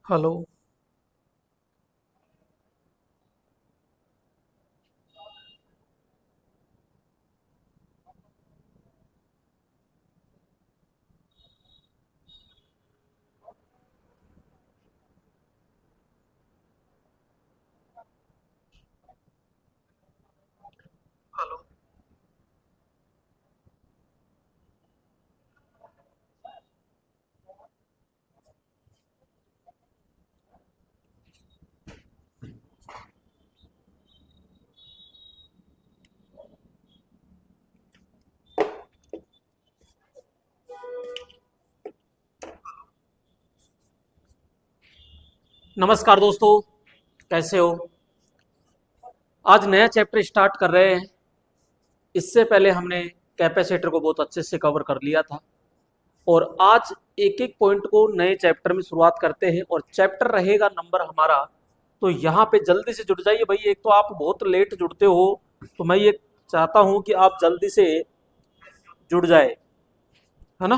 Hello. Hello. नमस्कार दोस्तों, कैसे हो? आज नया चैप्टर स्टार्ट कर रहे हैं। इससे पहले हमने कैपेसिटर को बहुत अच्छे से कवर कर लिया था और आज एक एक पॉइंट को नए चैप्टर में शुरुआत करते हैं और चैप्टर रहेगा नंबर हमारा। तो यहाँ पे जल्दी से जुड़ जाइए भाई। एक तो आप बहुत लेट जुड़ते हो, तो मैं ये चाहता हूँ कि आप जल्दी से जुड़ जाए, है ना?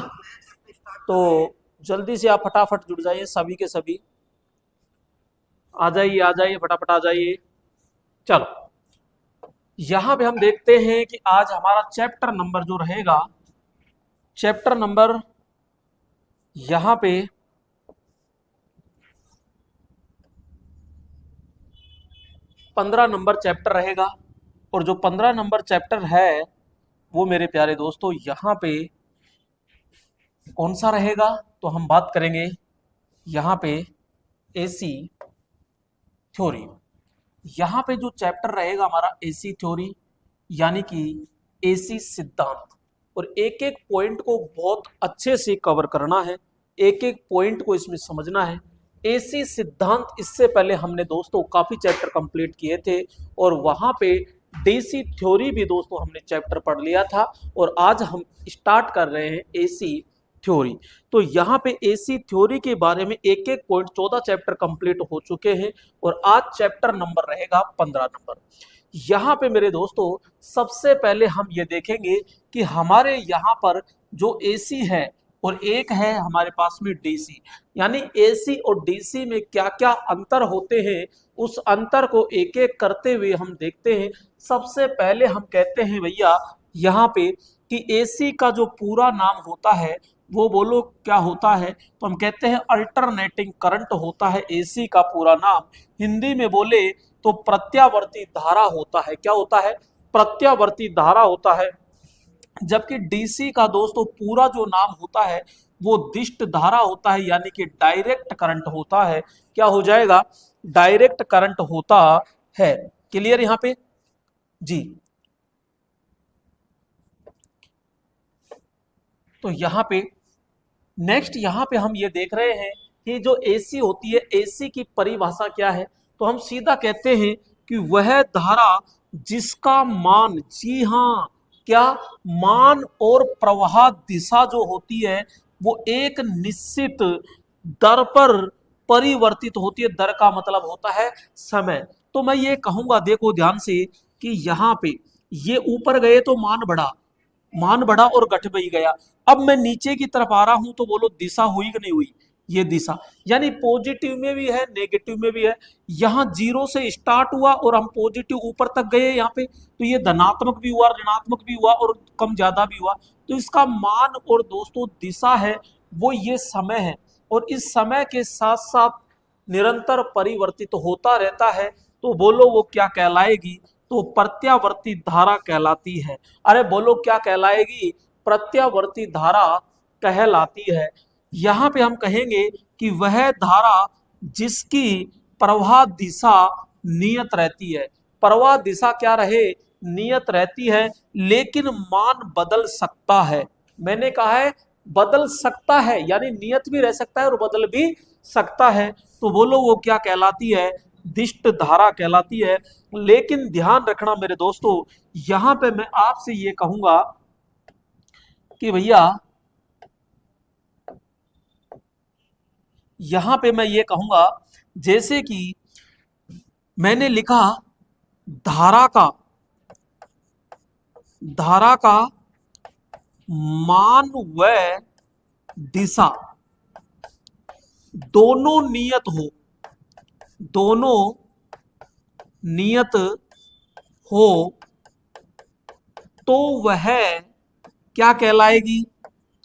तो जल्दी से आप फटाफट जुड़ जाइए, सभी के सभी आ जाइए फटाफट आ जाइए। चलो, यहाँ पे हम देखते हैं कि आज हमारा चैप्टर नंबर जो रहेगा, चैप्टर नंबर यहाँ पे 15 नंबर चैप्टर रहेगा। और जो 15 नंबर चैप्टर है वो मेरे प्यारे दोस्तों यहाँ पे कौन सा रहेगा, तो हम बात करेंगे यहाँ पे एसी थ्योरी। यहाँ पे जो चैप्टर रहेगा हमारा एसी थ्योरी, यानी कि एसी सिद्धांत। और एक एक पॉइंट को बहुत अच्छे से कवर करना है, एक एक पॉइंट को इसमें समझना है। एसी सिद्धांत, इससे पहले हमने दोस्तों काफी चैप्टर कंप्लीट किए थे और वहां पे डीसी थ्योरी भी दोस्तों हमने चैप्टर पढ़ लिया था। और आज हम स्टार्ट कर रहे हैं एसी थ्योरी। तो यहाँ पे एसी थ्योरी के बारे में एक एक पॉइंट 14 चैप्टर कंप्लीट हो चुके हैं और आज चैप्टर नंबर रहेगा 15 नंबर। यहाँ पे मेरे दोस्तों सबसे पहले हम ये देखेंगे कि हमारे यहाँ पर जो एसी है और एक है हमारे पास में डीसी, यानी एसी और डीसी में क्या क्या अंतर होते हैं, उस अंतर को एक एक करते हुए हम देखते हैं। सबसे पहले हम कहते हैं भैया यहाँ पे कि एसी का जो पूरा नाम होता है वो बोलो क्या होता है, तो हम कहते हैं अल्टरनेटिंग करंट होता है एसी का पूरा नाम। हिंदी में बोले तो प्रत्यावर्ती धारा होता है। क्या होता है? प्रत्यावर्ती धारा होता है। जबकि डीसी का दोस्तों पूरा जो नाम होता है वो दिष्ट धारा होता है, यानी कि डायरेक्ट करंट होता है। क्या हो जाएगा? डायरेक्ट करंट होता है। क्लियर यहाँ पे जी? तो यहाँ पे नेक्स्ट यहाँ पे हम ये देख रहे हैं कि जो एसी होती है, एसी की परिभाषा क्या है, तो हम सीधा कहते हैं कि वह धारा जिसका मान, जी हाँ, क्या मान और प्रवाह दिशा जो होती है वो एक निश्चित दर पर परिवर्तित होती है। दर का मतलब होता है समय। तो मैं ये कहूंगा, देखो ध्यान से, कि यहाँ पे ये ऊपर गए तो मान बढ़ा, मान बढ़ा और घट भी गया। अब मैं नीचे की तरफ आ रहा हूं तो बोलो दिशा हुई कि नहीं हुई? ये दिशा, यानी पॉजिटिव में भी है नेगेटिव में भी है। यहाँ जीरो से स्टार्ट हुआ और हम पॉजिटिव ऊपर तक गए यहाँ पे, तो ये धनात्मक भी हुआ, ऋणात्मक भी हुआ और कम ज्यादा भी हुआ। तो इसका मान और दोस्तों दिशा है वो ये समय है, और इस समय के साथ साथ निरंतर परिवर्तित होता रहता है। तो बोलो वो क्या कहलाएगी? तो प्रत्यावर्ती धारा कहलाती है। अरे बोलो क्या कहलाएगी? प्रत्यावर्ती धारा कहलाती है। यहाँ पे हम कहेंगे कि वह धारा जिसकी प्रवाह दिशा नियत रहती है। प्रवाह दिशा क्या रहे? नियत रहती है, लेकिन मान बदल सकता है। मैंने कहा है बदल सकता है, यानी नियत भी रह सकता है और बदल भी सकता है। तो बोलो वो क्या कहलाती है? दिष्ट धारा कहलाती है। लेकिन ध्यान रखना मेरे दोस्तों, यहां पे मैं आपसे ये कहूंगा कि भैया यहां पे मैं ये कहूंगा, जैसे कि मैंने लिखा धारा का, धारा का मान व दिशा, दोनों नियत हो, दोनों नियत हो तो वह क्या कहलाएगी?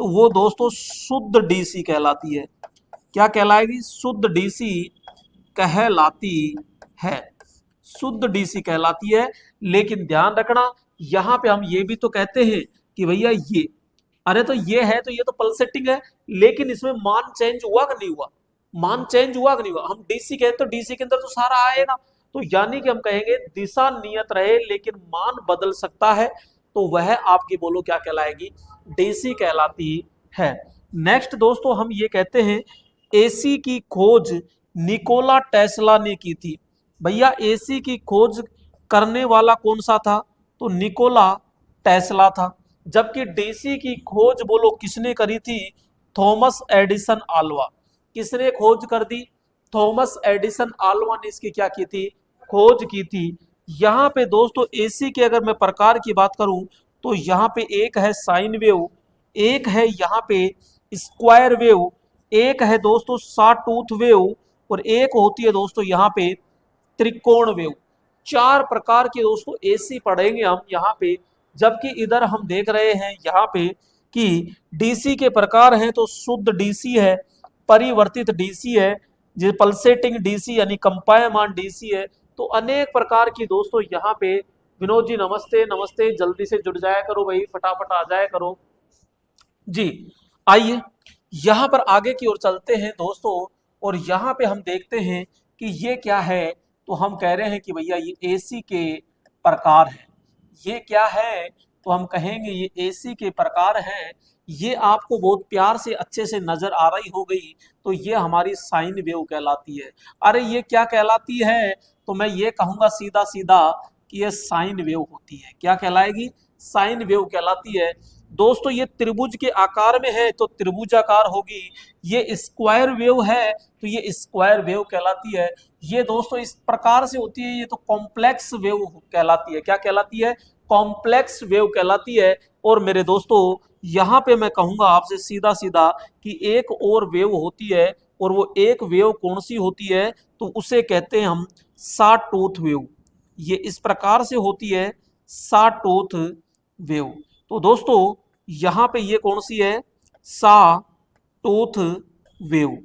तो वो दोस्तों शुद्ध डीसी कहलाती है। क्या कहलाएगी? शुद्ध डीसी कहलाती है, शुद्ध डीसी कहलाती है। लेकिन ध्यान रखना, यहां पे हम ये भी तो कहते हैं कि भैया ये, अरे तो ये है तो ये तो पल्सेटिंग है, लेकिन इसमें मान चेंज हुआ कि नहीं हुआ? मान चेंज हुआ कि नहीं हुआ? हम डीसी कहते तो डीसी के अंदर तो सारा आएगा। तो यानी कि हम कहेंगे दिशा नियत रहे लेकिन मान बदल सकता है, तो वह आपकी बोलो क्या कहलाएगी? डीसी कहलाती है। नेक्स्ट दोस्तों हम ये कहते हैं एसी की खोज निकोला टेस्ला ने की थी। भैया एसी की खोज करने वाला कौन सा था? तो निकोला टेस्ला था। जबकि डीसी की खोज बोलो किसने करी थी? Thomas Edison Alva. किसने खोज कर दी? थॉमस एडिसन आल्वा ने इसकी क्या की थी? खोज की थी। यहाँ पे दोस्तों एसी के अगर मैं प्रकार की बात करूं तो यहाँ पे एक है साइन वेव, एक है यहाँ पे स्क्वायर वेव, एक है दोस्तों सॉटूथ वेव, और एक होती है दोस्तों यहाँ पे त्रिकोण वेव। चार प्रकार के दोस्तों एसी पढ़ेंगे हम यहाँ पे। जबकि इधर हम देख रहे हैं यहाँ पे कि डीसी के प्रकार हैं तो शुद्ध डीसी है, परिवर्तित डीसी है, जो पल्सेटिंग डीसी यानी कंपायमान डीसी है। तो अनेक प्रकार की दोस्तों यहाँ पे, विनोद जी नमस्ते, नमस्ते, जल्दी से जुड़ जाया करो भाई, फटाफट आ जाया करो जी। आइए यहाँ पर आगे की ओर चलते हैं दोस्तों, और यहाँ पे हम देखते हैं कि ये क्या है। तो हम कह रहे हैं कि भैया ये एसी के प्रकार है। ये क्या है? तो हम कहेंगे ये एसी के प्रकार हैं। ये आपको बहुत प्यार से अच्छे से नजर आ रही हो गई, तो ये हमारी साइन वेव कहलाती है। अरे ये क्या कहलाती है? तो मैं ये कहूंगा सीधा सीधा कि ये साइन वेव होती है। क्या कहलाएगी? साइन वेव कहलाती है। दोस्तों ये त्रिभुज के आकार में है तो त्रिभुजाकार होगी, ये स्क्वायर वेव है तो ये स्क्वायर वेव कहलाती है। ये दोस्तों इस प्रकार से होती है, ये तो कॉम्प्लेक्स वेव कहलाती है। क्या कहलाती है? कॉम्प्लेक्स वेव कहलाती है। और मेरे दोस्तों यहाँ पे मैं कहूंगा आपसे सीधा सीधा कि एक और वेव होती है, और वो एक वेव कौन सी होती है? तो उसे कहते हैं हम सॉटूथ वेव। ये इस प्रकार से होती है, सॉटूथ वेव। तो दोस्तों यहाँ पे ये कौन सी है? सा टूथ वेव।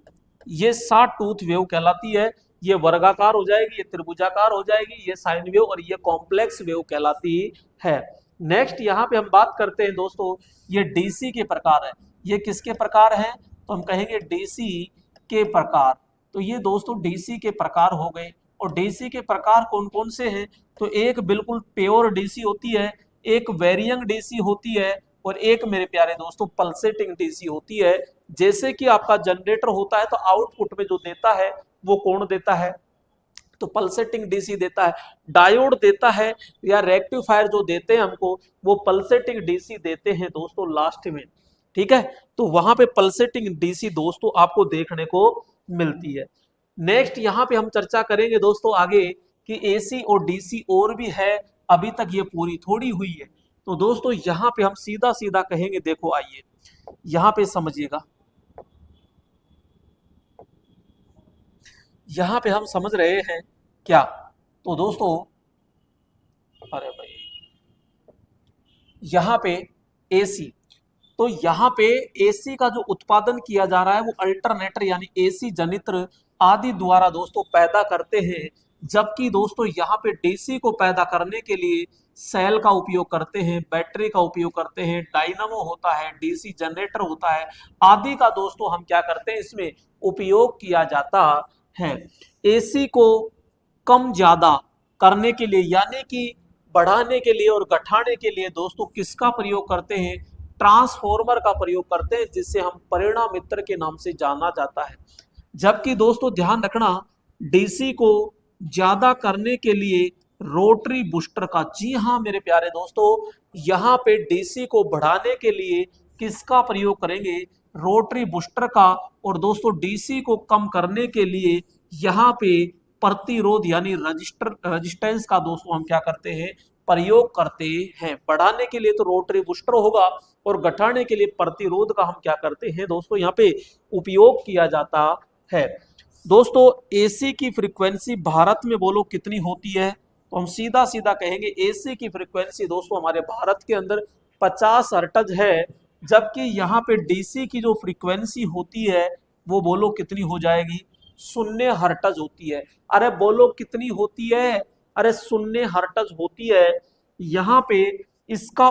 ये सा टूथ वेव कहलाती है। ये वर्गाकार हो जाएगी, ये त्रिभुजाकार हो जाएगी, ये साइन वेव, और ये कॉम्प्लेक्स वेव कहलाती है। नेक्स्ट यहाँ पे हम बात करते हैं दोस्तों, ये डीसी के प्रकार है। ये किसके प्रकार है? तो हम कहेंगे डीसी के प्रकार। तो ये दोस्तों डीसी के प्रकार हो गए। और डीसी के प्रकार कौन कौन से हैं? तो एक बिल्कुल प्योर डीसी होती है, एक वेरिएंट डीसी होती है, और एक मेरे प्यारे दोस्तों पल्सेटिंग डीसी होती है। जैसे कि आपका जनरेटर होता है तो आउटपुट में जो देता है वो कौन देता है? तो पल्सेटिंग डीसी देता है। डायोड देता है या रेक्टिफायर जो देते हैं हमको, वो पल्सेटिंग डीसी देते हैं दोस्तों लास्ट में। ठीक है, तो वहां पे पल्सेटिंग डीसी दोस्तों आपको देखने को मिलती है। नेक्स्ट यहाँ पे हम चर्चा करेंगे दोस्तों आगे कि एसी और डीसी और भी है, अभी तक ये पूरी थोड़ी हुई है। तो दोस्तों यहाँ पे हम सीधा सीधा कहेंगे, देखो आइए यहाँ पे समझिएगा, यहाँ पे हम समझ रहे हैं क्या? तो दोस्तों अरे भाई यहाँ पे एसी, तो यहाँ पे एसी का जो उत्पादन किया जा रहा है वो अल्टरनेटर यानी एसी जनित्र आदि द्वारा दोस्तों पैदा करते हैं। जबकि दोस्तों यहाँ पे डीसी को पैदा करने के लिए सेल का उपयोग करते हैं, बैटरी का उपयोग करते हैं, डायनामो होता है, डीसी जनरेटर होता है, आदि का दोस्तों हम क्या करते हैं इसमें उपयोग किया जाता है। एसी को कम ज्यादा करने के लिए यानी कि बढ़ाने के लिए और घटाने के लिए दोस्तों किसका प्रयोग करते हैं? ट्रांसफॉर्मर का प्रयोग करते हैं, जिससे हम परिणाम मित्र के नाम से जाना जाता है। जबकि दोस्तों ध्यान रखना, डीसी को ज्यादा करने के लिए रोटरी बूस्टर का, जी हाँ मेरे प्यारे दोस्तों, यहाँ पे डीसी को बढ़ाने के लिए किसका प्रयोग करेंगे? रोटरी बूस्टर का। और दोस्तों डीसी को कम करने के लिए यहाँ पे प्रतिरोध यानी रजिस्टेंस का दोस्तों हम क्या करते हैं? प्रयोग करते हैं। बढ़ाने के लिए तो रोटरी बूस्टर होगा, और घटाने के लिए प्रतिरोध का हम क्या करते हैं दोस्तों यहाँ पे उपयोग किया जाता है। दोस्तों एसी की फ्रीक्वेंसी भारत में बोलो कितनी होती है, तो हम सीधा सीधा कहेंगे एसी की फ्रीक्वेंसी दोस्तों हमारे भारत के अंदर 50 हर्ट्ज है, जबकि यहाँ पे डीसी की जो फ्रीक्वेंसी होती है वो बोलो कितनी हो जाएगी, 0 हर्ट्ज होती है। अरे बोलो कितनी होती है, अरे 0 हर्ट्ज होती है। यहाँ पे इसका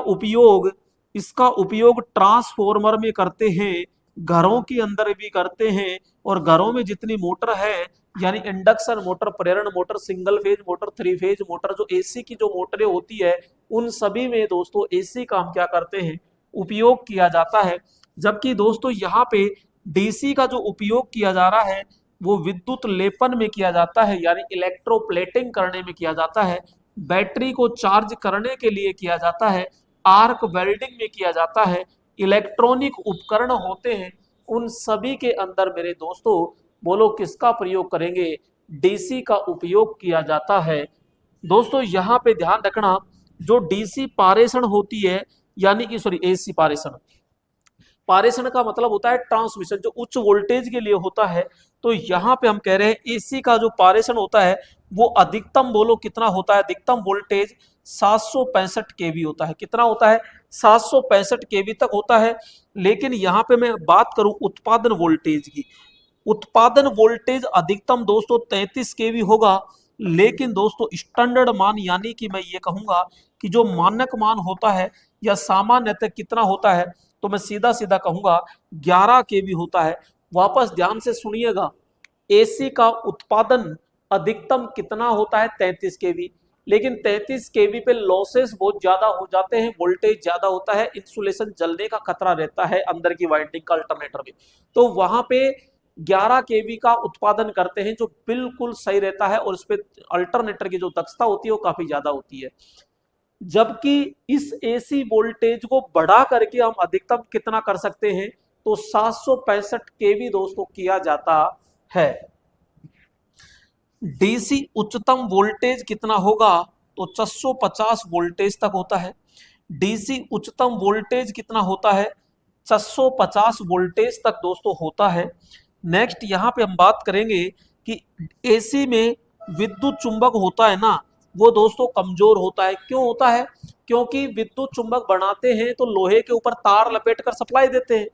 उपयोग ट्रांसफॉर्मर में करते हैं, घरों के अंदर भी करते हैं, और घरों में जितनी मोटर है यानी इंडक्शन मोटर, प्रेरण motor, single phase motor, three phase motor, जो एसी की जो मोटरें होती है उन सभी में दोस्तों एसी का हम क्या करते हैं, उपयोग किया जाता है। जबकि दोस्तों यहाँ पे डीसी का जो उपयोग किया जा रहा है वो विद्युत लेपन में किया जाता है, यानी इलेक्ट्रोप्लेटिंग करने में किया जाता है, बैटरी को चार्ज करने के लिए किया जाता है, आर्क वेल्डिंग में किया जाता है, इलेक्ट्रॉनिक उपकरण होते हैं उन सभी के अंदर मेरे दोस्तों बोलो किसका प्रयोग करेंगे, डीसी का उपयोग किया जाता है। दोस्तों यहाँ पे ध्यान रखना, जो डीसी पारेषण होती है यानी कि सॉरी एसी पारेषण, पारेषण का मतलब होता है ट्रांसमिशन, जो उच्च वोल्टेज के लिए होता है। तो यहाँ पे हम कह रहे हैं एसी का जो पारेषण होता है वो अधिकतम बोलो कितना होता है, अधिकतम वोल्टेज 765 केवी होता है। कितना होता है, 765 केवी तक होता है। लेकिन यहाँ पे मैं बात करूं उत्पादन वोल्टेज की, उत्पादन वोल्टेज अधिकतम दोस्तों 33 केवी होगा। लेकिन दोस्तों स्टैंडर्ड मान यानी कि मैं ये कहूंगा कि जो मानक मान होता है या सामान्यतः कितना होता है, तो मैं सीधा सीधा कहूंगा 11 केवी होता है। वापस ध्यान से सुनिएगा, एसी का उत्पादन अधिकतम कितना होता है, 33 केवी। लेकिन 33 केवी पे लॉसेस बहुत ज्यादा हो जाते हैं, वोल्टेज ज्यादा होता है, इंसुलेशन जलने का खतरा रहता है अंदर की वाइंडिंग का अल्टरनेटर में। तो वहां पे 11 केवी का उत्पादन करते हैं जो बिल्कुल सही रहता है, और इस पे अल्टरनेटर की जो दक्षता होती है वो काफी ज्यादा होती है। जबकि इस एसी वोल्टेज को बढ़ा करके हम अधिकतम कितना कर सकते हैं, तो 765 केवी दोस्तों किया जाता है। डीसी उच्चतम वोल्टेज कितना होगा, तो 650 वोल्टेज तक होता है। डीसी उच्चतम वोल्टेज कितना होता है, 650 वोल्टेज तक दोस्तों होता है। नेक्स्ट यहाँ पे हम बात करेंगे कि एसी में विद्युत चुंबक होता है ना, वो दोस्तों कमजोर होता है। क्यों होता है, क्योंकि विद्युत चुंबक बनाते हैं तो लोहे के ऊपर तार लपेट कर सप्लाई देते हैं।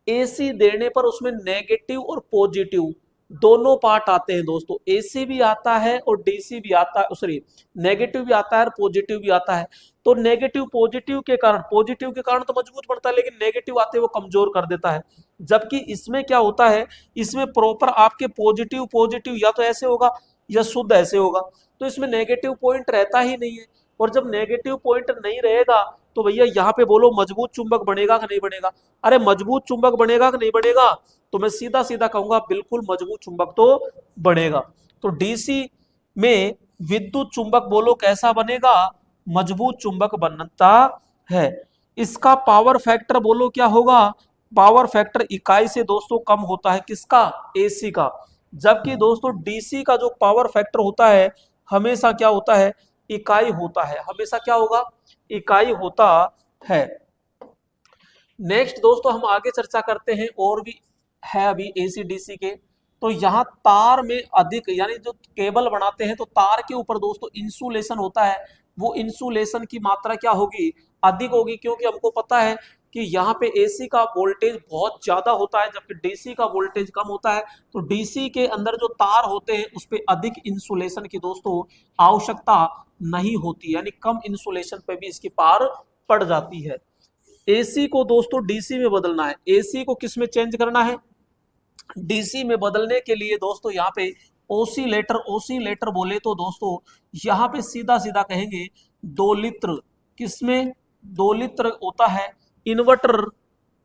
एसी देने पर उसमें नेगेटिव और पॉजिटिव दोनों पार्ट आते हैं दोस्तों, एसी भी आता है और डीसी भी आता है, सॉरी नेगेटिव भी आता है और पॉजिटिव भी आता है। तो नेगेटिव पॉजिटिव के कारण, पॉजिटिव के कारण तो मजबूत बनता है, लेकिन नेगेटिव आते वो कमजोर कर देता है। जबकि इसमें क्या होता है, इसमें प्रॉपर आपके पॉजिटिव पॉजिटिव या तो ऐसे होगा या शुद्ध ऐसे होगा, तो इसमें नेगेटिव पॉइंट रहता ही नहीं है। और जब नेगेटिव पॉइंट नहीं रहेगा तो भैया यहाँ पे बोलो मजबूत चुंबक बनेगा कि नहीं बनेगा, अरे मजबूत चुंबक बनेगा कि नहीं बनेगा, तो मैं सीधा सीधा कहूंगा बिल्कुल मजबूत चुंबक तो बनेगा। तो डीसी में विद्युत चुंबक बोलो कैसा बनेगा, मजबूत चुंबक बनता है। इसका पावर फैक्टर बोलो क्या होगा, पावर फैक्टर इकाई से दोस्तों कम होता है, किसका, एसी का। जबकि दोस्तों डीसी का जो पावर फैक्टर होता है हमेशा क्या होता है, इकाई होता है, हमेशा क्या होगा, इकाई होता है। नेक्स्ट दोस्तों हम आगे चर्चा करते हैं, और भी है अभी एसी डीसी के। तो यहाँ तार में अधिक यानी जो केबल बनाते हैं तो तार के ऊपर दोस्तों इंसुलेशन होता है, वो इंसुलेशन की मात्रा क्या होगी, अधिक होगी, क्योंकि हमको पता है कि यहाँ पे एसी का वोल्टेज बहुत ज्यादा होता है जबकि डीसी का वोल्टेज कम होता है। तो डीसी के अंदर जो तार होते हैं उस पर अधिक इंसुलेशन की दोस्तों आवश्यकता नहीं होती, यानी कम इंसुलेशन पे भी इसकी पार पड़ जाती है। एसी को दोस्तों डीसी में बदलना है, एसी को किस में चेंज करना है, डीसी में बदलने के लिए दोस्तों यहाँ पे ओसिलेटर, ओसिलेटर बोले तो दोस्तों यहाँ पे सीधा सीधा कहेंगे 2 लित्र, किसमें 2 लित्र होता है। इन्वर्टर,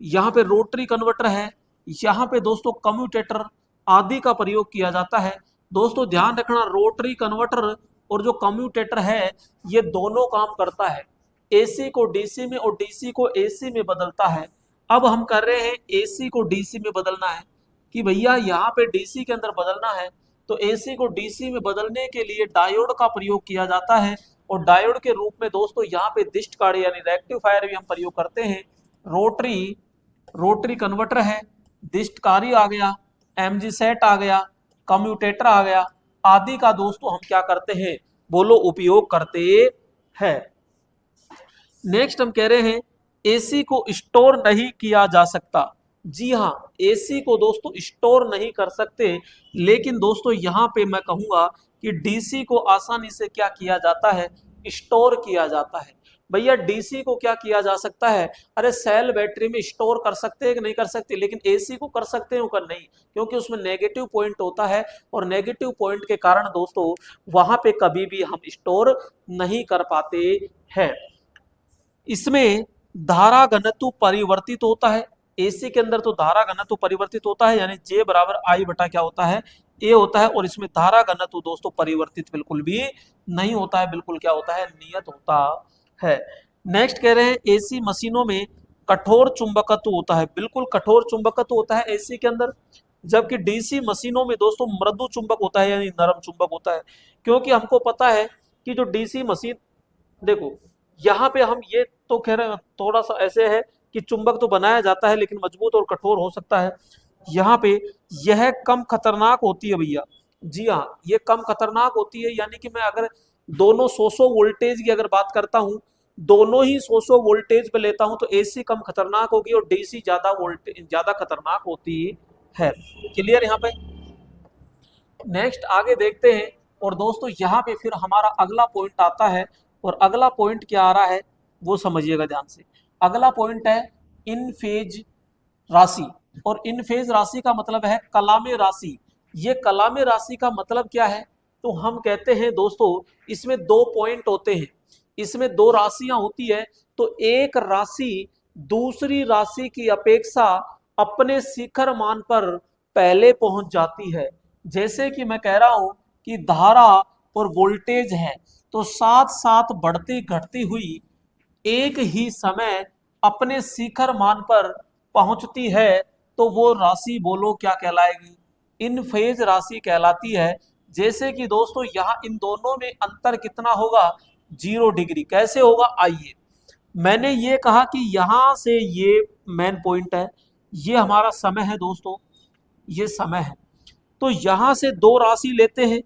यहाँ पे रोटरी कन्वर्टर है, यहाँ पे दोस्तों कम्यूटेटर आदि का प्रयोग किया जाता है। दोस्तों ध्यान रखना, रोटरी कन्वर्टर और जो कम्यूटेटर है ये दोनों काम करता है, एसी को डीसी में और डीसी को एसी में बदलता है। अब हम कर रहे हैं एसी को डीसी में बदलना है, कि भैया यहाँ पे डीसी के अंदर बदलना है, तो एसी को डीसी में बदलने के लिए डायोड का प्रयोग किया जाता है। और डायोड के रूप में दोस्तों यहाँ पे दिष्टकारी यानी रेक्टिफायर भी हम प्रयोग करते हैं। रोटरी कन्वर्टर है, दिष्टकारी आ गया, mg सेट आ गया, कम्यूटेटर आ गया, आदि का दोस्तों हम क्या करते हैं, बोलो उपयोग करते हैं। नेक्स्ट हम कह रहे हैं एसी को स्टोर नहीं किया जा सकता। जी हाँ, एसी को दोस्तों स्टोर नहीं कर सकते, लेकिन दोस्तों यहाँ पे मैं कहूंगा कि डीसी को आसानी से क्या किया जाता है, स्टोर किया जाता है। भैया डीसी को क्या किया जा सकता है, अरे सेल बैटरी में स्टोर कर सकते हैं कि नहीं कर सकते, लेकिन एसी को कर सकते हैं कर नहीं, क्योंकि उसमें नेगेटिव पॉइंट होता है और नेगेटिव पॉइंट के कारण दोस्तों वहां पे कभी भी हम स्टोर नहीं कर पाते हैं। इसमें धारा घनत्व परिवर्तित होता है, एसी के अंदर तो धारा घनत्व परिवर्तित होता है, यानी जे बराबर आई बटा क्या होता है, ए होता है, और इसमें धारा घनत्व दोस्तों परिवर्तित बिल्कुल भी नहीं होता है, बिल्कुल क्या होता है, नियत होता है। नेक्स्ट कह रहे हैं एसी मशीनों में कठोर चुंबकत्व होता है, बिल्कुल कठोर चुंबकत्व होता है एसी के अंदर, जबकि डीसी मशीनों में दोस्तों मृदु चुंबक होता है, यानी नरम चुंबक होता है। क्योंकि हमको पता है कि जो डीसी मशीन, देखो यहाँ पे हम ये तो कह रहे हैं थोड़ा सा ऐसे है कि चुंबक तो बनाया जाता है लेकिन मजबूत और कठोर हो सकता है। यहाँ पे यह कम खतरनाक होती है भैया। जी हाँ, ये कम खतरनाक होती है, यानी कि मैं अगर दोनों 100 वोल्टेज की अगर बात करता हूँ, दोनों ही 100 वोल्टेज पे लेता हूँ, तो एसी कम खतरनाक होगी और डीसी ज्यादा वोल्टेज ज्यादा खतरनाक होती है। क्लियर यहाँ पे। नेक्स्ट आगे देखते हैं, और दोस्तों यहाँ पे फिर हमारा अगला पॉइंट आता है, और अगला पॉइंट क्या आ रहा है वो समझिएगा ध्यान से। अगला पॉइंट है इन फेज राशि, और इन फेज राशि का मतलब है कलामे राशि। ये कलामे राशि का मतलब क्या है, तो हम कहते हैं दोस्तों इसमें दो पॉइंट होते हैं, इसमें दो राशियां होती है, तो एक राशि दूसरी राशि की अपेक्षा अपने शिखर मान पर पहले पहुंच जाती है। जैसे कि मैं कह रहा हूं कि धारा और वोल्टेज है, तो साथ साथ बढ़ती घटती हुई एक ही समय अपने शिखर मान पर पहुंचती है, तो वो राशि बोलो क्या कहलाएगी, इन फेज राशि कहलाती है। जैसे कि दोस्तों यहाँ इन दोनों में अंतर कितना होगा, 0 डिग्री। कैसे होगा, आइए मैंने ये कहा कि यहां से ये मेन पॉइंट है, ये हमारा समय है दोस्तों, ये समय है। तो यहां से दो राशि लेते हैं,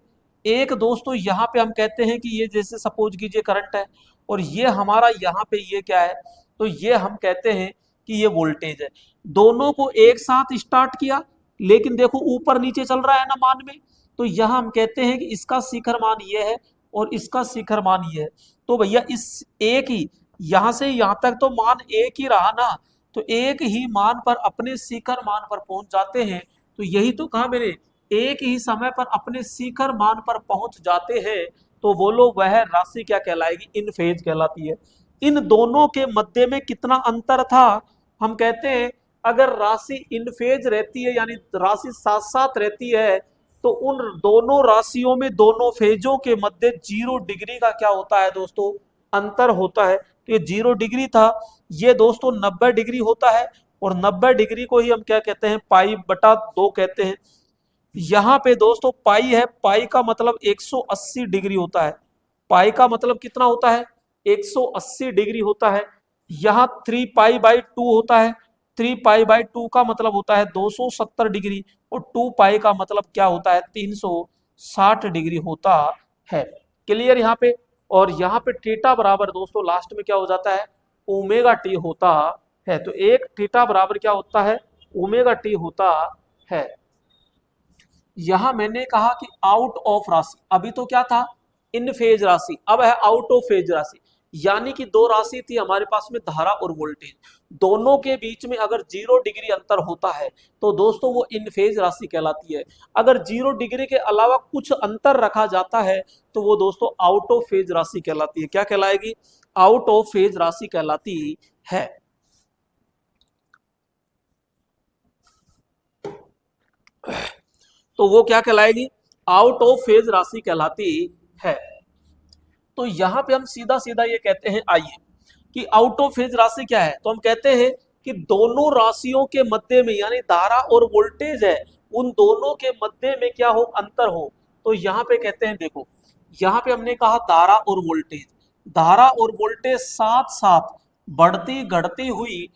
एक दोस्तों यहाँ पे हम कहते हैं कि ये जैसे सपोज कीजिए करंट है, और ये हमारा यहाँ पे ये क्या है, तो ये हम कहते हैं कि ये वोल्टेज है। दोनों को एक साथ स्टार्ट किया, लेकिन देखो ऊपर नीचे चल रहा है ना मान में, तो यहाँ हम कहते हैं कि इसका शिखर मान ये है और इसका शिखर मान ये है। तो भैया इस एक ही यहाँ से यहाँ तक तो मान एक ही रहा ना, तो एक ही मान पर अपने शिखर मान पर पहुंच जाते हैं। तो यही तो कहा मैंने, एक ही समय पर अपने शिखर मान पर पहुंच जाते हैं, तो बोलो वह राशि क्या कहलाएगी, इन फेज कहलाती है। इन दोनों के मध्य में कितना अंतर था, हम कहते हैं अगर राशि इन फेज रहती है, यानी राशि साथ साथ रहती है, तो उन दोनों राशियों में दोनों फेजों के मध्य 0 डिग्री का क्या होता है दोस्तों, अंतर होता है। तो ये 0 डिग्री था, ये दोस्तों 90 डिग्री होता है, और 90 डिग्री को ही हम क्या कहते हैं, पाई बटा 2 कहते हैं। यहाँ पे दोस्तों पाई है, पाई का मतलब 180 डिग्री होता है, पाई का मतलब कितना होता है, 180 डिग्री होता है। यहाँ 3 पाई/2 होता है, 3 पाई/2 का मतलब होता है 270 डिग्री, और 2 पाई का मतलब क्या होता है, 360 डिग्री होता है। क्लियर यहाँ पे। और यहाँ पे थीटा बराबर दोस्तों लास्ट में क्या हो जाता है, ओमेगा टी होता है। तो एक थीटा बराबर क्या होता है, ओमेगा टी होता है। यहां मैंने कहा कि आउट ऑफ राशि, अभी तो क्या था, इन फेज राशि, अब है आउट ऑफ फेज राशि। यानी कि दो राशि थी हमारे पास में, धारा और वोल्टेज, दोनों के बीच में अगर 0 डिग्री अंतर होता है, तो दोस्तों वो इन फेज राशि कहलाती है। अगर 0 डिग्री के अलावा कुछ अंतर रखा जाता है, तो वो दोस्तों आउट ऑफ फेज राशि कहलाती है। क्या कहलाएगी, आउट ऑफ फेज राशि कहलाती है। तो वो क्या कहलाएगी, आउट ऑफ फेज राशि कहलाती है। तो यहां पे हम सीधा सीधा ये कहते हैं, आइए कि आउट ऑफ फेज राशि क्या है, तो हम कहते हैं कि दोनों राशियों के मध्य में, यानी धारा और वोल्टेज है, उन दोनों के मध्य में क्या हो, अंतर हो। तो यहाँ पे कहते हैं, देखो यहाँ पे हमने कहा धारा और वोल्टेज, धारा और वोल्टेज साथ साथ बढ़ती घटती हुई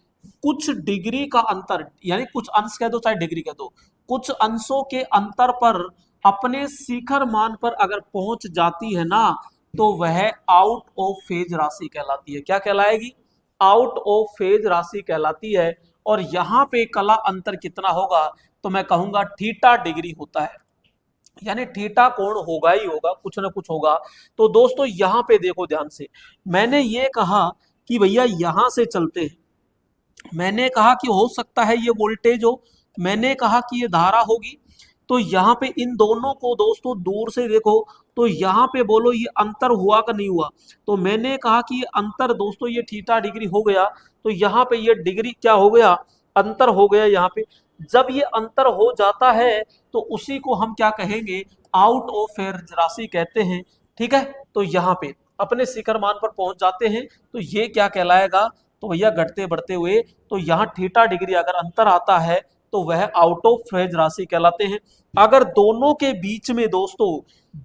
कुछ डिग्री का अंतर, यानी कुछ अंश कह दो चाहे डिग्री कह दो, कुछ अंशों के अंतर पर अपने शिखर मान पर अगर पहुंच जाती है ना, तो वह आउट ऑफ फेज राशि कहलाती है। क्या कहलाएगी? आउट ऑफ फेज राशि कहलाती है। और यहाँ पे कला अंतर कितना होगा? तो मैं कहूंगा थीटा डिग्री होता है, यानी थीटा कोण होगा ही होगा, कुछ ना कुछ होगा। तो दोस्तों यहाँ पे देखो ध्यान से, मैंने ये कहा कि भैया यहां से चलते हैं, मैंने कहा कि हो सकता है ये वोल्टेज हो, मैंने कहा कि ये धारा होगी। तो यहाँ पे इन दोनों को दोस्तों दूर से देखो, तो यहाँ पे बोलो ये अंतर हुआ का नहीं हुआ? तो मैंने कहा कि ये अंतर दोस्तों ये थीटा डिग्री हो गया, तो यहाँ पे ये डिग्री क्या हो गया? अंतर हो गया यहाँ पे। जब ये अंतर हो जाता है तो उसी को हम क्या कहेंगे? आउट ऑफ फेज राशि कहते हैं। ठीक है, तो यहाँ पे अपने शिखर मान पर पहुंच जाते हैं, तो ये क्या कहलाएगा? तो भैया घटते बढ़ते हुए, तो यहाँ थीटा डिग्री अगर अंतर आता है तो वह आउट ऑफ फेज राशि कहलाते हैं। अगर दोनों के बीच में दोस्तों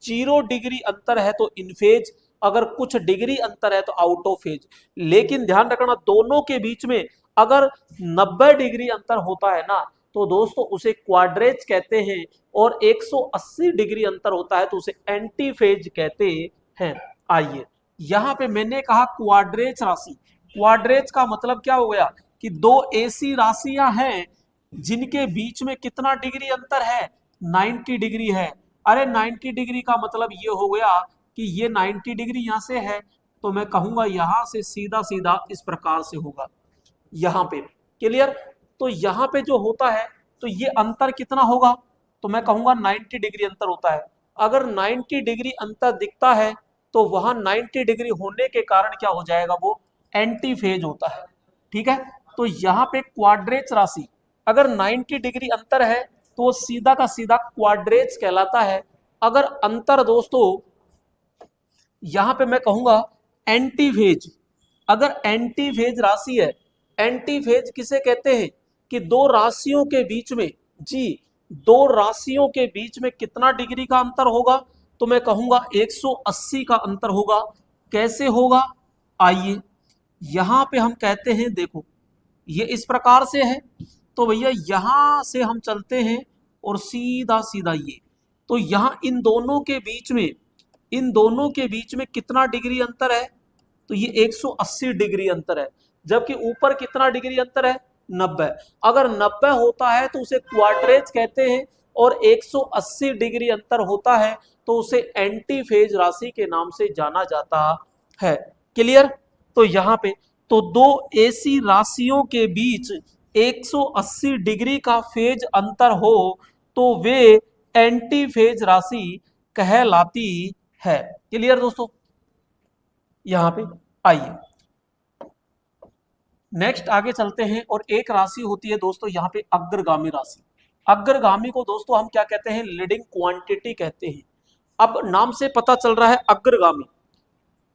0 डिग्री अंतर है तो इन फेज, अगर कुछ डिग्री अंतर है तो आउट ऑफ फेज। लेकिन ध्यान रखना, दोनों के बीच में अगर 90 डिग्री अंतर होता है ना, तो दोस्तों उसे क्वाड्रेच कहते हैं। और 180 डिग्री अंतर होता है तो उसे एंटी फेज कहते हैं। आइए, यहाँ पे मैंने कहा क्वाड्रेच राशि। क्वाड्रेच का मतलब क्या हो गया? कि दो ऐसी राशियां हैं जिनके बीच में कितना डिग्री अंतर है? 90 डिग्री है। अरे 90 डिग्री का मतलब ये हो गया कि ये 90 डिग्री यहां से है, तो मैं कहूंगा यहां से सीधा सीधा इस प्रकार से होगा यहाँ पे। क्लियर? तो यहाँ पे जो होता है, तो ये अंतर कितना होगा? तो मैं कहूंगा 90 डिग्री अंतर होता है। अगर 90 डिग्री अंतर दिखता है तो वहां 90 डिग्री होने के कारण क्या हो जाएगा? वो एंटी फेज होता है। ठीक है, तो यहाँ पे क्वाड्रेच राशि अगर 90 डिग्री अंतर है तो वो सीधा का सीधा क्वाड्रेच कहलाता है। अगर अंतर दोस्तों यहाँ पे मैं कहूंगा एंटी फेज, अगर एंटी फेज राशि है, एंटी फेज किसे कहते हैं? कि दो राशियों के बीच में, जी, दो राशियों के बीच में कितना डिग्री का अंतर होगा? तो मैं कहूंगा 180 का अंतर होगा। कैसे होगा? आइए, यहां पे हम कहते हैं, देखो ये इस प्रकार से है, तो भैया यहां से हम चलते हैं और सीधा सीधा ये, तो यहां इन दोनों के बीच में, इन दोनों के बीच में कितना डिग्री अंतर है? तो ये 180 डिग्री अंतर है। जबकि ऊपर कितना डिग्री अंतर है? 90। अगर 90 होता है तो उसे क्वाड्रेच कहते हैं, और 180 डिग्री अंतर होता है तो उसे एंटी फेज राशि के नाम से जाना जाता है। क्लियर? तो यहाँ पे तो दो ऐसी राशियों के बीच 180 डिग्री का फेज अंतर हो तो वे एंटी फेज राशि कहलाती है। क्लियर दोस्तों? यहाँ पे आइए नेक्स्ट आगे चलते हैं, और एक राशि होती है दोस्तों यहाँ पे अग्रगामी राशि। अग्रगामी को दोस्तों हम क्या कहते हैं? लीडिंग क्वांटिटी कहते हैं। अब नाम से पता चल रहा है अग्रगामी।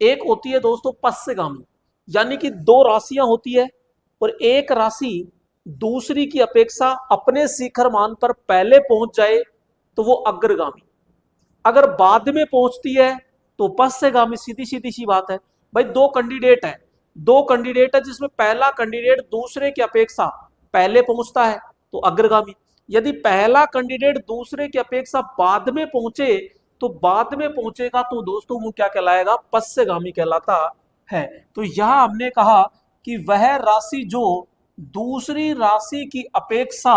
एक होती है दोस्तों पश्चगामी, यानी कि दो राशियां होती है और एक राशि दूसरी की अपेक्षा अपने शिखर मान पर पहले पहुंच जाए तो वो अग्रगामी। अगर बाद में पहुंचती है तो पश्चगामी। सीधी सीधी सी बात है भाई, दो कैंडिडेट है, दो कैंडिडेट है जिसमें पहला कैंडिडेट दूसरे की अपेक्षा पहले पहुंचता है तो अग्रगामी। यदि पहला कैंडिडेट दूसरे की अपेक्षा बाद में पहुंचे, तो बाद में पहुंचेगा तो दोस्तों वो क्या कहलाएगा? पश्चगामी कहलाता है। तो यहां हमने कहा कि वह राशि जो दूसरी राशि की अपेक्षा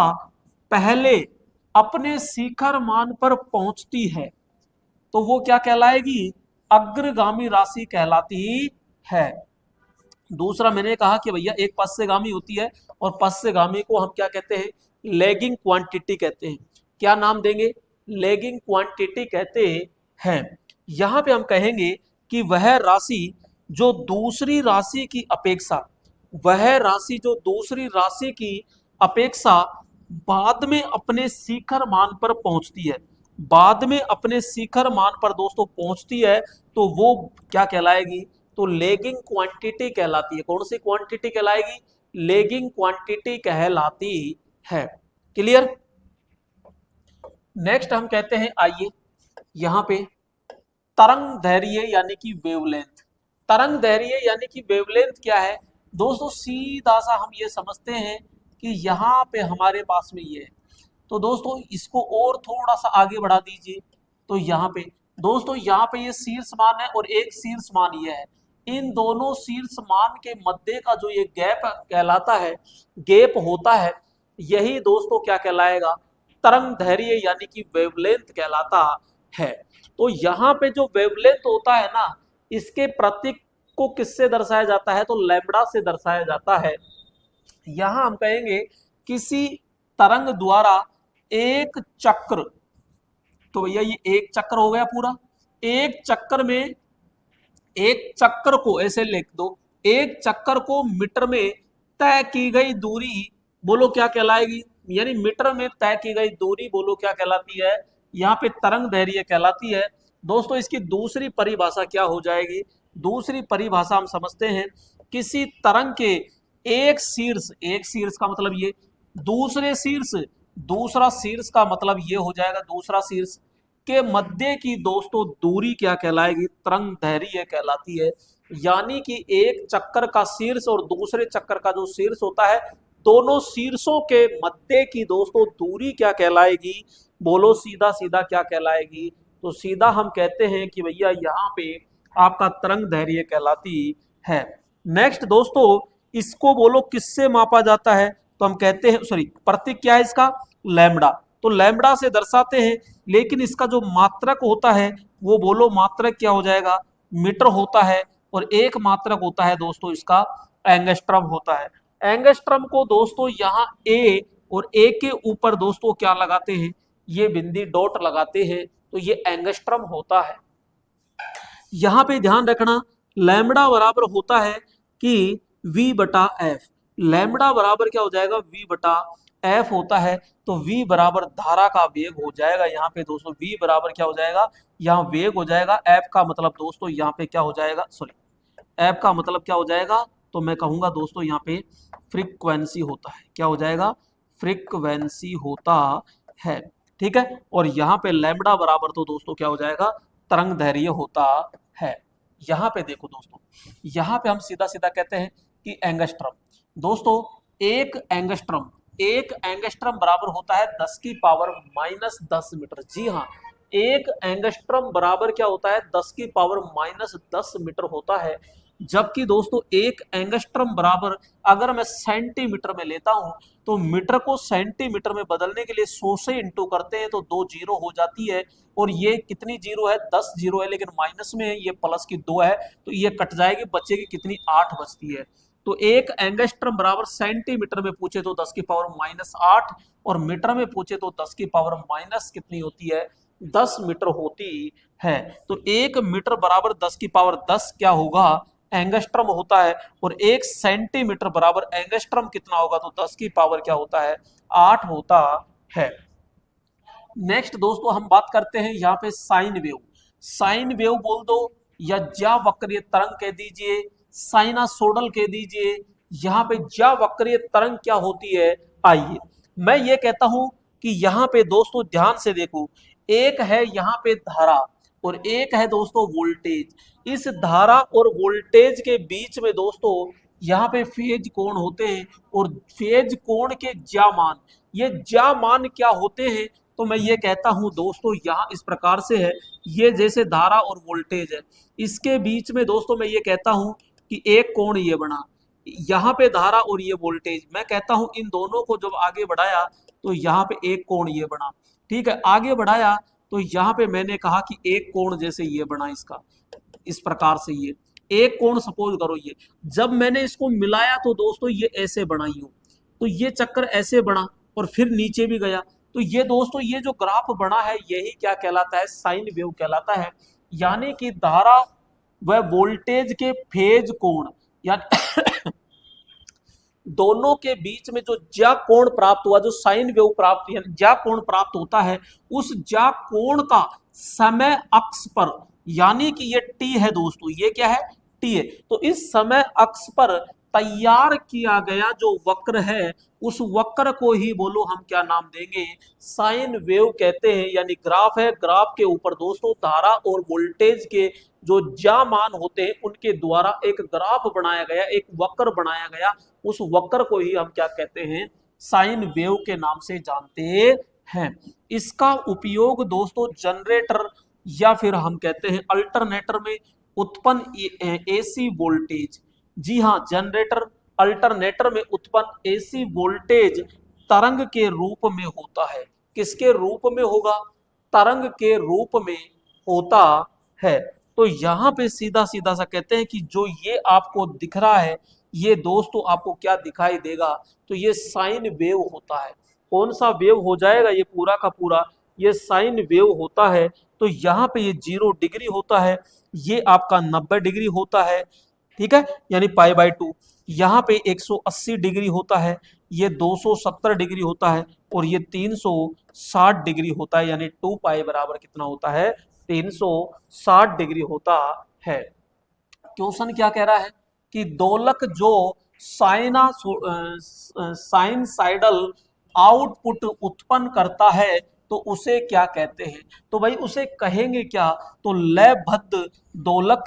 पहले अपने शिखर मान पर पहुंचती है तो वो क्या कहलाएगी? अग्रगामी राशि कहलाती है। दूसरा मैंने कहा कि भैया एक पश्चगामी होती है, और पश्चगामी को हम क्या कहते हैं? लैगिंग क्वांटिटी कहते हैं। क्या नाम देंगे? लैगिंग क्वांटिटी कहते हैं। यहां पे हम कहेंगे कि वह राशि जो दूसरी राशि की अपेक्षा, वह राशि जो दूसरी राशि की अपेक्षा बाद में अपने शिखर मान पर पहुंचती है, बाद में अपने शिखर मान पर दोस्तों पहुंचती है, तो वो क्या कहलाएगी? तो लैगिंग क्वांटिटी कहलाती है। कौन सी क्वांटिटी कहलाएगी? लैगिंग क्वांटिटी कहलाती है। क्लियर? नेक्स्ट हम कहते हैं, आइए यहां पे तरंग दैर्घ्य यानी कि वेवलेंथ। तरंग दैर्घ्य यानी कि वेवलेंथ क्या है दोस्तों? सीधा सा हम ये समझते हैं कि यहाँ पे हमारे पास में ये है, तो दोस्तों इसको और थोड़ा सा आगे बढ़ा दीजिए। तो यहाँ पे दोस्तों यहाँ पे ये शीर्ष मान है और एक शीर्ष मान ये है। इन दोनों शीर्ष मान के मध्य का जो ये गैप कहलाता है, गैप होता है, यही दोस्तों क्या कहलाएगा, तरंग दैर्घ्य यानी कि वेवलेंथ कहलाता है। तो यहाँ पे जो वेवलेंथ होता है ना, इसके प्रतीक को किससे दर्शाया जाता है, तो लैम्बडा से दर्शाया जाता है। यहां हम कहेंगे किसी तरंग द्वारा एक चक्र, तो भैया ये एक चक्र हो गया पूरा, एक चक्कर में, एक चक्कर को ऐसे लिख दो, एक चक्कर को मीटर में तय की गई दूरी बोलो क्या कहलाएगी, यानी मीटर में तय की गई दूरी बोलो क्या कहलाती है, यहाँ पे तरंग दैर्घ्य कहलाती है। दोस्तों इसकी दूसरी परिभाषा क्या हो जाएगी, दूसरी परिभाषा हम समझते हैं, किसी तरंग के एक शीर्ष, एक शीर्ष का मतलब ये, दूसरे शीर्ष, दूसरा शीर्ष का मतलब ये हो जाएगा, दूसरा शीर्ष के मध्य की दोस्तों दूरी क्या कहलाएगी, तरंग दैर्घ्य कहलाती है। यानी कि एक चक्कर का शीर्ष और दूसरे चक्कर का जो शीर्ष होता है, दोनों शीर्षों के मध्य की दोस्तों दूरी क्या कहलाएगी, बोलो सीधा सीधा क्या कहलाएगी, तो सीधा हम कहते हैं कि भैया यहाँ पे आपका तरंग दैर्घ्य कहलाती है। नेक्स्ट दोस्तों इसको बोलो किससे मापा जाता है, तो हम कहते हैं, सॉरी प्रतीक क्या है इसका, लैम्बडा, तो लैम्बडा से दर्शाते हैं। लेकिन इसका जो मात्रक होता है वो बोलो मात्रक क्या हो जाएगा, मीटर होता है। और एक मात्रक होता है दोस्तों इसका एंगस्ट्रम होता है। एंगस्ट्रम को दोस्तों यहाँ ए और ए के ऊपर दोस्तों क्या लगाते हैं, ये बिंदी डॉट लगाते हैं, तो ये एंगस्ट्रम होता है। यहाँ पे ध्यान रखना लैम्बडा बराबर होता है कि v बटा एफ, लैम्बडा बराबर क्या हो जाएगा, v बटा एफ होता है। तो v बराबर धारा का वेग हो जाएगा, यहाँ पे दोस्तों v बराबर क्या हो जाएगा, यहाँ वेग हो जाएगा, f का मतलब दोस्तों यहाँ पे क्या हो जाएगा, सॉरी f का मतलब क्या हो जाएगा, तो मैं कहूंगा दोस्तों यहाँ पे फ्रीक्वेंसी होता है, क्या हो जाएगा, फ्रीक्वेंसी होता है, ठीक है। और यहाँ पे लैम्बडा बराबर तो दोस्तों क्या हो जाएगा, तरंग दैर्घ्य होता है। यहाँ पे देखो दोस्तों, यहाँ पे हम सीधा सीधा कहते हैं कि एंगस्ट्रम, दोस्तों एक एंगस्ट्रम, एक एंगस्ट्रम बराबर होता है 10 की पावर माइनस 10 मीटर। जी हाँ, एक एंगस्ट्रम बराबर क्या होता है, 10 की पावर माइनस 10 मीटर होता है। जबकि दोस्तों एक एंगस्ट्रम बराबर अगर मैं सेंटीमीटर में लेता हूं, तो मीटर को सेंटीमीटर में बदलने के लिए 100 से इंटू करते हैं तो 2 जीरो हो जाती है। और ये कितनी जीरो है, 10 जीरो है, लेकिन माइनस में है, ये प्लस की 2 है, तो ये कट जाएगी, बचेगी कितनी, 8 बचती है। तो एक एंगस्ट्रम बराबर सेंटीमीटर में पूछे तो 10 की पावर माइनस 8, और मीटर में पूछे तो 10 की पावर माइनस कितनी होती है, 10 मीटर होती है। तो एक मीटर बराबर 10 की पावर 10 क्या होगा, एंगस्ट्रम होता है। और एक सेंटीमीटर बराबर एंगस्ट्रम कितना होगा, तो 10 की पावर क्या होता है, 8 होता है। नेक्स्ट दोस्तों हम बात करते हैं यहाँ पे साइन वेव, साइन वेव बोल दो या ज्यावक्रीय तरंग कह दीजिए, साइनासोडल कह दीजिए। यहाँ पे ज्यावक्रीय तरंग क्या होती है, आइए मैं ये कहता हूं कि यहाँ पे दोस्तों ध्यान से देखो, एक है यहाँ पे धारा और एक है दोस्तों वोल्टेज। इस धारा और वोल्टेज के बीच में दोस्तों यहाँ पे फेज कोण होते हैं, और फेज कोण के ज्यामान, ये ज्यामान क्या होते हैं, तो मैं ये कहता हूं दोस्तों यहाँ इस प्रकार से है, ये जैसे धारा और वोल्टेज है, इसके बीच में दोस्तों मैं ये कहता हूं कि एक कोण ये बना, यहाँ पे धारा और ये वोल्टेज, मैं कहता हूं इन दोनों को जब आगे बढ़ाया तो यहाँ पे एक कोण ये बना, ठीक है। आगे बढ़ाया तो यहाँ पे मैंने कहा कि एक कोण जैसे ये बना, इसका इस प्रकार से ये एक कोण सपोज करो, ये जब मैंने इसको मिलाया तो दोस्तों ये ऐसे बनाई हो, तो ये चक्कर ऐसे बना और फिर नीचे भी गया। तो ये दोस्तों ये जो ग्राफ बना है यही क्या कहलाता है, साइन वेव कहलाता है। यानी कि धारा व वोल्टेज के फेज कोण, यानी दोनों के बीच में जो ज्या कोण प्राप्त हुआ, जो साइन वेव प्राप्त यानी ज्या कोण प्राप्त होता है, उस ज्या कोण का समय अक्ष पर, यानी कि ये टी है दोस्तों, ये क्या है, टी है, तो इस समय अक्ष पर तैयार किया गया जो वक्र है, उस वक्र को ही बोलो हम क्या नाम देंगे, साइन वेव कहते हैं। यानी ग्राफ है, ग्राफ के ऊपर दोस्तों धारा और वोल्टेज के जो ज्या मान होते हैं उनके द्वारा एक ग्राफ बनाया गया, एक वक्र बनाया गया, उस वक्र को ही हम क्या कहते हैं, साइन वेव के नाम से जानते हैं। इसका उपयोग दोस्तों जनरेटर या फिर हम कहते हैं अल्टरनेटर में उत्पन्न एसी वोल्टेज, जी हाँ, जनरेटर अल्टरनेटर में उत्पन्न एसी वोल्टेज तरंग के रूप में होता है। किसके रूप में होगा? तरंग के रूप में होता है। तो यहाँ पे सीधा सीधा सा कहते हैं कि जो ये आपको दिख रहा है, ये दोस्तों आपको क्या दिखाई देगा? तो ये साइन वेव होता है। कौन सा वेव हो जाएगा? ये पूरा का पूरा ये साइन वेव होता है। तो यहाँ पे ये 0 डिग्री होता है, ये आपका 90 डिग्री होता है, ठीक है, यानी π/2। यहाँ पे 180 डिग्री होता है, ये 270 डिग्री होता है, और ये 360 डिग्री होता है, यानी 2π बराबर कितना होता है? 360 डिग्री होता है। क्वेश्चन क्या कह रहा है कि दोलक जो साइनसाइडल आउटपुट उत्पन्न करता है तो उसे क्या कहते हैं? तो भाई उसे कहेंगे क्या? तो लयबद्ध दोलक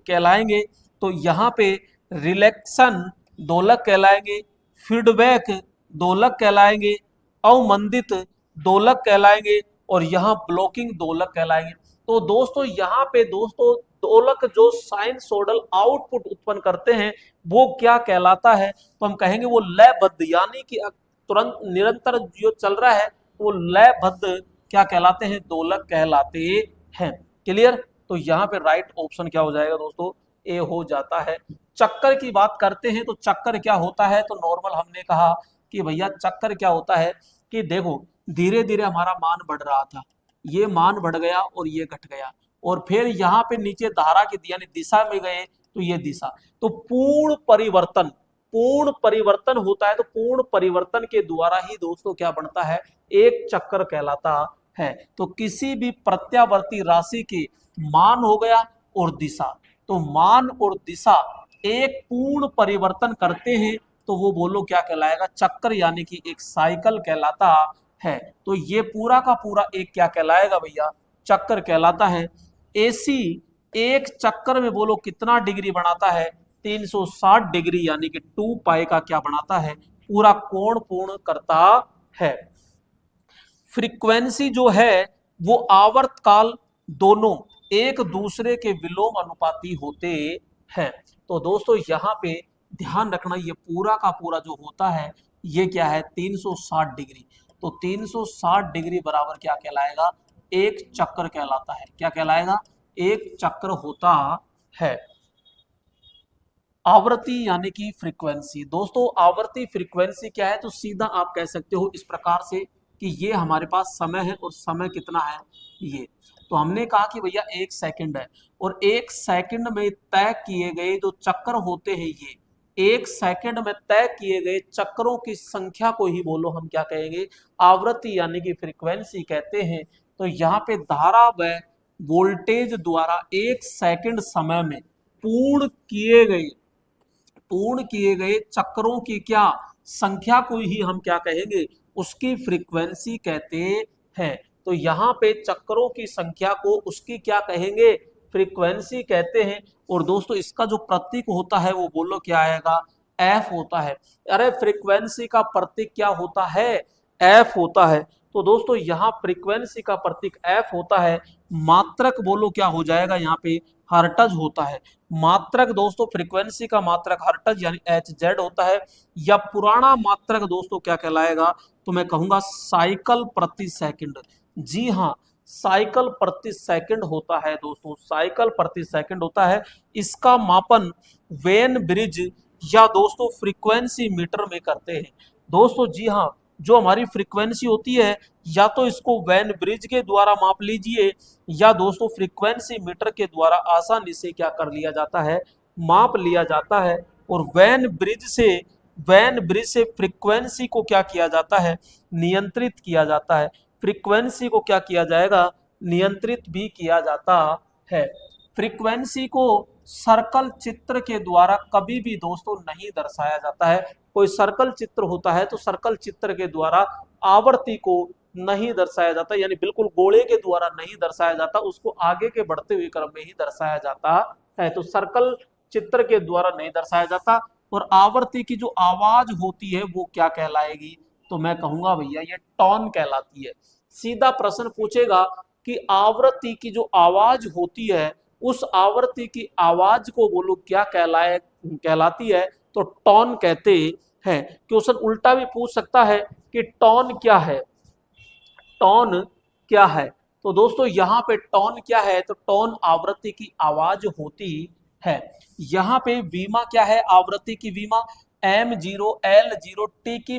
कहलाएंगे। तो यहाँ पे रिलेक्शन दोलक कहलाएंगे, फीडबैक दोलक कहलाएंगे, अवमंदित दोलक कहलाएंगे, और यहाँ ब्लॉकिंग दोलक कहलाएंगे। तो दोस्तों यहाँ पे दोस्तों दोलक जो साइनसोइडल आउटपुट उत्पन्न करते हैं वो क्या कहलाता है? तो हम कहेंगे वो लयबद्ध, यानी कि तुरंत निरंतर जो चल रहा है वो लयबद्ध क्या कहलाते हैं? दोलक कहलाते हैं। क्लियर? तो यहाँ पे राइट ऑप्शन क्या हो जाएगा दोस्तों? ए हो जाता है। चक्कर की बात करते हैं तो चक्कर क्या होता है? तो नॉर्मल हमने कहा कि भैया चक्कर क्या होता है कि देखो धीरे धीरे हमारा मान बढ़ रहा था, ये मान बढ़ गया और ये घट गया, और फिर यहाँ पे नीचे धारा की यानी दिशा में गए तो ये दिशा, तो पूर्ण परिवर्तन होता है। तो पूर्ण परिवर्तन के द्वारा ही दोस्तों क्या बनता है? एक चक्कर कहलाता है। तो किसी भी प्रत्यावर्ती राशि के मान हो गया और दिशा, तो मान और दिशा एक पूर्ण परिवर्तन करते हैं तो वो बोलो क्या कहलाएगा? चक्कर, यानी कि एक साइकिल कहलाता है। तो ये पूरा का पूरा एक क्या कहलाएगा भैया? चक्कर कहलाता है। एसी एक चक्कर में बोलो कितना डिग्री बनाता है? 360 डिग्री, यानी कि 2π का क्या बनाता है? पूरा कोण पूर्ण करता है। फ्रीक्वेंसी जो है वो आवर्तकाल दोनों एक दूसरे के विलोम अनुपाती होते हैं। तो दोस्तों यहाँ पे ध्यान रखना, ये पूरा का पूरा जो होता है ये क्या है? 360 डिग्री। तो 360 डिग्री बराबर क्या कहलाएगा? एक चक्कर कहलाता है। क्या कहलाएगा? एक चक्र होता है। आवृत्ति यानी कि फ्रीक्वेंसी, दोस्तों आवृत्ति फ्रीक्वेंसी क्या है? तो सीधा आप कह सकते हो इस प्रकार से कि ये हमारे पास समय है, और समय कितना है? ये तो हमने कहा कि भैया 1 सेकंड है, और 1 सेकंड में तय किए गए जो चक्र होते हैं, ये 1 सेकंड में तय किए गए चक्रों की संख्या को ही बोलो हम क्या कहेंगे? आवृत्ति यानी कि फ्रीक्वेंसी कहते हैं। तो यहाँ पे धारा व वोल्टेज द्वारा 1 सेकंड समय में पूर्ण किए गए चक्रों की क्या संख्या को ही हम क्या कहेंगे? उसकी फ्रीक्वेंसी कहते हैं। तो यहाँ पे चक्रों की संख्या को उसकी क्या कहेंगे? फ्रीक्वेंसी कहते हैं। और दोस्तों इसका जो प्रतीक होता है वो बोलो क्या आएगा? एफ होता है। अरे फ्रीक्वेंसी का प्रतीक क्या होता है? एफ होता है। तो दोस्तों यहाँ फ्रीक्वेंसी का प्रतीक एफ होता है। मात्रक बोलो क्या हो जाएगा? यहाँ पे हर्ट्ज होता है। मात्रक दोस्तों फ्रीक्वेंसी का मात्रक हर्ट्ज यानी HZ होता है, या पुराना मात्रक दोस्तों क्या कहलाएगा? तो मैं कहूंगा साइकिल प्रति सेकंड। जी हाँ, साइकिल प्रति सेकंड होता है दोस्तों, साइकिल प्रति सेकंड होता है। इसका मापन वेन ब्रिज या दोस्तों फ्रीक्वेंसी मीटर में करते हैं दोस्तों। जी हाँ, जो हमारी फ्रीक्वेंसी होती है या तो इसको वैन ब्रिज के द्वारा माप लीजिए, या दोस्तों फ्रीक्वेंसी मीटर के द्वारा आसानी से क्या कर लिया जाता है? माप लिया जाता है। और वैन ब्रिज से फ्रीक्वेंसी को क्या किया जाता है? नियंत्रित किया जाता है। फ्रीक्वेंसी को क्या किया जाएगा? नियंत्रित भी किया जाता है। फ्रीक्वेंसी को सर्कल चित्र के द्वारा कभी भी दोस्तों नहीं दर्शाया जाता है। कोई सर्कल चित्र होता है तो सर्कल चित्र के द्वारा आवर्ती को नहीं दर्शाया जाता, यानी बिल्कुल गोले के द्वारा नहीं दर्शाया जाता, उसको आगे के बढ़ते हुए क्रम में ही दर्शाया जाता है। तो सर्कल चित्र के द्वारा नहीं दर्शाया जाता। और आवर्ती की जो आवाज होती है वो क्या कहलाएगी? तो मैं कहूंगा भैया ये टॉन कहलाती है। सीधा प्रश्न पूछेगा कि आवृत्ति की जो आवाज होती है उस आवृत्ति की आवाज को बोलो क्या कहलाती है, तो टॉन कहते हैं। क्वेश्चन उल्टा भी पूछ सकता है कि टॉन क्या है, टॉन क्या है। तो दोस्तों यहाँ पे टॉन क्या है, तो टॉन आवृत्ति की आवाज होती है। यहाँ पे वीमा क्या है, आवृत्ति की वीमा m0 l0 t की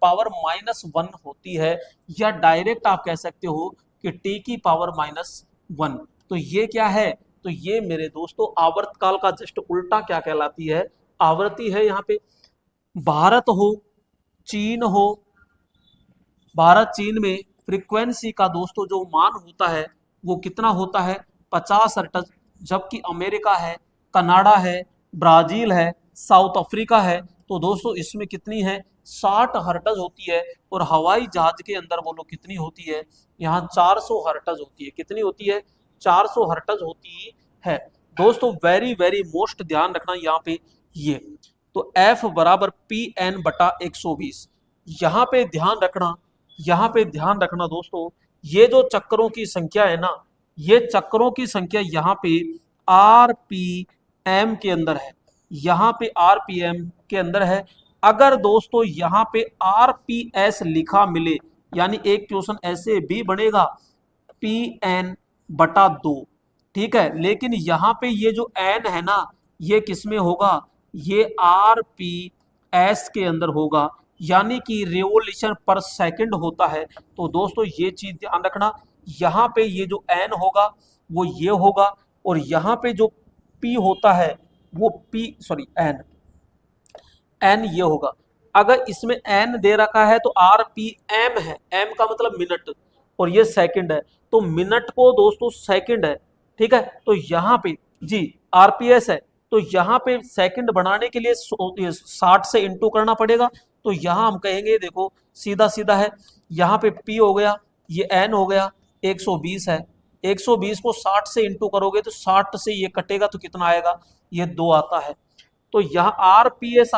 पावर -1 होती है, या डायरेक्ट आप कह सकते हो कि t की पावर -1। तो ये क्या है, तो ये मेरे दोस्तों आवर्तकाल का जस्ट उल्टा क्या कहलाती है, आवृत्ति है। यहाँ पे भारत हो, चीन हो, भारत चीन में फ्रीक्वेंसी का दोस्तों जो मान होता है वो कितना होता है, 50 हर्ट्ज। जबकि अमेरिका है, कनाडा है, ब्राजील है, साउथ अफ्रीका है, तो दोस्तों इसमें कितनी है, 60 हर्ट्ज होती है। और हवाई जहाज के अंदर बोलो कितनी होती है, यहाँ 400 हर्ट्ज होती है। कितनी होती है, 400 हर्ट्ज होती है। दोस्तों वेरी वेरी मोस्ट ध्यान रखना यहाँ पे ये, तो F बराबर PN/120। यहाँ पे ध्यान रखना, यहाँ पे ध्यान रखना दोस्तों, ये जो चक्करों की संख्या है ना, ये चक्करों की संख्या यहाँ पे RPM के अंदर है, यहाँ पे RPM के अंदर है। अगर दोस्तों यहाँ पे RPS लिखा मिले, यानी एक क्वेश्चन ऐसे भी बनेगा PN/2, ठीक है। लेकिन यहाँ पे ये जो N है ना, ये किस में होगा, ये RPS के अंदर होगा, यानी कि रिवोल्यूशन पर सेकंड होता है। तो दोस्तों ये चीज ध्यान रखना, यहाँ पे ये जो N होगा वो ये होगा, और यहाँ पे जो P होता है वो N ये होगा। अगर इसमें N दे रखा है तो RPM है, M का मतलब मिनट, और ये सेकंड है, तो मिनट को दोस्तों सेकंड है, ठीक है। तो यहाँ पे जी RPS है, तो यहाँ पे सेकंड बनाने के लिए 60 से इंटू करना पड़ेगा। तो यहाँ हम कहेंगे देखो सीधा सीधा है, यहाँ पे P हो गया, ये N हो गया, 120 है, 120 को 60 से इंटू करोगे तो 60 से ये कटेगा तो कितना आएगा, ये 2 आता है। तो यहाँ RPS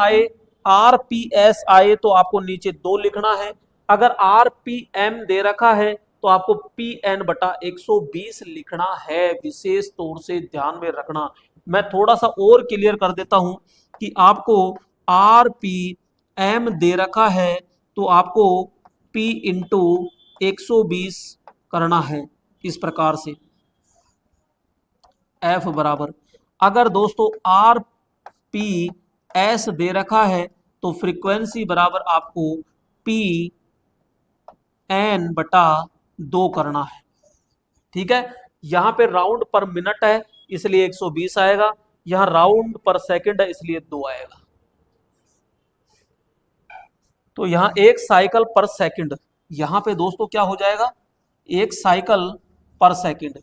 आए तो आपको नीचे 2 लिखना है। अगर RPM दे रखा है तो आपको PN/120 लिखना है, विशेष तौर से ध्यान में रखना। मैं थोड़ा सा और क्लियर कर देता हूं कि आपको RPM दे रखा है तो आपको P इंटू 120 करना है, इस प्रकार से F बराबर। अगर दोस्तों RPS दे रखा है तो फ्रीक्वेंसी बराबर आपको PN/2 करना है, ठीक है। यहाँ पे राउंड पर मिनट है इसलिए 120 आएगा, यहाँ राउंड पर सेकंड है इसलिए 2 आएगा। तो यहाँ एक साइकिल पर सेकंड, यहाँ पे दोस्तों क्या हो जाएगा, एक साइकिल पर सेकंड,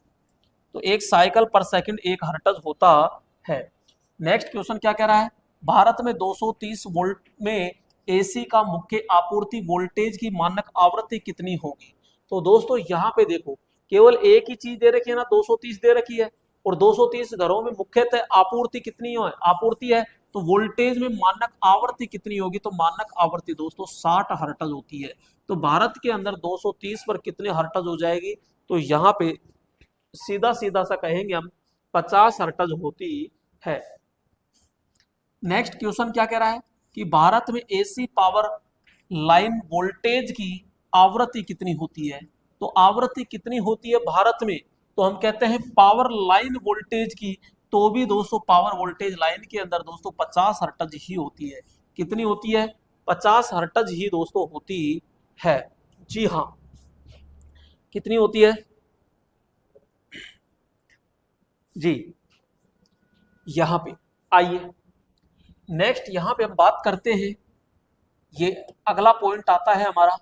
तो एक साइकिल पर सेकंड 1 हर्ट्ज होता है। नेक्स्ट क्वेश्चन क्या कह रहा है, भारत में 230 वोल्ट में एसी का मुख्य आपूर्ति वोल्टेज की मानक आवृत्ति कितनी होगी। तो दोस्तों यहाँ पे देखो केवल एक ही चीज दे रखी है ना, 230 दे रखी है, और 230 घरों में मुख्यतः आपूर्ति कितनी है, आपूर्ति है, तो वोल्टेज में मानक आवृत्ति कितनी होगी, तो मानक आवृत्ति दोस्तों 60 हर्ट्ज होती है। तो भारत के अंदर 230 पर कितने हर्ट्ज हो जाएगी, तो यहाँ पे सीधा सीधा सा कहेंगे हम 50 हर्ट्ज होती है। नेक्स्ट क्वेश्चन क्या कह रहा है कि भारत में एसी पावर लाइन वोल्टेज की आवृत्ति कितनी होती है। तो आवृत्ति कितनी होती है भारत में, तो हम कहते हैं पावर लाइन वोल्टेज की, तो भी दोस्तों पावर वोल्टेज लाइन के अंदर दोस्तों 50 हर्ट्ज ही होती है। कितनी होती है, 50 हर्ट्ज ही दोस्तों होती है। जी हाँ, कितनी होती है जी। यहां पे आइए नेक्स्ट, यहां पे हम बात करते हैं, ये अगला पॉइंट आता है हमारा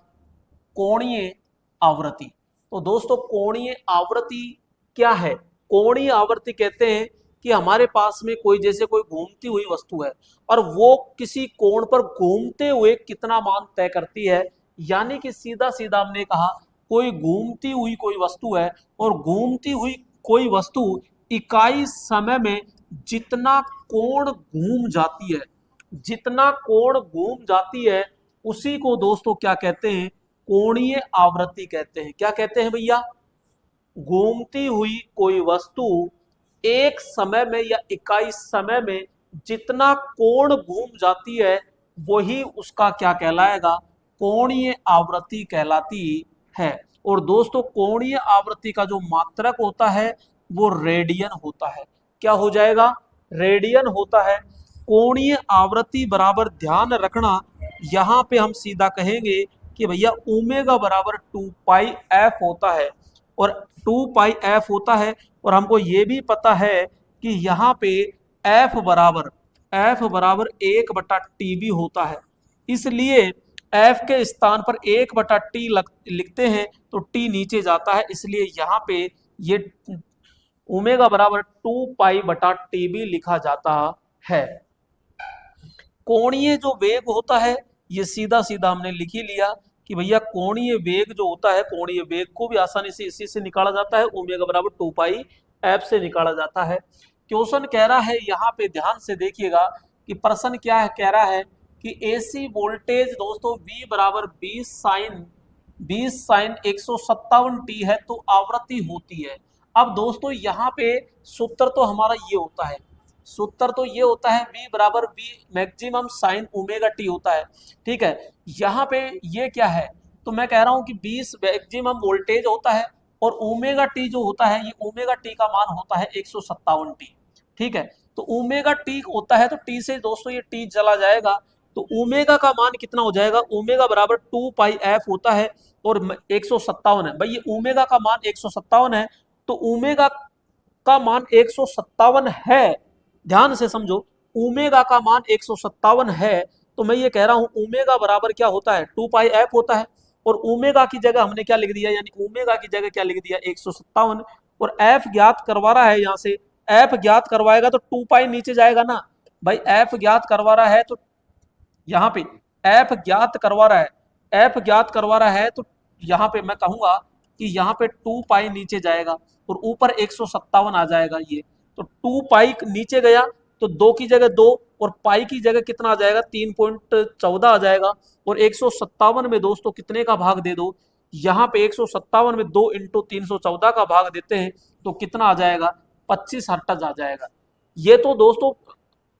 कोणीय आवृत्ति। तो दोस्तों कोणीय आवृत्ति क्या है, कोणीय आवृत्ति कहते हैं कि हमारे पास में कोई जैसे कोई घूमती हुई वस्तु है और वो किसी कोण पर घूमते हुए कितना मान तय करती है। यानी कि सीधा सीधा हमने कहा कोई घूमती हुई कोई वस्तु है और घूमती हुई कोई वस्तु इकाई समय में जितना कोण घूम जाती है, जितना कोण घूम जाती है उसी को दोस्तों क्या कहते हैं, कोणीय आवृत्ति कहते हैं। क्या कहते हैं भैया, घूमती हुई कोई वस्तु एक समय में या इकाई समय में जितना कोण घूम जाती है वही उसका क्या कहलाएगा, कोणीय आवृत्ति कहलाती है। और दोस्तों कोणीय आवृत्ति का जो मात्रक होता है वो रेडियन होता है। क्या हो जाएगा, रेडियन होता है। कोणीय आवृत्ति बराबर ध्यान रखना, यहां पे हम सीधा कहेंगे कि भैया ओमेगा बराबर 2 पाई एफ होता है, और 2 पाई एफ होता है। और हमको ये भी पता है कि यहाँ पे एफ बराबर 1/टी भी होता है, इसलिए एफ के स्थान पर 1/टी लिखते हैं तो टी नीचे जाता है, इसलिए यहाँ पे ये ओमेगा बराबर 2 पाई/टी भी लिखा जाता है। कोणीय जो वेग होता है ये सीधा सीधा हमने लिख ही लिया कि भैया कोणीय वेग जो होता है, कोणीय वेग को भी आसानी से इसी से निकाला जाता है, ओमेगा बराबर 2 पाई एफ से निकाला जाता है। क्वेश्चन कह रहा है यहाँ पे ध्यान से देखिएगा कि प्रश्न क्या है, कह रहा है कि एसी वोल्टेज दोस्तों V बराबर 20 साइन 157t है तो आवृत्ति होती है। अब दोस्तों यहाँ पे सूत्र तो हमारा ये होता है, सूत्र तो ये होता है V बराबर V maximum sine omega T होता है, ठीक है। यहाँ पे ये क्या है, तो मैं कह रहा हूँ कि 20 मैक्सिमम वोल्टेज होता है और ओमेगा टी जो होता है, ये ओमेगा टी का मान होता है 157t, ठीक है। तो ओमेगा टी होता है तो टी से दोस्तों ये टी चला जाएगा, तो ओमेगा का मान कितना हो जाएगा, ओमेगा बराबर 2 पाई एफ होता है और 157 है। भाई ये ओमेगा का मान 157 है, तो ओमेगा का मान 157 है, ध्यान से समझो, ओमेगा का मान 157 है, तो मैं ये कह रहा हूं ओमेगा बराबर क्या होता है, 2 पाई एफ होता है। और ओमेगा की जगह हमने क्या लिख दिया, यानी ओमेगा की जगह क्या लिख दिया, 157। और एफ ज्ञात करवा रहा है, यहाँ से एफ ज्ञात करवाएगा तो 2 पाई नीचे जाएगा ना भाई, एफ ज्ञात करवा रहा है तो यहाँ पे एफ ज्ञात करवा रहा है, एफ ज्ञात करवा रहा है तो यहाँ पे मैं कहूंगा कि यहाँ पे 2 पाई नीचे जाएगा और ऊपर 157 आ जाएगा। ये तो 2 पाई नीचे गया तो 2 की जगह 2 और पाई की जगह कितना आ जाएगा, 3.14 आ जाएगा। और 157 में दोस्तों कितने का भाग दे दो, यहाँ पे 157 में 2 इंटू 314 का भाग देते हैं तो कितना आ जाएगा, 25 हर्ट्ज आ जाएगा। ये तो दोस्तों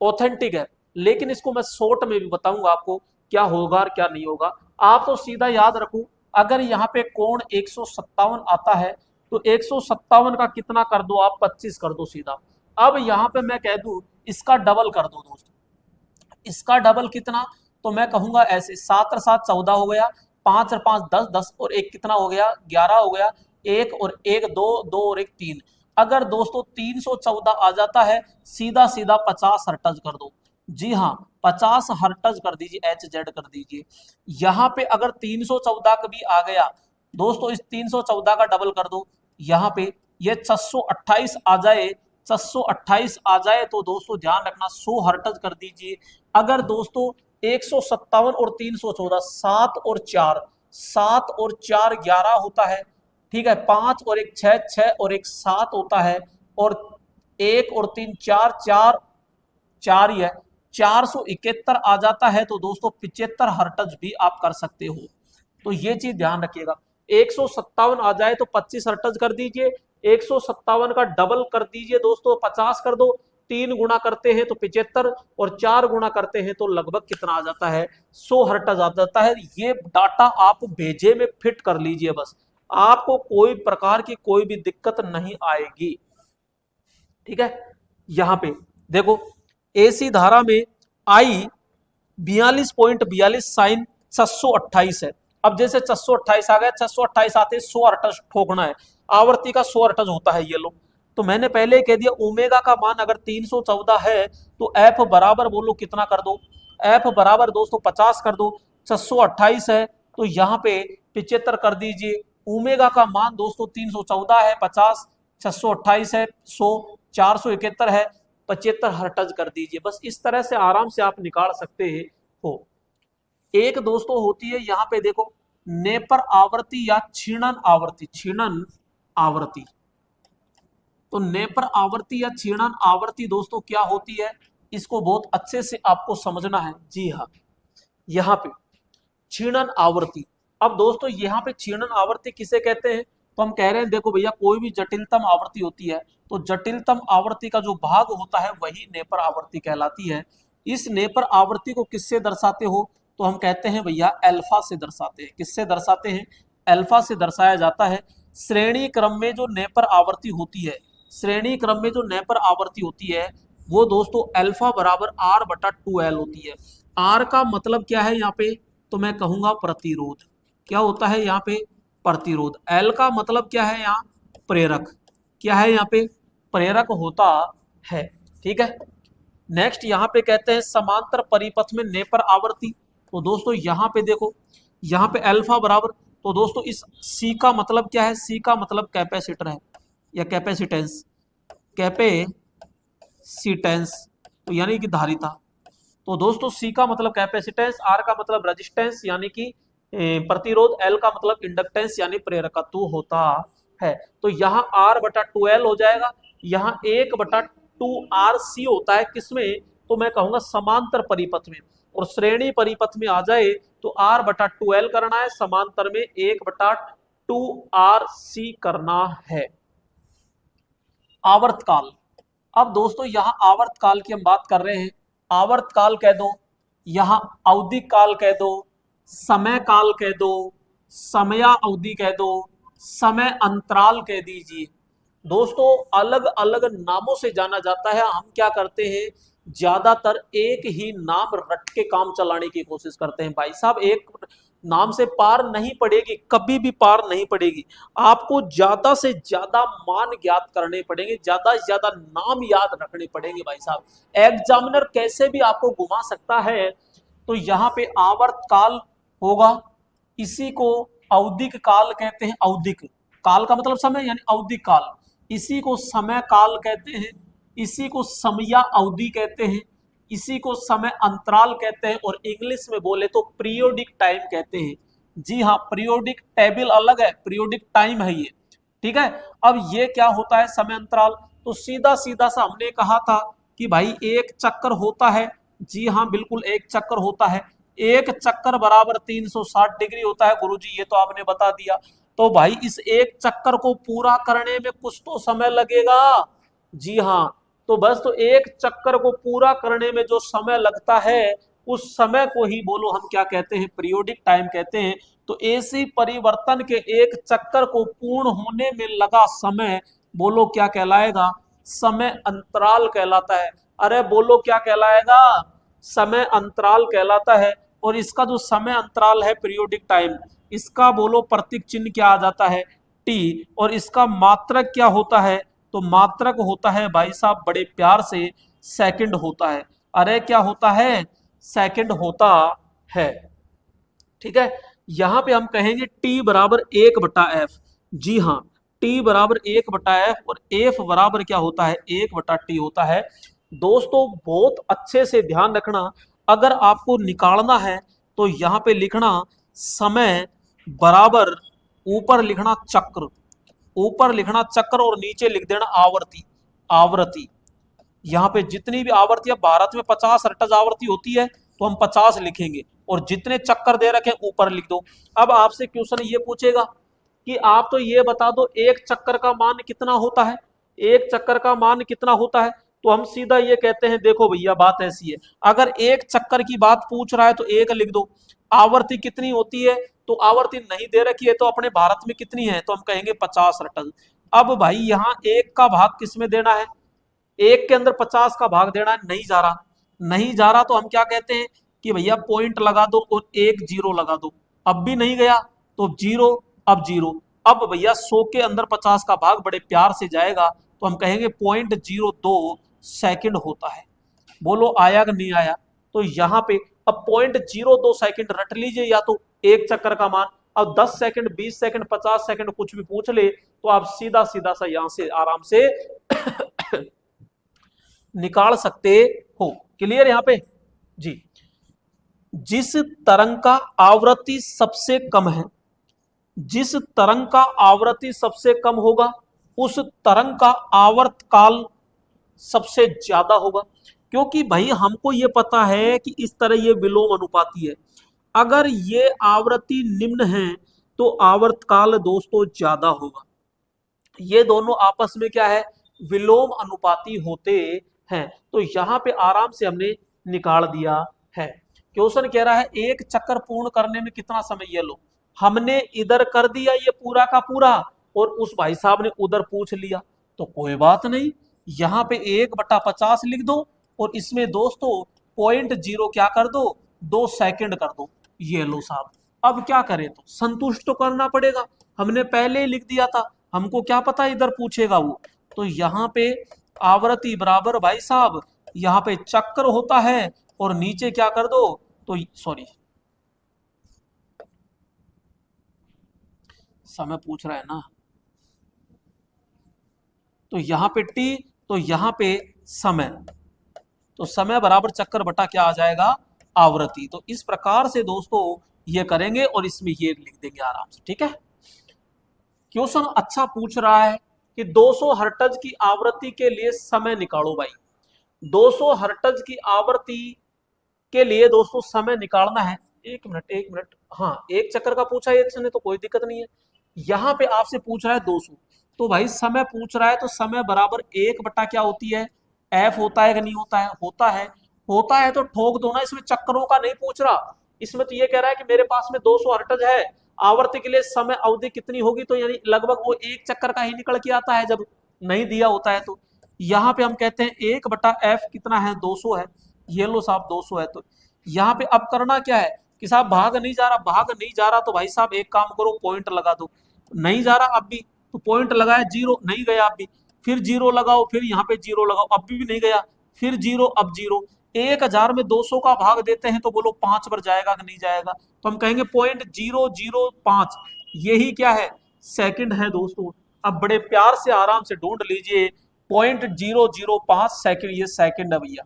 ऑथेंटिक है, लेकिन इसको मैं शॉर्ट में भी बताऊंगा आपको क्या होगा और क्या नहीं होगा। आप तो सीधा याद रखो, अगर यहाँ पे कोण 157 आता है तो 157 का कितना कर दो आप, 25 कर दो सीधा। अब यहाँ पे मैं कह दूं इसका डबल कर दो दोस्तों, इसका डबल कितना, तो मैं कहूंगा ऐसे 7 और 7 14 हो गया, 5 और 5 10, 10 और 1 कितना हो गया, 11 हो गया, 1 और 1 2, 2 और 1 3। अगर दोस्तों 314 आ जाता है, सीधा सीधा 50 हर्ट्ज कर दो। जी हाँ, 50 हर्ट्ज कर दीजिए, एच जेड कर दीजिए। यहाँ पे अगर 314 का भी आ गया दोस्तों, इस 314 का डबल कर दो, यहाँ पे ये 628 आ जाए, 628 आ जाए तो दोस्तों ध्यान रखना 100 हर्ट्ज कर दीजिए। अगर दोस्तों 157 और 314, 7 और 4, 7 और 4 11 होता है, ठीक है, 5 और 1 6, 6 और 1 7 होता है, और 1 और 3 4, 4 4 ही है, 471 आ जाता है तो दोस्तों 75 हर्ट्ज भी आप कर सकते हो। तो ये चीज ध्यान रखिएगा, 157 आ जाए तो 25 हर्ट्ज कर दीजिए, 157 का डबल कर दीजिए दोस्तों, 50 कर दो, 3 गुना करते हैं तो 75 और 4 गुना करते हैं तो लगभग कितना आ जाता है, 100 हर्ट्ज आ जाता है। ये डाटा आप भेजे में फिट कर लीजिए, बस आपको कोई प्रकार की कोई भी दिक्कत नहीं आएगी, ठीक है। यहां पे देखो एसी धारा में आई 42.42 साइन 628 है। अब जैसे 628 आ गया, 628 आते 100 हर्ट्ज ठोकना है, आवर्ती का 100 हर्ट्ज होता है ये लो। तो मैंने पहले ही कह दिया ओमेगा का मान अगर 314 है तो एफ बराबर बोलो कितना कर दो, एफ बराबर दोस्तों 50 कर दो, 628 है तो यहाँ पे 75 कर दीजिए। ओमेगा का मान दोस्तों 314 है, 50, 628 है, 100, 471 है, 75 हर्ट्ज कर दीजिए। बस इस तरह से आराम से आप निकाल सकते हो। एक दोस्तों होती है यहाँ पे देखो नेपर आवृत्ति या क्षीणन आवृत्ति, क्षीणन आवृत्ति। तो नेपर आवृत्ति या क्षीणन आवृत्ति दोस्तों क्या होती है, इसको बहुत अच्छे से आपको समझना है। जी हाँ, यहाँ पे क्षीणन आवृत्ति। अब दोस्तों यहाँ पे क्षीणन आवृत्ति किसे कहते हैं, तो हम कह रहे हैं देखो भैया कोई भी जटिलतम आवृत्ति होती है तो जटिलतम आवृत्ति का जो भाग होता है वही नेपर आवृत्ति कहलाती है। इस नेपर आवृत्ति को किससे दर्शाते हो, तो हम कहते हैं भैया अल्फा से दर्शाते हैं। किससे दर्शाते हैं, अल्फा से दर्शाया जाता है। श्रेणी क्रम में जो नेपर आवृत्ति होती है, श्रेणी क्रम में जो नेपर आवृत्ति होती है वो दोस्तों अल्फा बराबर आर बटा 2L होती है। आर का मतलब क्या है यहाँ पे, तो मैं कहूंगा प्रतिरोध। क्या होता है यहाँ पे, प्रतिरोध। एल का मतलब क्या है यहाँ, प्रेरक। क्या है यहाँ पे, प्रेरक होता है। ठीक है, नेक्स्ट यहाँ पे कहते हैं समांतर परिपथ में नेपर आवृत्ति। तो दोस्तों यहाँ पे देखो, यहाँ पे अल्फा बराबर, तो दोस्तों इस सी का मतलब क्या है, सी का मतलब कैपेसिटर है या कैपेसिटेंस, कैपेसिटेंस तो यानी कि धारिता। तो दोस्तों सी का मतलब कैपेसिटेंस, आर का मतलब रेजिस्टेंस यानी कि प्रतिरोध, एल का मतलब इंडक्टेंस यानी प्रेरकत्व होता है। तो यहाँ आर बटा 2L हो जाएगा, यहाँ 1 बटा 2RC होता है किसमें, तो मैं कहूंगा समांतर परिपथ में। और श्रेणी परिपथ में आ जाए तो आर बटा 2L करना है, समांतर में 1 बटा 2RC करना है। आवर्तकाल। अब दोस्तों यहाँ आवर्तकाल की हम बात कर रहे हैं। आवर्तकाल कह दो, यहाँ अवधि काल कह दो, समय काल कह दो, समया अवधि कह दो, समय अंतराल कह दीजिए। दोस्तों अलग अलग नामों से जाना जाता है। हम क्या करते हैं, ज्यादातर एक ही नाम रट के काम चलाने की कोशिश करते हैं। भाई साहब एक नाम से पार नहीं पड़ेगी, कभी भी पार नहीं पड़ेगी। आपको ज्यादा से ज्यादा मान ज्ञात करने पड़ेंगे, ज्यादा से ज्यादा नाम याद रखने पड़ेंगे। भाई साहब एग्जामिनर कैसे भी आपको घुमा सकता है। तो यहाँ पे आवर्त काल होगा, इसी को अवधिक काल कहते हैं। अवधिक काल का मतलब समय यानी अवधिक काल, इसी को समय काल कहते हैं, इसी को समया अवधि कहते हैं, इसी को समय अंतराल कहते हैं, और इंग्लिश में बोले तो पीरियोडिक टाइम कहते हैं। जी हाँ, पीरियोडिक टेबल अलग है, पीरियोडिक टाइम है ये। ठीक है, अब ये क्या होता है समय अंतराल, तो सीधा सीधा सा हमने कहा था कि भाई एक चक्कर होता है। जी हाँ बिल्कुल, एक चक्कर होता है। एक चक्कर बराबर 360 डिग्री होता है गुरुजी, ये तो आपने बता दिया। तो भाई इस एक चक्कर को पूरा करने में कुछ तो समय लगेगा। जी हाँ, तो बस तो एक चक्कर को पूरा करने में जो समय लगता है उस समय को ही बोलो हम क्या कहते हैं, पीरियोडिक टाइम कहते हैं। तो एसी परिवर्तन के एक चक्कर को पूर्ण होने में लगा समय बोलो क्या कहलाएगा, समय अंतराल कहलाता है। अरे बोलो क्या कहलाएगा, समय अंतराल कहलाता है। और इसका जो समय अंतराल है पीरियोडिक टाइम, इसका बोलो प्रतीक चिन्ह क्या आ जाता है, टी। और इसका मात्रक क्या होता है, तो मात्रक होता है भाई साहब बड़े प्यार से सेकंड होता है। अरे क्या होता है, सेकंड होता है। ठीक है, यहां पे हम कहेंगे टी बराबर 1/f। जी हाँ, टी बराबर 1/f और एफ बराबर क्या होता है, 1/t होता है। दोस्तों बहुत अच्छे से ध्यान रखना, अगर आपको निकालना है तो यहाँ पे लिखना समय बराबर, ऊपर लिखना चक्र, ऊपर लिखना चक्र और नीचे लिख देना आवर्ती। आवृत्ति, यहाँ पे जितनी भी आवर्ती, भारत में 50 रटज आवृत्ति होती है तो हम 50 लिखेंगे, और जितने चक्कर दे रखे ऊपर लिख दो। अब आपसे क्वेश्चन ये पूछेगा कि आप तो ये बता दो एक चक्कर का मान कितना होता है, एक चक्कर का मान कितना होता है। तो हम सीधा ये कहते हैं, देखो भैया बात ऐसी है, अगर एक चक्कर की बात पूछ रहा है तो एक लिख दो। आवर्ती कितनी होती है, तो आवर्ती नहीं दे रखी है तो अपने भारत में कितनी है, तो हम कहेंगे 50 रटज। अब भाई यहाँ एक का भाग किसमें देना है, एक के अंदर 50 का भाग देना है, नहीं जा रहा, नहीं जा रहा तो हम क्या कहते हैं कि भैया पॉइंट लगा दो और एक जीरो लगा दो। अब भी नहीं गया तो जीरो, अब जीरो। अब भैया 100 के अंदर 50 का भाग बड़े प्यार से जाएगा तो हम कहेंगे 0.02 सेकंड होता है। बोलो आया कि नहीं आया, तो यहाँ पे अब 0.02 सेकंड रट लीजिए, या तो एक चक्कर का मान। अब 10 सेकंड, 20 सेकंड, 50 सेकंड कुछ भी पूछ ले तो आप सीधा सीधा सा यहां से आराम से निकाल सकते हो। क्लियर यहाँ पे जी। जिस तरंग का आवृत्ति सबसे कम है, जिस तरंग का आवृत्ति सबसे कम होगा उस तरंग का आवर्त काल सबसे ज्यादा होगा। क्योंकि भाई हमको ये पता है कि इस तरह ये विलोम अनुपाती है। अगर ये आवृत्ति निम्न है तो आवर्तकाल दोस्तों ज्यादा होगा। ये दोनों आपस में क्या है, विलोम अनुपाती होते हैं। तो यहां पे आराम से हमने निकाल दिया है। क्वेश्चन कह रहा है एक चक्कर पूर्ण करने में कितना समय, ये लो हमने इधर कर दिया ये पूरा का पूरा और उस भाई साहब ने उधर पूछ लिया, तो कोई बात नहीं, यहाँ पे 1/50 लिख दो और इसमें दोस्तों 0.0 क्या कर दो, 2 सेकंड कर दो। ये लो साहब, अब क्या करें, तो संतुष्ट तो करना पड़ेगा, हमने पहले ही लिख दिया था, हमको क्या पता इधर पूछेगा वो। तो यहाँ पे आवृत्ति बराबर भाई साहब यहाँ पे चक्कर होता है और नीचे क्या कर दो, तो सॉरी समय पूछ रहा है ना, तो यहाँ पे टी, तो यहाँ पे समय, तो समय बराबर चक्कर बटा क्या आ जाएगा, आवृत्ति। तो इस प्रकार से दोस्तों ये करेंगे और इसमें ये लिख देंगे आराम से, ठीक है। क्वेश्चन अच्छा पूछ रहा है कि 200 हर्ट्ज की आवृत्ति के लिए समय निकालो भाई। 200 हर्ट्ज की आवृत्ति के लिए दोस्तों समय निकालना है। एक मिनट, हाँ एक चक्कर का पूछा है इसने तो कोई दिक्कत नहीं है। यहाँ पे आपसे पूछ रहा है 200, तो भाई समय पूछ रहा है तो समय बराबर 1 बटा क्या होती है, एफ होता है कि नहीं होता है, होता है तो ठोक दो ना, इसमें चक्करों का नहीं पूछ रहा। इसमें तो ये कह रहा है कि मेरे पास में 200 हर्ट्ज है, आवर्ती के लिए समय अवधि कितनी होगी, तो यानी लगभग वो एक चक्कर का ही निकल के आता है जब नहीं दिया होता है। तो यहाँ पे हम कहते हैं 1/f कितना है, 200 है। ये लो साहब 200 है। तो यहाँ पे अब करना क्या है कि साहब भाग नहीं जा रहा, तो भाई साहब एक काम करो, पॉइंट लगा दो। नहीं जा रहा अब भी, तो पॉइंट लगाया, जीरो नहीं गया अब भी, फिर जीरो लगाओ, फिर यहाँ पे जीरो लगाओ, अब भी नहीं गया, फिर जीरो, अब जीरो। 1000 में 200 का भाग देते हैं तो बोलो 5 पर जाएगा कि नहीं जाएगा, तो हम कहेंगे 0.005, यही क्या है, सेकंड है दोस्तों। अब बड़े प्यार से आराम से ढूंढ लीजिए, 0.005 सेकंड, ये सेकंड है भैया,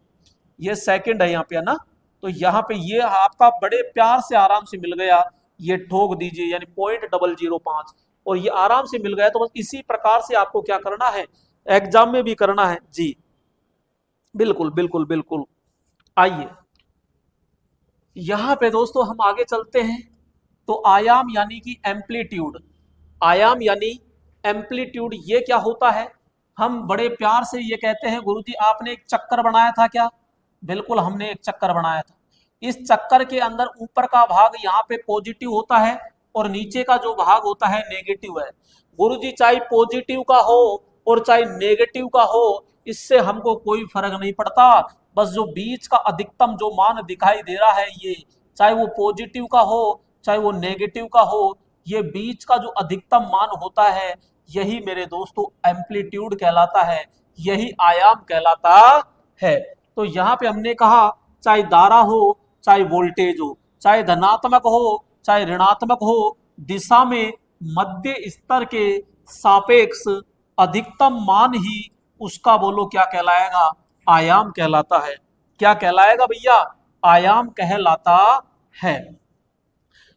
ये सेकंड है यहाँ पे, है ना। तो यहाँ पे ये आपका बड़े प्यार से आराम से मिल गया, ये ठोक दीजिए, यानी 0.005, और ये आराम से मिल गया। तो बस इसी प्रकार से आपको क्या करना है, एग्जाम में भी करना है जी, बिल्कुल बिल्कुल बिल्कुल। आइए यहां पे दोस्तों हम आगे चलते हैं। तो आयाम यानी कि एम्पलीट्यूड, आयाम यानी एम्पलीट्यूड, ये क्या होता है, हम बड़े प्यार से ये कहते हैं गुरुजी आपने एक चक्कर बनाया था क्या, बिल्कुल हमने एक चक्कर बनाया था। इस चक्कर के अंदर ऊपर का भाग यहाँ पे पॉजिटिव होता है और नीचे का जो भाग होता है नेगेटिव है। गुरुजी चाहे पॉजिटिव का हो और चाहे नेगेटिव का हो, इससे हमको कोई फर्क नहीं पड़ता, बस जो बीच का अधिकतम जो मान दिखाई दे रहा है, ये चाहे वो पॉजिटिव का हो चाहे वो नेगेटिव का हो, ये बीच का जो अधिकतम मान होता है, यही मेरे दोस्तों एम्पलीट्यूड कहलाता है, यही आयाम कहलाता है। तो यहाँ पे हमने कहा चाहे धारा हो चाहे वोल्टेज हो, चाहे धनात्मक हो चाहे ऋणात्मक हो, दिशा में मध्य स्तर के सापेक्ष अधिकतम मान ही उसका बोलो क्या कहलाएगा, आयाम कहलाता है। क्या कहलाएगा भैया, आयाम कहलाता है।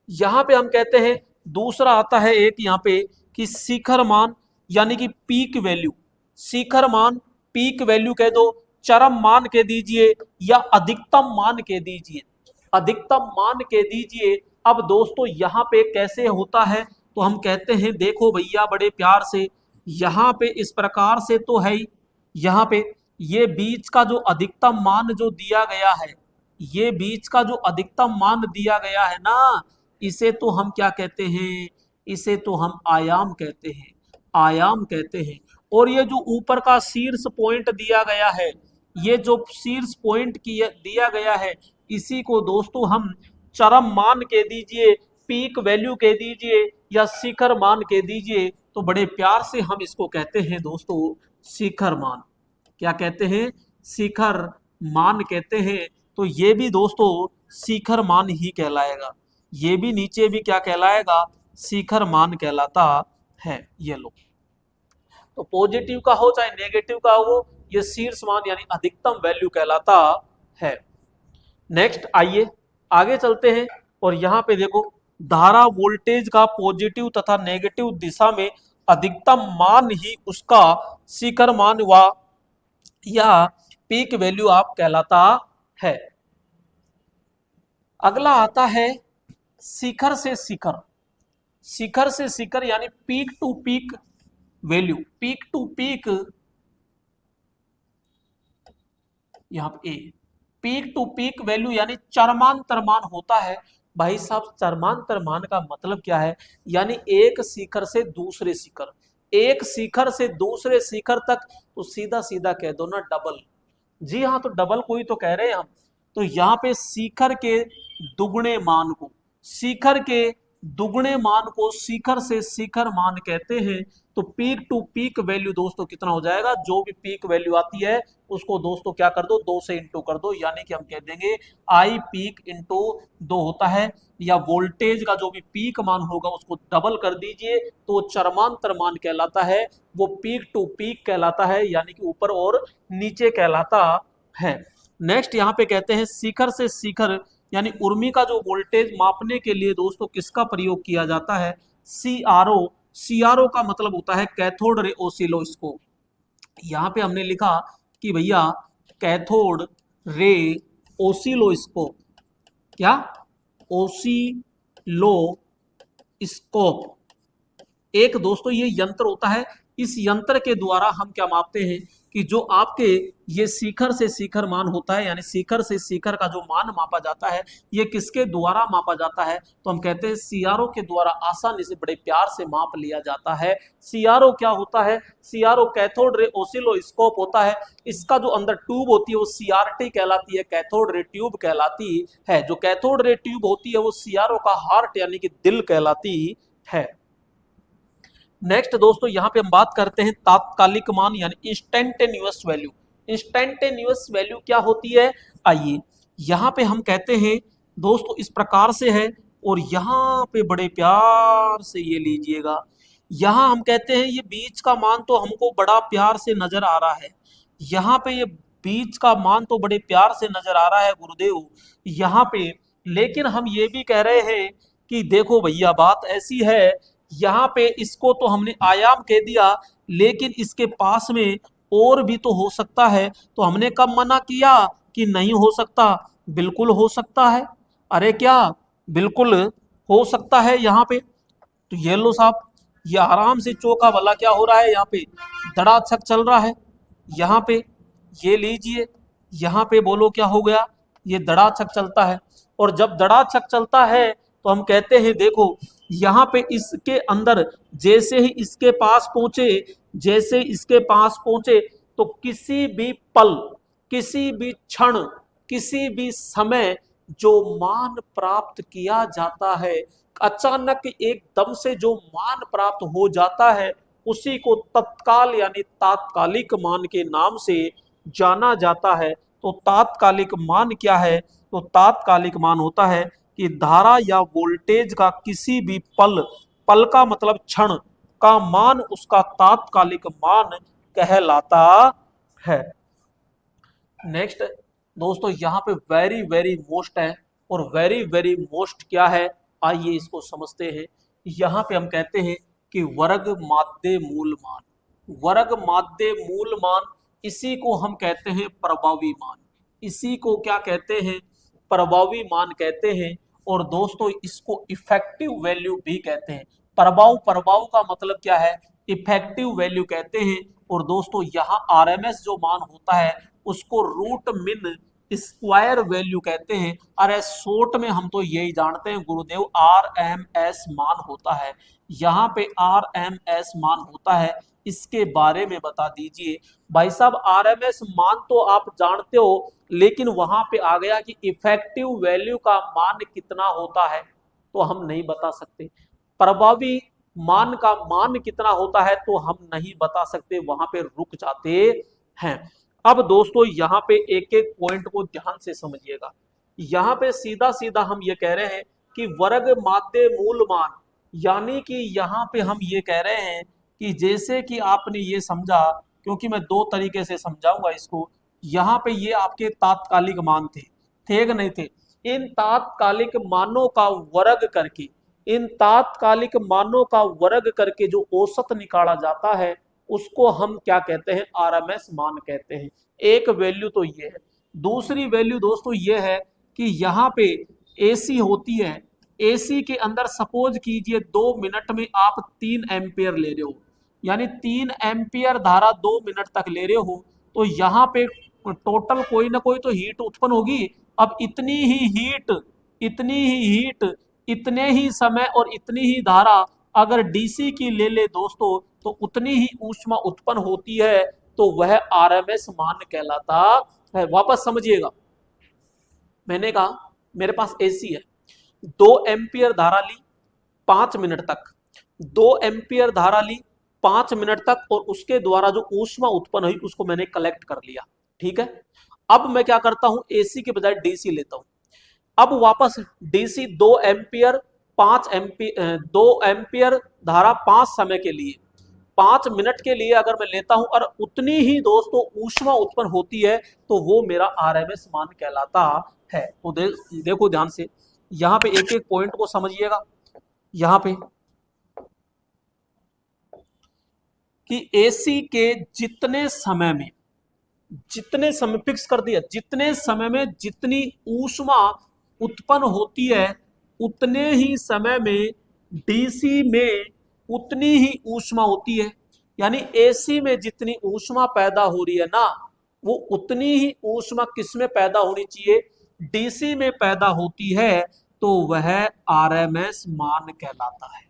यहां पे हम कहते हैं दूसरा आता है एक यहाँ पे कि शिखर मान यानी कि पीक वैल्यू, शिखर मान पीक वैल्यू कह दो, चरम मान के दीजिए या अधिकतम मान के दीजिए, अधिकतम मान के दीजिए। अब दोस्तों यहाँ पे कैसे होता है, तो हम कहते हैं देखो भैया बड़े प्यार से, यहाँ पे इस प्रकार से तो है ही, यहाँ पे ये बीच का जो अधिकतम मान जो दिया गया है, ये बीच का जो अधिकतम मान दिया गया है ना, इसे तो हम क्या कहते हैं, इसे तो हम आयाम कहते हैं, आयाम कहते हैं। और ये जो ऊपर का शीर्ष पॉइंट दिया गया है, ये जो शीर्ष पॉइंट दिया गया है, इसी को दोस्तों हम चरम मान के दीजिए, पीक वैल्यू के दीजिए या शिखर मान के दीजिए, तो बड़े प्यार से हम इसको कहते हैं दोस्तों शिखर मान। क्या कहते हैं, शिखर मान कहते हैं। तो ये भी दोस्तों शिखर मान ही कहलाएगा, ये भी नीचे भी क्या कहलाएगा, शिखर मान कहलाता है। ये लो, तो पॉजिटिव का हो चाहे नेगेटिव का हो, ये शीर्ष मान यानी अधिकतम वैल्यू कहलाता है। नेक्स्ट आइए आगे चलते हैं, और यहाँ पे देखो धारा वोल्टेज का पॉजिटिव तथा नेगेटिव दिशा में अधिकतम मान ही उसका शिखर मान व या पीक वैल्यू आप कहलाता है। अगला आता है शिखर से शिखर, शिखर से शिखर यानी peak to peak value, peak to peak, यहां पे ए, पीक टू पीक वैल्यू यानी चरमांतर मान होता है। भाई साहब चरमांतर मान का मतलब क्या है, यानी एक शिखर से दूसरे शिखर, एक शिखर से दूसरे शिखर तक, तो सीधा सीधा कह दो ना डबल। जी हाँ, तो डबल को ही तो कह रहे हैं हम। तो यहाँ पे शिखर के दुगने मान को, शिखर के दुगने मान को शिखर से शिखर मान कहते हैं। तो पीक टू पीक वैल्यू दोस्तों कितना हो जाएगा, जो भी पीक वैल्यू आती है उसको दोस्तों क्या कर दो, 2 से इंटू कर दो, यानी कि हम कह देंगे आई पीक इंटू 2 होता है। या वोल्टेज का जो भी पीक मान होगा उसको डबल कर दीजिए तो चरमांतर मान कहलाता है, वो पीक टू पीक कहलाता है, यानी कि ऊपर और नीचे कहलाता है। नेक्स्ट यहाँ पे कहते हैं शिखर से शिखर यानी उर्मी का जो वोल्टेज मापने के लिए दोस्तों किसका प्रयोग किया जाता है, सीआरओ। सीआरओ का मतलब होता है कैथोड रे ऑसिलोस्कोप। यहाँ पे हमने लिखा कि भैया कैथोड रे ऑसिलोस्कोप, क्या ऑसिलोस्कोप एक दोस्तों ये यंत्र होता है। इस यंत्र के द्वारा हम क्या मापते हैं कि जो आपके ये शिखर से शिखर मान होता है, यानी शिखर से शिखर का जो मान मापा जाता है ये किसके द्वारा मापा जाता है, तो हम कहते हैं सीआरओ के द्वारा आसानी से बड़े प्यार से माप लिया जाता है। सीआरओ क्या होता है, सीआरओ कैथोड रे ऑसिलोस्कोप होता है। इसका जो अंदर ट्यूब होती है वो सीआरटी कहलाती है, कैथोड रे ट्यूब कहलाती है। जो कैथोड रे ट्यूब होती है वो सीआरओ का हार्ट यानी कि दिल कहलाती है। नेक्स्ट दोस्तों यहाँ पे हम बात करते हैं तात्कालिक मान यानी इंस्टेंटेनियस वैल्यू। इंस्टेंटेनियस वैल्यू क्या होती है, आइए यहाँ पे हम कहते हैं दोस्तों इस प्रकार से है, और यहाँ पे बड़े प्यार से ये लीजिएगा। यहाँ हम कहते हैं ये बीच का मान तो हमको बड़ा प्यार से नजर आ रहा है, यहाँ पे ये बीच का मान तो बड़े प्यार से नजर आ रहा है गुरुदेव यहाँ पे, लेकिन हम ये भी कह रहे हैं कि देखो भैया बात ऐसी है, यहाँ पे इसको तो हमने आयाम कह दिया, लेकिन इसके पास में और भी तो हो सकता है। तो हमने कब मना किया कि नहीं हो सकता, बिल्कुल हो सकता है। अरे क्या बिल्कुल हो सकता है यहाँ पे। तो ये लो साहब, ये आराम से चौका भला क्या हो रहा है, यहाँ पे धड़ाधड़ चल रहा है। यहाँ पे ये लीजिए, यहाँ पे बोलो क्या हो गया, ये धड़ाधड़ चलता है। और जब धड़ाधड़ चलता है तो हम कहते हैं देखो यहाँ पे इसके अंदर जैसे ही इसके पास पहुंचे, जैसे इसके पास पहुंचे तो किसी भी पल, किसी भी क्षण, किसी भी समय जो मान प्राप्त किया जाता है, अचानक एकदम से जो मान प्राप्त हो जाता है उसी को तत्काल यानी तात्कालिक मान के नाम से जाना जाता है। तो तात्कालिक मान क्या है, तो तात्कालिक मान होता है कि धारा या वोल्टेज का किसी भी पल, पल का मतलब क्षण का मान उसका तात्कालिक मान कहलाता है। नेक्स्ट दोस्तों यहाँ पे वेरी वेरी मोस्ट है, और वेरी वेरी मोस्ट क्या है, आइए इसको समझते हैं। यहाँ पे हम कहते हैं कि वर्ग माध्य मूल मान, वर्ग माध्य मूल मान, इसी को हम कहते हैं प्रभावी मान, इसी को क्या कहते हैं, प्रभावी मान कहते हैं। और दोस्तों इसको इफेक्टिव वैल्यू भी कहते हैं। प्रभाव, प्रभाव का मतलब क्या है, इफेक्टिव वैल्यू कहते हैं। और दोस्तों यहाँ आरएमएस जो मान होता है उसको रूट मीन स्क्वायर वैल्यू कहते हैं। अरे शॉर्ट में हम तो यही जानते हैं गुरुदेव आरएमएस मान होता है। यहाँ पे आरएमएस मान होता है, इसके बारे में बता दीजिए भाई साहब। आरएमएस मान तो आप जानते हो, लेकिन वहां पे आ गया कि इफेक्टिव वैल्यू का मान कितना होता है तो हम नहीं बता सकते, प्रभावी मान का मान कितना होता है तो हम नहीं बता सकते, वहां पे रुक जाते हैं। अब दोस्तों यहाँ पे एक एक पॉइंट को ध्यान से समझिएगा। यहाँ पे सीधा सीधा हम ये कह रहे हैं कि वर्ग माध्य मूल मान, यानी कि यहाँ पे हम ये कह रहे हैं कि जैसे कि आपने ये समझा, क्योंकि मैं दो तरीके से समझाऊंगा इसको। यहाँ पे ये आपके तात्कालिक मान थे, थे कि नहीं थे, इन तात्कालिक मानों का वर्ग करके, इन तात्कालिक मानों का वर्ग करके जो औसत निकाला जाता है उसको हम क्या कहते हैं, आरएमएस मान कहते हैं। एक वैल्यू तो ये है। दूसरी वैल्यू दोस्तों ये है कि यहाँ पे एसी होती है, एसी के अंदर सपोज कीजिए 2 मिनट में आप 3 एम्पियर ले रहे हो, यानी 3 एम्पियर धारा 2 मिनट तक ले रहे हो, तो यहाँ पे टोटल कोई ना कोई तो हीट उत्पन्न होगी। अब इतनी ही हीट इतने ही समय और इतनी ही धारा अगर डीसी की ले ले दोस्तों, तो उतनी ही ऊष्मा उत्पन्न होती है, तो वह आरएमएस मान कहलाता है। वापस समझिएगा, मैंने कहा मेरे पास एसी है, 2 एम्पियर धारा ली 5 मिनट तक, 2 एम्पियर धारा ली 5 मिनट तक, और उसके द्वारा जो ऊष्मा उत्पन्न हुई उसको मैंने कलेक्ट कर लिया। ठीक है, अब मैं क्या करता हूं, एसी के बजाय डीसी लेता हूं। अब वापस डीसी 2 एम्पियर 5 एम्पियर 2 एम्पियर धारा 5 समय के लिए 5 मिनट के लिए अगर मैं लेता हूं और उतनी ही दोस्तों ऊष्मा उत्पन्न होती है, तो वो मेरा आरएमएस मान कहलाता है। तो देखो ध्यान से, यहां पे एक एक पॉइंट को समझिएगा। यहां पे कि एसी के जितने समय फिक्स कर दिया, जितने समय में जितनी ऊष्मा उत्पन्न होती है, उतने ही समय में डीसी में उतनी ही ऊष्मा होती है। यानी एसी में जितनी ऊष्मा पैदा हो रही है ना, वो उतनी ही ऊष्मा किसमें पैदा होनी चाहिए, डीसी में पैदा होती है, तो वह आरएमएस मान कहलाता है।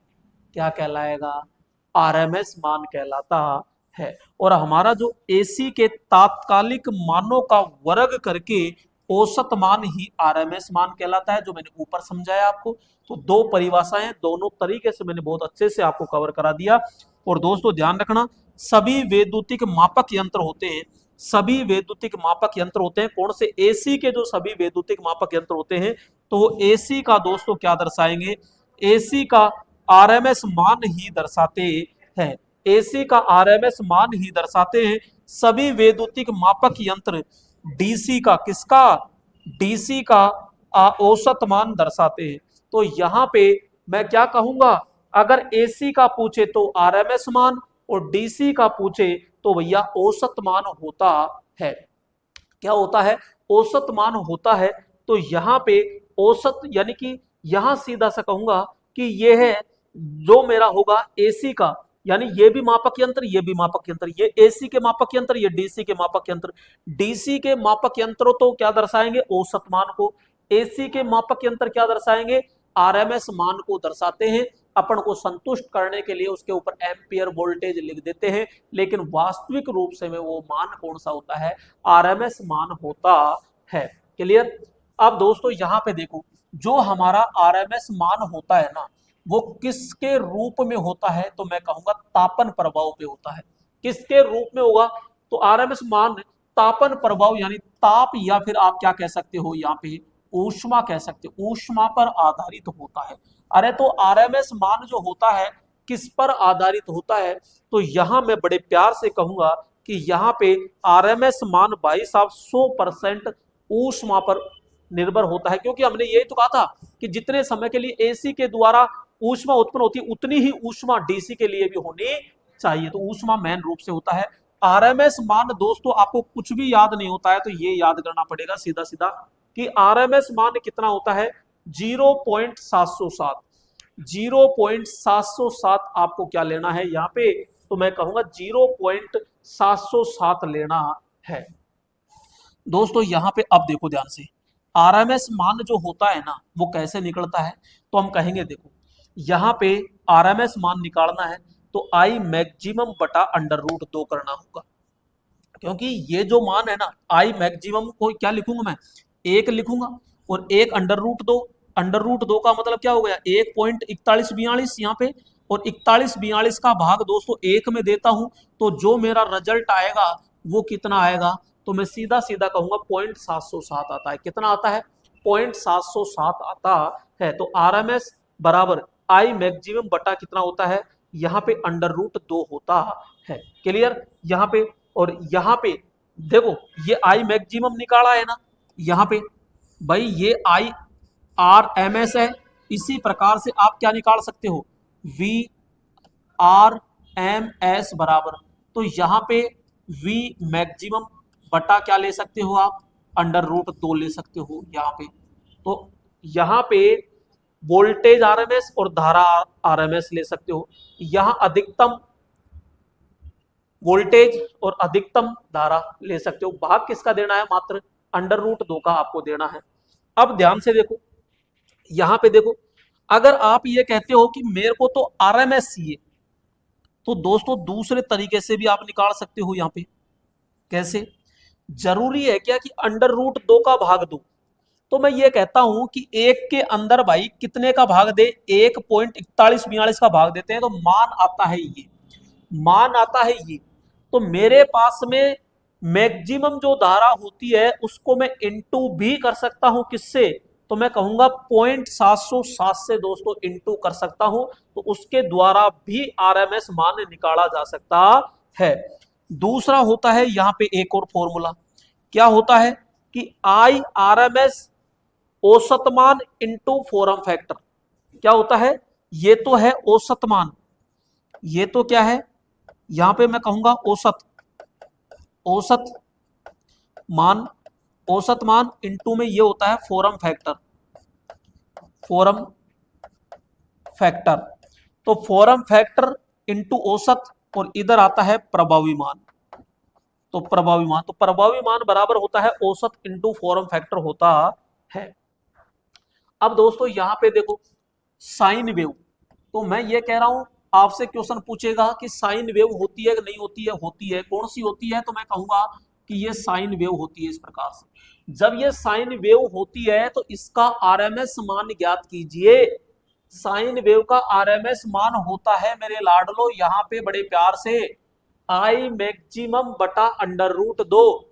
क्या कहलाएगा, आरएमएस मान कहलाता है। और हमारा जो एसी के तात्कालिक मानों का वर्ग करके औसत मान ही आरएमएस मान कहलाता है, जो मैंने ऊपर समझाया आपको। तो दो परिभाषाएं, दोनों तरीके से मैंने बहुत अच्छे से आपको कवर करा दिया। और दोस्तों ध्यान रखना, सभी वैद्युतिक मापक यंत्र होते हैं, सभी वैद्युतिक मापक यंत्र होते हैं कौन से, एसी के जो सभी वैद्युतिक मापक यंत्र होते हैं, तो वो एसी का दोस्तों क्या दर्शाएंगे, एसी का आरएमएस मान ही दर्शाते हैं। एसी का आरएमएस मान ही दर्शाते हैं। सभी वैद्युतिक मापक यंत्र डीसी का, किसका, डीसी का औसत मान दर्शाते हैं। तो यहाँ पे मैं क्या कहूंगा, अगर एसी का पूछे तो आरएमएस मान, और डीसी का पूछे तो भैया औसत मान होता है। क्या होता है, औसत मान होता है। तो यहाँ पे औसत, यानी कि यहाँ सीधा सा कहूंगा कि ये है जो मेरा होगा एसी का, यानी ये भी मापक यंत्र, ये भी मापक यंत्र, ये एसी के मापक यंत्र, ये डीसी के मापक यंत्र। डीसी के मापक यंत्र तो क्या दर्शाएंगे, औसत मान को। एसी के मापक यंत्र क्या दर्शाएंगे, आरएमएस मान को दर्शाते हैं। अपन को संतुष्ट करने के लिए उसके ऊपर एम्पियर वोल्टेज लिख देते हैं, लेकिन वास्तविक रूप से में वो मान कौन सा होता है, आरएमएस मान होता है। क्लियर। अब दोस्तों यहाँ पे देखो, जो हमारा आरएमएस मान होता है ना, वो किसके रूप में होता है, तो मैं कहूंगा तापन प्रभाव पे होता है। किसके रूप में होगा, तो आरएमएस मान तापन प्रभाव, यानी ताप, या फिर आप क्या कह सकते हो यहाँ पे ऊष्मा कह सकते हो, ऊष्मा पर आधारित होता है। अरे तो आरएमएस मान जो होता है किस पर आधारित होता है, तो यहां मैं बड़े प्यार से कहूंगा कि यहाँ पे आरएमएस मान भाई साहब 100% ऊष्मा पर निर्भर होता है। क्योंकि हमने यही तो कहा था कि जितने समय के लिए एसी के द्वारा ऊष्मा उत्पन्न होती है, उतनी ही ऊष्मा डीसी के लिए भी होनी चाहिए। तो ऊष्मा मेन रूप से होता है। आरएमएस मान दोस्तों आपको कुछ भी याद नहीं होता है तो ये याद करना पड़ेगा सीधा सीधा कि आरएमएस मान कितना होता है, 0.707। 0.707 आपको क्या लेना है यहाँ पे, तो मैं कहूंगा 0.707 लेना है। दोस्तों यहाँ पे अब देखो ध्यान से, आरएमएस मान जो होता है ना, वो कैसे निकलता है, तो हम कहेंगे देखो, यहाँ पे आरएमएस मान निकालना है तो आई मैक्सिमम बटा √2 करना होगा। क्योंकि ये जो मान है ना, आई मैक्सिमम को क्या लिखूंगा मैं, 1 लिखूंगा, और 1 √2, √2 का मतलब क्या हो गया 1.4142 यहाँ पे, और 4142 का भाग दोस्तों 1 में देता हूं, तो जो मेरा रिजल्ट आएगा वो कितना आएगा, तो मैं सीधा सीधा कहूंगा 0.707 आता है। कितना आता है, 0.707 आता है। तो आरएमएस बराबर आई मैक्सिमम बटा कितना होता है, यहाँ पे √2 होता है। क्लियर। यहाँ पे और यहाँ पे देखो, ये आई मैक्सिमम निकाला है ना, यहाँ पे भाई ये आई आरएमएस है। इसी प्रकार से आप क्या निकाल सकते हो, वी आर एम एस बराबर, तो यहाँ पे वी मैक्सिमम बटा क्या ले सकते हो आप, √2 ले सकते हो यहाँ पे। तो यहाँ पे वोल्टेज आरएमएस और धारा आरएमएस ले सकते हो। यहां अधिकतम वोल्टेज और अधिकतम धारा ले सकते हो। भाग किसका देना है? मात्र √2 का आपको देना है। अब ध्यान से देखो, यहां पे देखो, अगर आप ये कहते हो कि मेरे को तो आरएमएस चाहिए, तो दोस्तों दूसरे तरीके से भी आप निकाल सकते हो। यहां पे कैसे? जरूरी है क्या कि √2 का भाग दो? तो मैं ये कहता हूं कि एक के अंदर भाई कितने का भाग दे? 1.4142 का भाग देते हैं, तो मान आता है ये, मान आता है ये। तो मेरे पास में मैक्सिमम जो धारा होती है उसको मैं इंटू भी कर सकता हूं। किससे? तो मैं कहूंगा 0.707 से दोस्तों इंटू कर सकता हूं, तो उसके द्वारा भी आरएमएस मान निकाला जा सकता है। दूसरा होता है यहां पे एक और फॉर्मूला, क्या होता है कि आई आरएमएस औसत मान इंटू फॉर्म फैक्टर। क्या होता है? ये तो है औसत मान, ये तो क्या है? यहां पे मैं कहूंगा औसत, औसत मान, औसत मान इंटू में ये होता है फॉर्म फैक्टर, फॉर्म फैक्टर। तो फॉर्म फैक्टर इंटू औसत, और इधर आता है प्रभावी मान। तो प्रभावी मान, तो प्रभावी मान बराबर होता है औसत इंटू फॉर्म फैक्टर होता है। अब दोस्तों यहां पे देखो साइन वेव, तो मैं ये कह रहा हूं, आपसे क्वेश्चन पूछेगा कि साइन वेव होती है कि नहीं होती है? होती है। कौन सी होती है? तो मैं कहूंगा कि ये साइन वेव होती है। इस प्रकार से जब ये साइन वेव होती है तो इसका आरएमएस मान ज्ञात कीजिए। साइन वेव का आरएमएस मान होता है मेरे लाडलो, यहां पे बड़े प्यार से, आई मैक्सिमम बटा √2,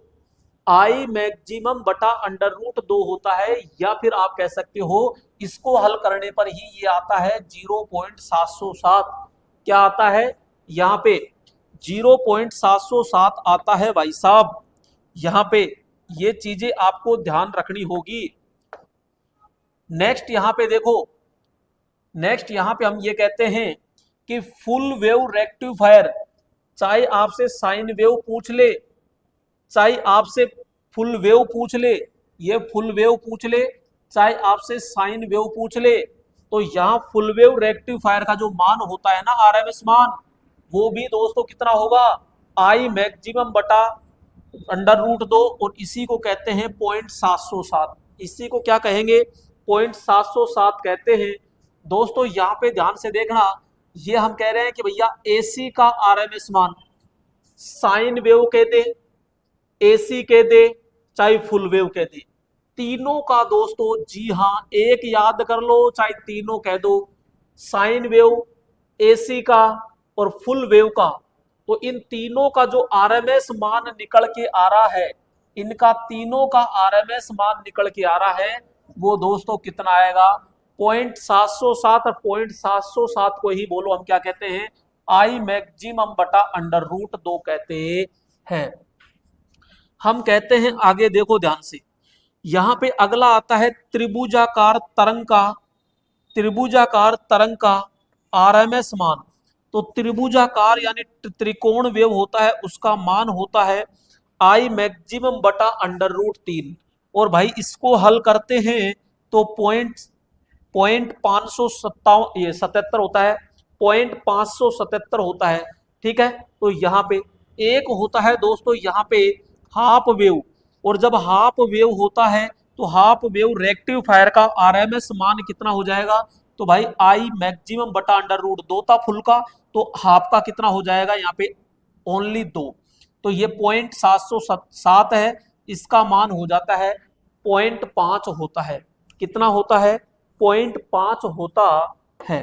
आई मैक्सिमम बटा √2 होता है। या फिर आप कह सकते हो इसको हल करने पर ही ये आता है 0.707। क्या आता है? यहाँ पे 0.707 आता है भाई साहब। यहाँ पे ये चीजें आपको ध्यान रखनी होगी। नेक्स्ट यहाँ पे देखो, नेक्स्ट यहाँ पे हम ये कहते हैं कि फुल वेव रेक्टिफायर, चाहे आपसे साइन वेव पूछ ले, चाहे आपसे फुल वेव पूछ ले, ये फुल वेव पूछ ले, चाहे आपसे साइन वेव पूछ ले, तो यहाँ फुल वेव रेक्टिफायर का जो मान होता है ना आरएमएस मान, वो भी दोस्तों कितना होगा? आई मैक्सिमम बटा √2, और इसी को कहते हैं 0.707। इसी को क्या कहेंगे? 0.707 कहते हैं। दोस्तों यहाँ पे ध्यान से देखना, ये हम कह रहे हैं कि भैया एसी का आरएमएस मान साइन वेव कह दे, एसी कह दे, चाहे फुल वेव कह दे, तीनों का दोस्तों, जी हां, एक याद कर लो, चाहे तीनों कह दो, साइन वेव, एसी का और फुल वेव का, तो इन तीनों का जो आरएमएस मान निकल के आ रहा है, इनका तीनों का आरएमएस मान निकल के आ रहा है, वो दोस्तों कितना आएगा? 0.707। और 0.707 को ही बोलो हम क्या कहते हैं? आई मैक्सिमम बटा √2 कहते हैं। हम कहते हैं आगे देखो ध्यान से, यहां पे अगला आता है त्रिभुजाकार तरंग का, त्रिभुजाकार तरंग का आरएमएस मान। तो त्रिभुजाकार यानी त्रिकोण वेव होता है, उसका मान होता है आई मैक्सिमम बटा √3। और भाई इसको हल करते हैं तो पॉइंट 577 ये 77 होता है, 0.577 होता है। ठीक है, तो यहाँ पे एक होता है दोस्तों यहाँ पे हाफ वेव, और जब हाफ वेव होता है तो हाफ वेव रेक्टिफायर का आरएमएस मान कितना हो जाएगा? तो भाई आई मैक्सिमम बटा √2 था फुल का, तो हाफ का कितना हो जाएगा यहाँ पे? ओनली 2। तो ये 0.707 है, इसका मान हो जाता है 0.5 होता है। कितना होता है? 0.5 होता है।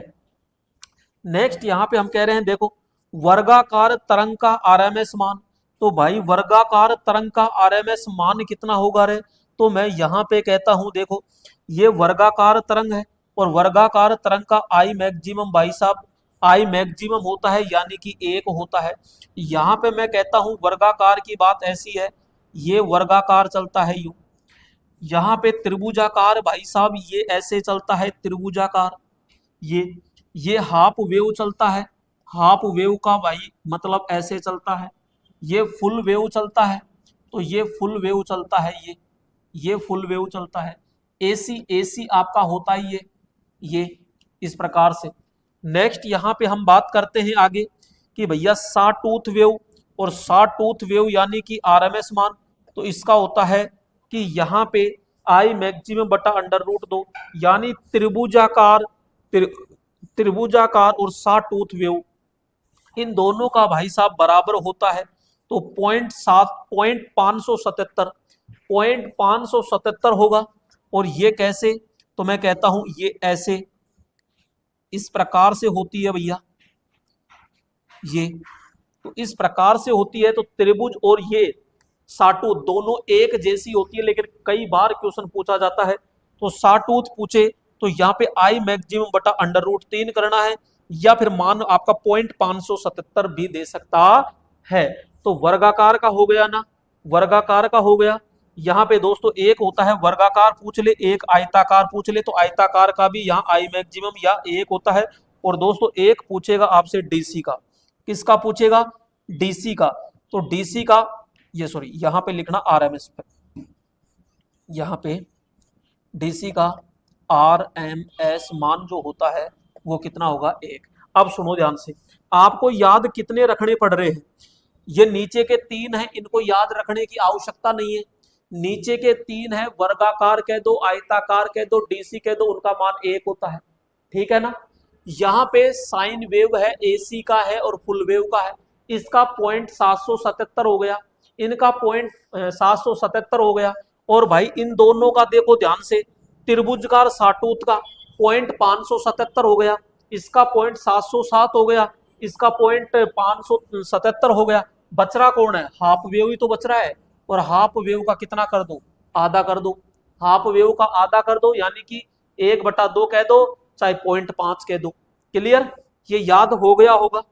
नेक्स्ट यहाँ पे हम कह रहे हैं देखो वर्गाकार तरंग का आरएमएस मान। तो भाई वर्गाकार तरंग का आरएमएस मान कितना होगा रे? तो मैं यहाँ पे कहता हूँ देखो, ये वर्गाकार तरंग है, और वर्गाकार तरंग का आई मैक्सिमम भाई साहब, आई मैक्सिमम होता है यानी कि 1 होता है। यहाँ पे मैं कहता हूँ वर्गाकार की बात ऐसी है, ये वर्गाकार चलता है यूं, यहाँ पे त्रिभुजाकार भाई साहब ये ऐसे चलता है त्रिभुजाकार, ये हाफ वेव चलता है, हाफ वेव का भाई मतलब ऐसे चलता है। ये फुल वेव चलता है, तो ये फुल वेव चलता है, ये फुल वेव चलता है। एसी आपका होता ही है, ये इस प्रकार से। नेक्स्ट यहाँ पे हम बात करते हैं आगे कि भैया सॉ टूथ वेव, और सॉ टूथ वेव यानी कि आरएमएस मान, तो इसका होता है कि यहाँ पे आई मैक्सिमम बटा अंडर रूट 2, यानी त्रिभुजाकार और सॉ टूथ वेव इन दोनों का भाई साहब बराबर होता है। तो 0.577 होगा। और ये कैसे, तो मैं कहता हूं ये ऐसे इस प्रकार से होती है भैया, ये तो इस प्रकार से होती है। तो त्रिभुज और ये साटूथ दोनों एक जैसी होती है, लेकिन कई बार क्वेश्चन पूछा जाता है तो साटूथ पूछे तो यहाँ पे आई मैक्सिमम बटा अंडर रूट 3 करना है, या फिर मान आपका 0.577 भी दे सकता है। तो वर्गाकार का हो गया ना, वर्गाकार का हो गया। यहाँ पे दोस्तों एक होता है वर्गाकार पूछ ले, एक आयताकार पूछ ले, तो आयताकार का भी यहाँ आई मैक्सिमम या एक होता है। और दोस्तों एक पूछेगा आपसे डीसी का, किसका पूछेगा, डीसी का। तो डीसी का ये सॉरी यहाँ पे लिखना आरएमएस पे, यहाँ पे डीसी का आरएमएस मान जो होता है वो कितना होगा, 1। अब सुनो ध्यान से, आपको याद कितने रखने पड़ रहे हैं, ये नीचे के 3 हैं, इनको याद रखने की आवश्यकता नहीं है। नीचे के 3 है, वर्गाकार कह दो, आयताकार कह दो, डीसी कह दो, उनका मान 1 होता है, ठीक है ना। यहाँ पे साइन वेव है, एसी का है और फुल वेव का है, इसका 0.777 हो गया, इनका 0.777 हो गया। और भाई इन दोनों का देखो ध्यान से, त्रिभुजकार साटूथ का 0.577 हो गया, इसका 0.707 हो गया, इसका 0.577 हो गया। बच रहा कौन है, हाफ वेव ही तो बच रहा है। और हाफ वेव का कितना कर दो, आधा कर दो, हाफ वेव का आधा कर दो, यानी कि 1/2 कह दो, चाहे 0.5 कह दो। क्लियर, ये याद हो गया होगा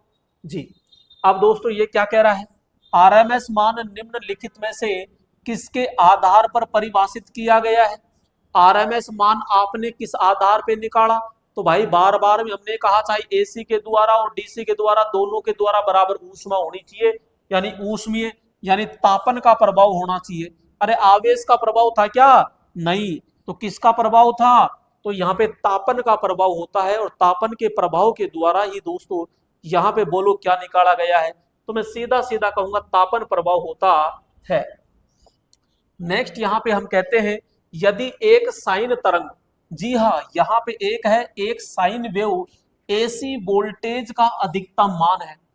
जी। अब दोस्तों ये क्या कह रहा है, आरएमएस मान निम्नलिखित में से किसके आधार पर परिभाषित किया गया है। आरएमएस मान आपने किस आधार पे निकाला, तो भाई बार बार में हमने कहा चाहे एसी के द्वारा और डीसी के द्वारा, दोनों के द्वारा बराबर ऊष्मा होनी चाहिए, यानी ऊष्मीय यानी तापन का प्रभाव होना चाहिए। अरे आवेश का प्रभाव था क्या, नहीं, तो किसका प्रभाव था, तो यहाँ पे तापन का प्रभाव होता है। और तापन के प्रभाव के द्वारा ही दोस्तों यहाँ पे बोलो क्या निकाला गया है, तो मैं सीधा सीधा कहूंगा तापन प्रभाव होता है। नेक्स्ट यहाँ पे हम कहते हैं यदि एक साइन तरंग, जी हाँ यहाँ पे एक है, एक साइन वेव एसी वोल्टेज का अधिकतम मान है,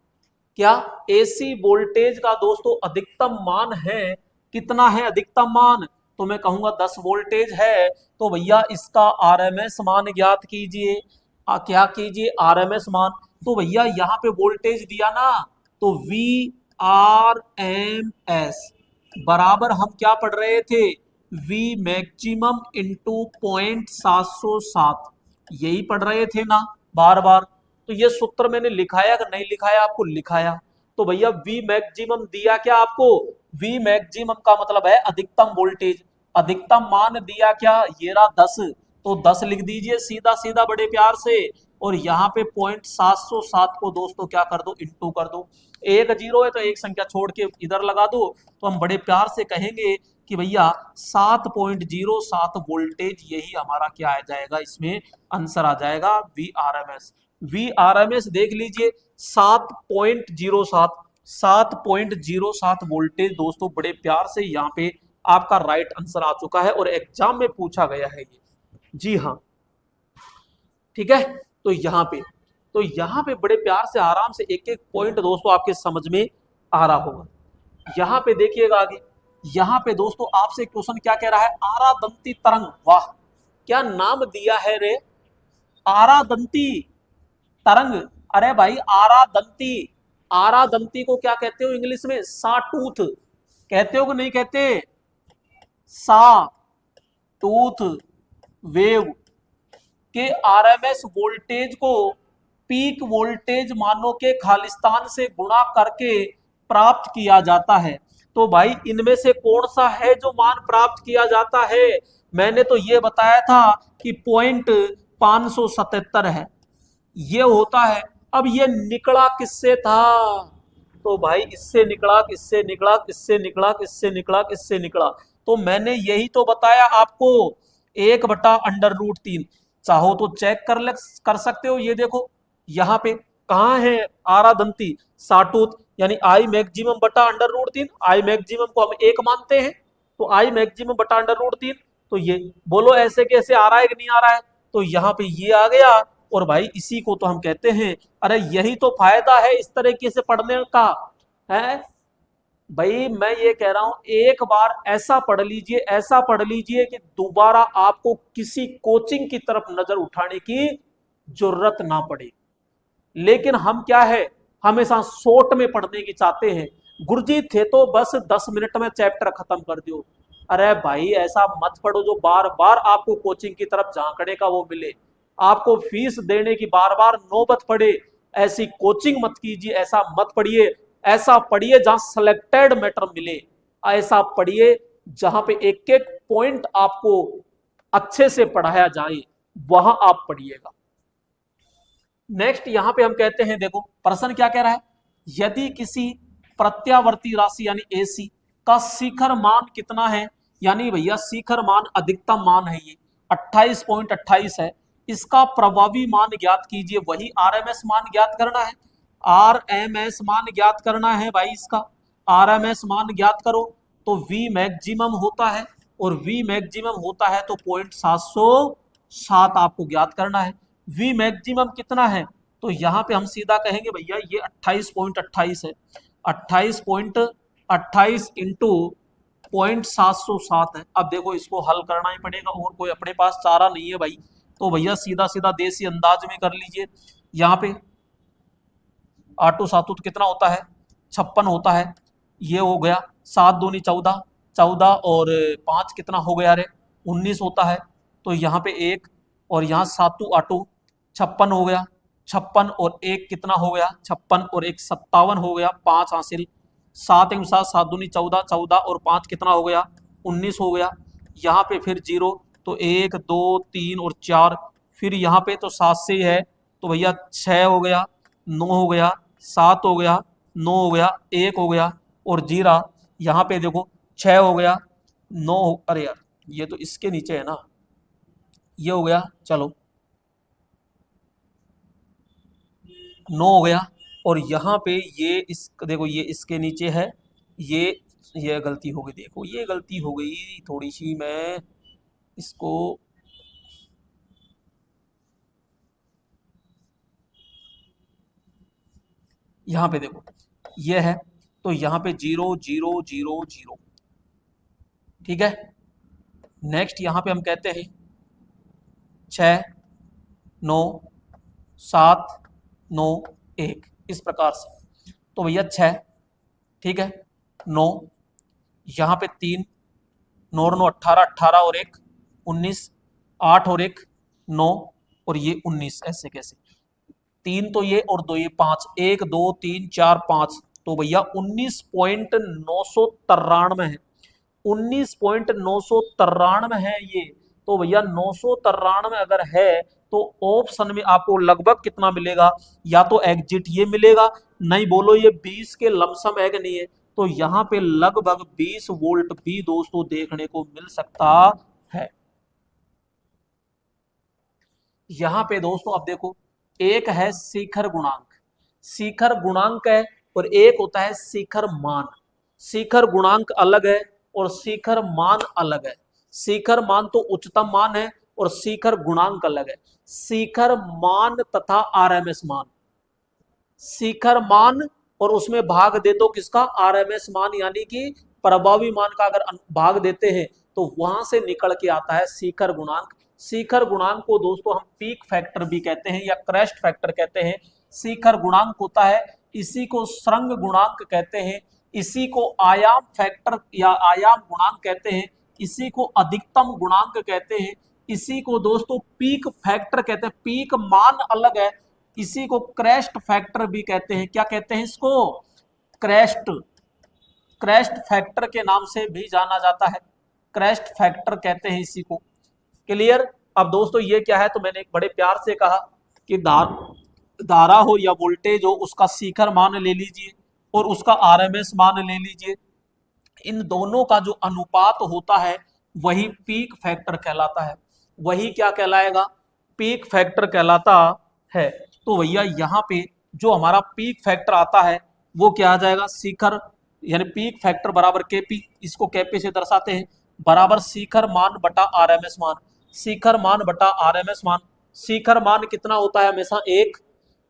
क्या एसी वोल्टेज का दोस्तों अधिकतम मान है, कितना है अधिकतम मान, तो मैं कहूंगा 10 वोल्टेज है। तो भैया इसका आरएमएस मान ज्ञात कीजिए, क्या कीजिए, आरएमएस मान। तो भैया यहाँ पे वोल्टेज दिया ना, तो वी आर एम एस बराबर हम क्या पढ़ रहे थे, वी मैक्सिमम इंटू 0.707, यही पढ़ रहे थे ना बार बार। तो ये सूत्र मैंने लिखाया कि नहीं लिखाया, आपको लिखाया। तो भैया वी मैक्सिमम दिया क्या आपको, वी मैक्सिमम का मतलब है अधिकतम वोल्टेज, अधिकतम मान दिया क्या, ये रहा 10, तो 10 लिख दीजिए सीधा सीधा बड़े प्यार से। और यहाँ पे 0.707 को दोस्तों क्या कर दो, इंटू कर दो। एक जीरो है तो एक संख्या छोड़ के इधर लगा दो, तो हम बड़े प्यार से कहेंगे कि भैया 7.07 वोल्टेज, यही हमारा क्या आ जाएगा, इसमें आंसर आ जाएगा V R M S. V R M S देख लीजिए 7.07 वोल्टेज दोस्तों, बड़े प्यार से यहाँ पे आपका राइट आंसर आ चुका है और एग्जाम में पूछा गया है ये, जी हाँ ठीक है। तो यहाँ पे बड़े प्यार से आराम से एक एक पॉइंट दोस्तों आपके समझ में आ रहा होगा। यहाँ पे देखिएगा आगे, यहाँ पे दोस्तों आपसे क्वेश्चन क्या कह रहा है, आरादंती तरंग, वाह क्या नाम दिया है रे, आरादंती तरंग। अरे भाई आरादंती, आरादंती को क्या कहते हो इंग्लिश में, सा टूथ कहते हो कि नहीं कहते, सा टूथ वेव के आरएमएस वोल्टेज को पीक वोल्टेज मानों के खालिस्तान से गुणा करके प्राप्त किया जाता है। तो भाई इनमें से कौन सा है जो मान प्राप्त किया जाता है, मैंने तो ये बताया था कि 0.577 है, ये होता है। अब ये निकला किससे था, तो भाई इससे निकला, किससे निकला, किससे निकला, किससे निकला, किससे निकला, तो मैंने यही तो बताया आपको, 1/√3। चाहो तो चेक कर सकते हो। ये देखो यहाँ पे कहाँ है आरादंती साटूत, यानी आई मैक्सिमम बटा √3। आई मैक्सिमम को हम 1 मानते हैं, तो आई मैक्सिमम बटा √3। तो ये बोलो ऐसे कैसे आ रहा है कि नहीं आ रहा है, तो यहाँ पे ये आ गया। और भाई इसी को तो हम कहते हैं, अरे यही तो फायदा है इस तरीके से पढ़ने का है। भाई मैं ये कह रहा हूं, एक बार ऐसा पढ़ लीजिए, ऐसा पढ़ लीजिए कि दोबारा आपको किसी कोचिंग की तरफ नजर उठाने की जरूरत ना पड़े। लेकिन हम क्या है, हमेशा शॉर्ट में पढ़ने की चाहते हैं। गुरुजी थे तो बस 10 मिनट में चैप्टर खत्म कर दो। अरे भाई ऐसा मत पढ़ो जो बार बार आपको कोचिंग की तरफ झांकने का वो मिले, आपको फीस देने की बार बार नौबत पड़े। ऐसी कोचिंग मत कीजिए, ऐसा मत पढ़िए। ऐसा पढ़िए जहां सिलेक्टेड मैटर मिले, ऐसा पढ़िए जहां पे एक एक पॉइंट आपको अच्छे से पढ़ाया जाए, वहां आप पढ़िएगा। नेक्स्ट यहां पे हम कहते हैं, देखो प्रश्न क्या कह रहा है, यदि किसी प्रत्यावर्ती राशि यानी एसी का शिखर मान कितना है, यानी भैया शिखर मान अधिकतम मान है ये 28.28 है, इसका प्रभावी मान ज्ञात कीजिए। वही आरएमएस मान ज्ञात करना है, आरएमएस मान ज्ञात करना है भाई। इसका आरएमएस मान ज्ञात करो तो वी मैक्सिमम होता है, और वी मैक्सिमम होता है तो 0.707 आपको ज्ञात करना है। वी मैक्सिमम कितना है, तो यहाँ पे हम सीधा कहेंगे भैया ये 28.28 है, 28.28 इंटू 0.707 है। अब देखो इसको हल करना ही पड़ेगा, और कोई अपने पास चारा नहीं है भाई, तो भैया सीधा सीधा देसी अंदाज में कर लीजिए। यहाँ पे आटो सातु तो कितना होता है, 56 होता है। ये हो गया 7 दूनी 14, 14 और 5 कितना हो गया, अरे 19 होता है। तो यहाँ पे 1 और यहाँ सातु आटो 56 हो गया, 56 और 1 कितना हो गया, 56 और 1 57 हो गया, 5 हासिल। 7 1 7, 7 दूनी 14, 14 और 5 कितना हो गया, 19 हो गया। यहाँ पे फिर 0, तो 1 2 3 और 4, फिर यहाँ पे तो 7 से ही है, तो भैया 6 हो गया, 9 हो गया, 7 हो गया, 9 हो गया, 1 हो गया और 0। यहाँ पे देखो 6 हो गया, 9 अरे यार ये तो इसके नीचे है ना, ये हो गया, चलो 9 हो गया। और यहाँ पे ये इस देखो ये इसके नीचे है, ये गलती हो गई, देखो ये गलती हो गई थोड़ी सी, मैं इसको यहाँ पे देखो ये है, तो यहाँ पे 0 0 0 0, ठीक है। नेक्स्ट यहाँ पे हम कहते हैं 6 9 7 9 1, इस प्रकार से। तो भैया 6, ठीक है, 9, यहाँ पे 3, 9 और 9 18, 18 और 1 19, 8 और 1 9 और ये 19, ऐसे कैसे, 3 तो ये और 2 ये 5, 1 2 3 4 5, तो भैया 19.993 है, 19.993 है ये। तो भैया 993 अगर है तो ऑप्शन में आपको लगभग कितना मिलेगा, या तो एग्जिट ये मिलेगा, नहीं बोलो ये 20 के लमसम है कि नहीं है, तो यहाँ पे लगभग 20 वोल्ट भी दोस्तों देखने को मिल सकता है। यहाँ पे दोस्तों अब देखो, एक है शिखर गुणांक, शिखर गुणांक है, और एक होता है शिखर मान। शिखर गुणांक अलग है और शिखर मान अलग है। शिखर मान तो उच्चतम मान है और शिखर गुणांक अलग है। शिखर मान तथा आरएमएस मान, शिखर मान और उसमें भाग दे दो किसका, आरएमएस मान, यानी कि प्रभावी मान का अगर भाग देते हैं तो वहां से निकल के आता है शिखर गुणांक। शिखर गुणांक को दोस्तों हम पीक फैक्टर भी कहते हैं या क्रेस्ट फैक्टर कहते हैं। शिखर गुणांक होता है, इसी को श्रृंग गुणांक कहते हैं, इसी को आयाम फैक्टर या आयाम गुणांक कहते हैं, इसी को अधिकतम गुणांक कहते हैं, इसी को दोस्तों पीक फैक्टर कहते हैं। पीक मान अलग है, इसी को क्रेस्ट फैक्टर भी कहते हैं। क्या कहते हैं इसको, क्रेस्ट, क्रेस्ट फैक्टर के नाम से भी जाना जाता है, क्रेस्ट फैक्टर कहते हैं इसी को। क्लियर। अब दोस्तों ये क्या है, तो मैंने एक बड़े प्यार से कहा कि धारा हो या वोल्टेज हो, उसका शिखर मान ले लीजिए और उसका आरएमएस मान ले लीजिए, इन दोनों का जो अनुपात होता है वही पीक फैक्टर कहलाता है। वही क्या कहलाएगा, पीक फैक्टर कहलाता है। तो भैया यहाँ पे जो हमारा पीक फैक्टर आता है वो क्या आ जाएगा, शिखर यानी पीक फैक्टर बराबर केपी, इसको केपी से दर्शाते हैं, बराबर शिखर मान बटा आरएमएस मान। शिखर मान बटा आरएमएस मान, शिखर मान कितना होता है हमेशा 1,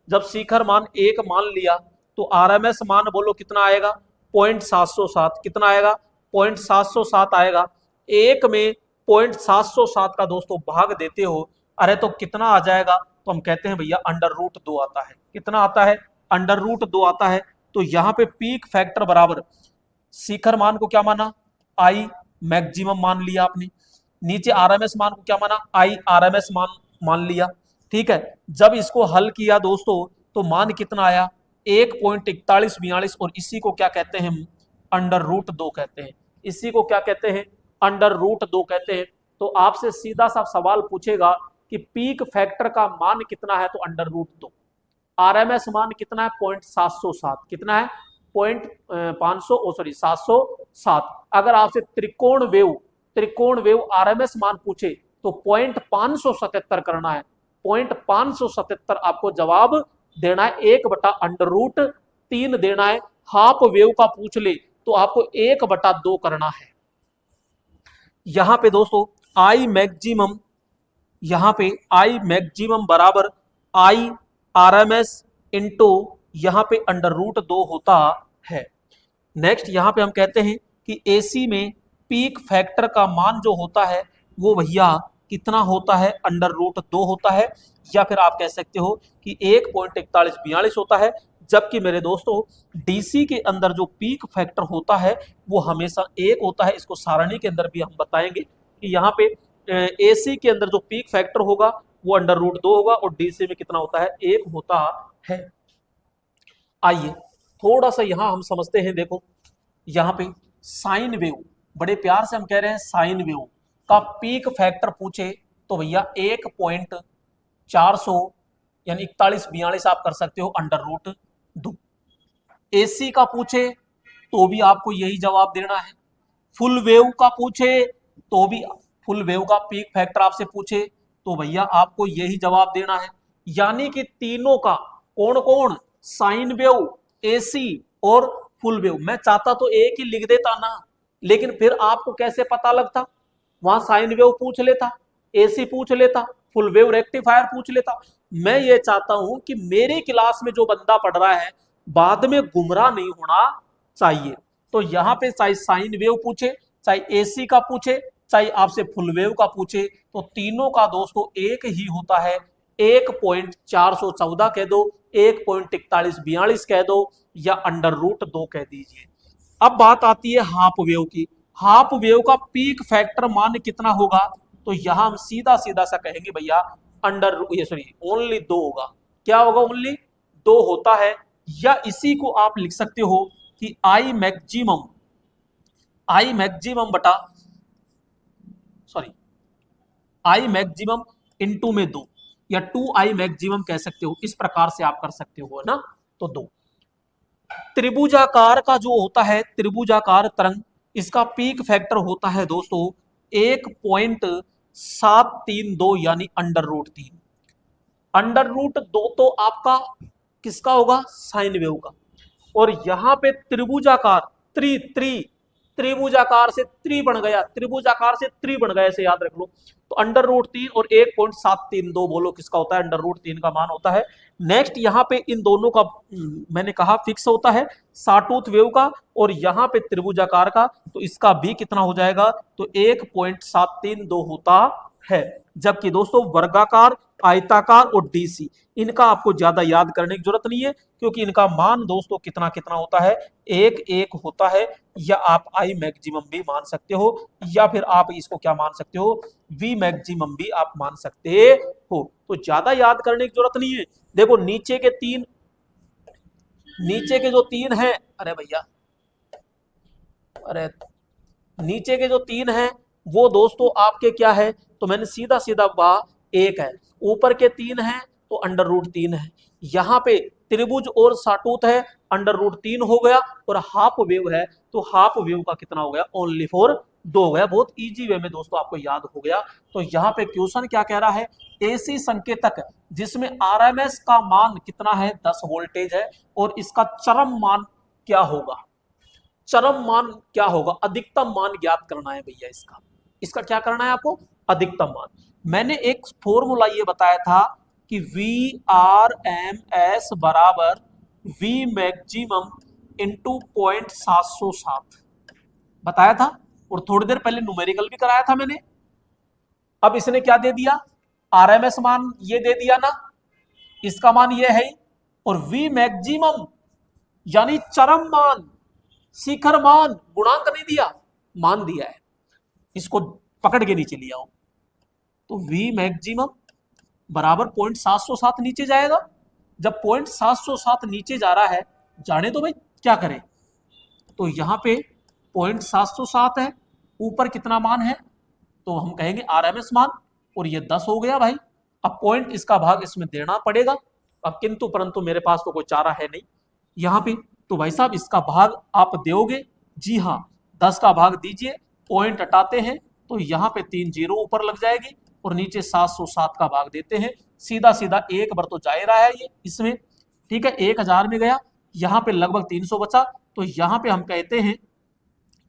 जब शिखर मान 1 मान लिया तो आरएमएस मान बोलो कितना आएगा, 0.707, कितना आएगा 0.707 आएगा। एक में 0.707 का दोस्तों भाग देते हो, अरे तो कितना आ जाएगा, तो हम कहते हैं भैया √2 आता है। कितना आता है, √2 आता है। तो यहाँ पे पीक फैक्टर बराबर शिखर मान को क्या माना, आई मैक्सिमम मान लिया आपने, नीचे आरएमएस मान को क्या माना, आई आरएमएस मान लिया। ठीक है, जब इसको हल किया दोस्तों तो मान कितना आया 1.4142, और इसी को क्या कहते हैं हम, √2 कहते हैं। इसी को क्या कहते हैं, √2 कहते हैं। तो आपसे सीधा सा सवाल पूछेगा कि पीक फैक्टर का मान कितना है, तो √2। आरएमएस मान कितना है 0.707, कितना है 707। अगर आपसे त्रिकोण वेव आरएमएस मान पूछे तो 0.577 करना है, 0.577 आपको जवाब देना है, 1/√3 देना है। हाफ वेव का पूछ ले तो आपको 1/2 करना है। यहां पे दोस्तों आई मैक्सिमम, यहां पे आई मैक्सिमम बराबर आई आरएमएस इंटू यहां पे √2 होता है। नेक्स्ट यहां पे हम कहते हैं कि एसी में पीक फैक्टर का मान जो होता है वो भैया कितना होता है, √2 होता है, या फिर आप कह सकते हो कि 1.4142 होता है। जबकि मेरे दोस्तों डीसी के अंदर जो पीक फैक्टर होता है वो हमेशा 1 होता है। इसको सारणी के अंदर भी हम बताएंगे कि यहाँ पे एसी के अंदर जो पीक फैक्टर होगा वो √2 होगा और डीसी में कितना होता है, 1 होता है। आइए थोड़ा सा यहां हम समझते हैं। देखो यहाँ पे साइन वेव, बड़े प्यार से हम कह रहे हैं साइन वेव का पीक फैक्टर पूछे तो भैया 1.400 यानी 4142 आप कर सकते हो √2। एसी का पूछे तो भी आपको यही जवाब देना है। फुल वेव का पूछे तो भी, फुल वेव का पीक फैक्टर आपसे पूछे तो भैया आपको यही जवाब देना है। यानी कि तीनों का, कौन कौन, साइन वेव, एसी और फुल वेव। मैं चाहता तो एक ही लिख देता ना, लेकिन फिर आपको कैसे पता लगता, वहां साइन वेव पूछ लेता, एसी पूछ लेता, फुल वेव रेक्टिफायर पूछ लेता। मैं ये चाहता हूं कि मेरे क्लास में जो बंदा पढ़ रहा है बाद में गुमराह नहीं होना चाहिए। तो यहाँ पे चाहे साइन वेव पूछे, चाहे एसी का पूछे, चाहे आपसे फुल वेव का पूछे, तो तीनों का दोस्तों एक ही होता है। 1.414 कह दो, 1.4142 कह दो, या √2 कह दीजिए। अब बात आती है हाफ वेव की। हाफ वेव का पीक फैक्टर मान कितना होगा, तो यहां हम सीधा सीधा सा कहेंगे भैया ओनली 2 होगा। क्या होगा, ओनली 2 होता है। या इसी को आप लिख सकते हो कि आई मैक्सिमम इंटू में 2, या 2i मैक्सिमम कह सकते हो, इस प्रकार से आप कर सकते हो, है ना। तो 2 त्रिभुजाकार का जो होता है, त्रिभुजाकार तरंग, इसका पीक फैक्टर होता है दोस्तों 1.732 यानी √3। √2 तो आपका किसका होगा, साइन वेव का। और यहां पे त्रिभुजाकार, त्रिभुजाकार से बन गया, त्रिभुजाकार से बन गया, ऐसे याद रख लो। तो √3 और 1.732 बोलो किसका होता है, √3 का मान होता है। नेक्स्ट यहाँ पे इन दोनों का मैंने कहा फिक्स होता है, साटूथ वेव का और यहाँ पे त्रिभुजाकार का, तो इसका भी कितना हो जाएगा, तो 1.732 होता है। जबकि दोस्तों वर्गाकार, आयताकार और डीसी, इनका आपको ज्यादा याद करने की जरूरत नहीं है, क्योंकि इनका मान दोस्तों कितना कितना होता है, 1 होता है। या आप आई मैक्सिमम भी मान सकते हो, या फिर आप इसको क्या मान सकते हो, वी मैक्सिमम भी आप मान सकते हो। तो ज्यादा याद करने की जरूरत नहीं है। देखो नीचे के जो 3 हैं, अरे भैया, अरे नीचे के जो 3 हैं वो दोस्तों आपके क्या है, तो मैंने सीधा सीधा 1 है। ऊपर के 3 हैं तो √3 है। यहाँ पे त्रिभुज और साटूथ है, √3 हो गया। और हाफ वेव है तो हाफ वेव का कितना हो गया, ओनली 2 हो गया। बहुत इजी वे में दोस्तों आपको याद हो गया। तो यहाँ पे क्वेश्चन क्या कह रहा है, एसी संकेतक जिसमें आरएमएस का मान कितना है 10 वोल्टेज है और इसका चरम मान क्या होगा, चरम मान क्या होगा, अधिकतम मान ज्ञात करना है भैया। इसका इसका क्या करना है आपको, अधिकतम मान। मैंने एक फॉर्मूला ये बताया था कि वी आर एम एस बराबर वी मैक्सिमम इंटू 0.707 बताया था, और थोड़ी देर पहले न्यूमेरिकल भी कराया था मैंने। अब इसने क्या दे दिया, आरएमएस मान ये दे दिया ना, इसका मान ये है, और वी मैक्सिमम यानी चरम मान, शिखर मान, गुणांक नहीं दिया, मान दिया है। इसको पकड़ के नीचे लिया हो तो वी मैक्सिमम बराबर 0.707 नीचे जाएगा। जब 0.707 नीचे जा रहा है, जाने तो भाई क्या करें, तो यहां पे 0.707 है, ऊपर कितना मान है तो हम कहेंगे आरएमएस मान, और ये 10 हो गया भाई। अब पॉइंट इसका भाग इसमें देना पड़ेगा, अब किंतु परंतु मेरे पास तो कोई चारा है नहीं यहाँ पे, तो भाई साहब इसका भाग आप दोगे, जी हाँ 10 का भाग दीजिए, पॉइंट हटाते हैं तो यहाँ पे 3 जीरो ऊपर लग जाएगी और नीचे 707 का भाग देते हैं, सीधा सीधा एक बार तो जा ही रहा है ये इसमें, ठीक है 1000 में गया, यहाँ पे लगभग 300 बचा, तो यहाँ पे हम कहते हैं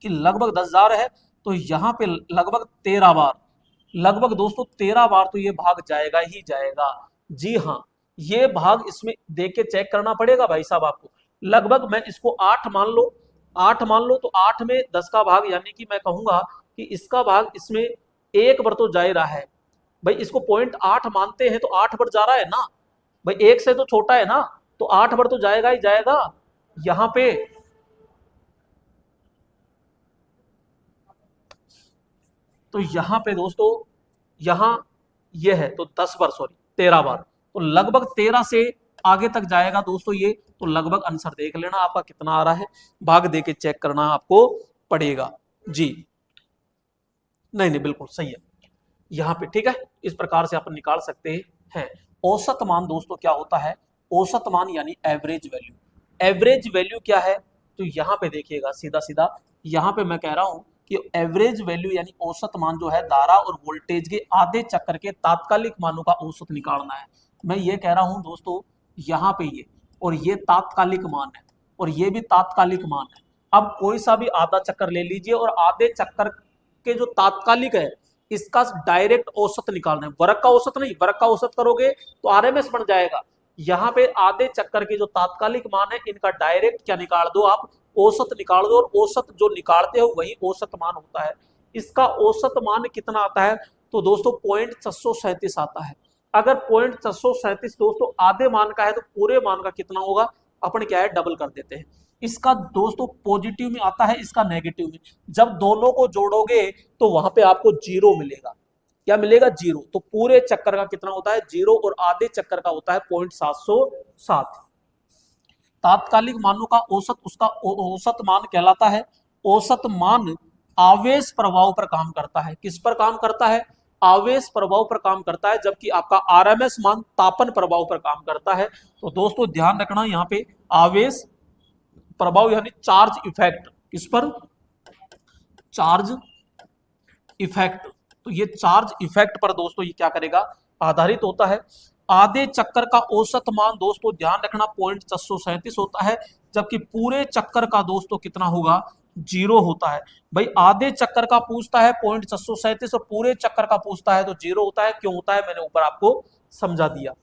कि लगभग 10,000 है, तो यहाँ पे लगभग 13 बार, लगभग दोस्तों 13 बार तो ये भाग जाएगा ही जाएगा। जी हाँ, ये भाग इसमें देके चेक करना पड़ेगा भाई साहब आपको। लगभग मैं इसको 8 मान लो, 8 मान लो, तो 8 में 10 का भाग, यानी कि मैं कहूंगा कि इसका भाग इसमें एक बार तो जा ही रहा है भाई। इसको 0.8 मानते हैं तो 8 बार जा रहा है ना भाई, एक से तो छोटा है ना, तो 8 बार तो जाएगा ही जाएगा यहाँ पे। तो यहाँ पे दोस्तों, यहाँ ये है तो 10 बार, सॉरी 13 बार, तो लगभग 13 से आगे तक जाएगा दोस्तों ये, तो लगभग आंसर देख लेना आपका कितना आ रहा है, भाग दे के चेक करना आपको पड़ेगा जी। नहीं नहीं बिल्कुल सही है यहाँ पे, ठीक है, इस प्रकार से अपन निकाल सकते हैं। औसत मान दोस्तों क्या होता है, औसत मान यानी एवरेज वैल्यू। एवरेज वैल्यू क्या है, तो यहाँ पे देखिएगा सीधा सीधा, यहाँ पे मैं कह रहा हूं कि एवरेज वैल्यू यानी औसत मान जो है धारा और वोल्टेज के आधे चक्कर के तात्कालिक मानों का औसत निकालना है। मैं ये कह रहा हूं दोस्तों, यहाँ पे ये और ये तात्कालिक मान है और ये भी तात्कालिक मान है। अब कोई सा भी आधा चक्कर ले लीजिए और आधे चक्कर के जो तात्कालिक है इसका डायरेक्ट औसत निकालना है, वर्ग का औसत नहीं, वर्ग का औसत करोगे तो आरएमएस बन जाएगा। यहाँ पे आधे चक्कर के जो तात्कालिक मान है इनका डायरेक्ट क्या निकाल दो आप, औसत निकाल दो, और औसत जो निकालते हो वही औसत मान होता है। इसका औसत मान कितना आता है, तो दोस्तों 0.637 आता है। अगर 0.637 दोस्तों आधे मान का है तो पूरे मान का कितना होगा, अपन क्या है डबल कर देते हैं। इसका दोस्तों पॉजिटिव में आता है, इसका नेगेटिव में, जब दोनों को जोड़ोगे तो वहां पे आपको जीरो मिलेगा। क्या मिलेगा, जीरो। तो पूरे चक्कर का कितना होता है, जीरो, और आधे चक्कर का होता है 0.707। तात्कालिक मानों का औसत, उसका औसत मान कहलाता है। औसत मान आवेश प्रभाव पर काम करता है, किस पर काम करता है, आवेश प्रभाव पर काम करता है, जबकि आपका आरएमएस मान तापन प्रभाव पर काम करता है। तो दोस्तों ध्यान रखना यहाँ पे आवेश प्रभाव यानी चार्ज इफेक्ट, किस पर, चार्ज इफेक्ट। तो ये चार्ज इफेक्ट पर दोस्तों ये क्या करेगा, आधारित होता है। आधे चक्कर का औसत मान दोस्तों ध्यान रखना 0.637 होता है, जबकि पूरे चक्कर का दोस्तों कितना होगा, जीरो होता है। भाई आधे चक्कर का पूछता है 0.637 और पूरे चक्कर का पूछता है तो जीरो होता है। क्यों होता है, मैंने ऊपर आपको समझा दिया।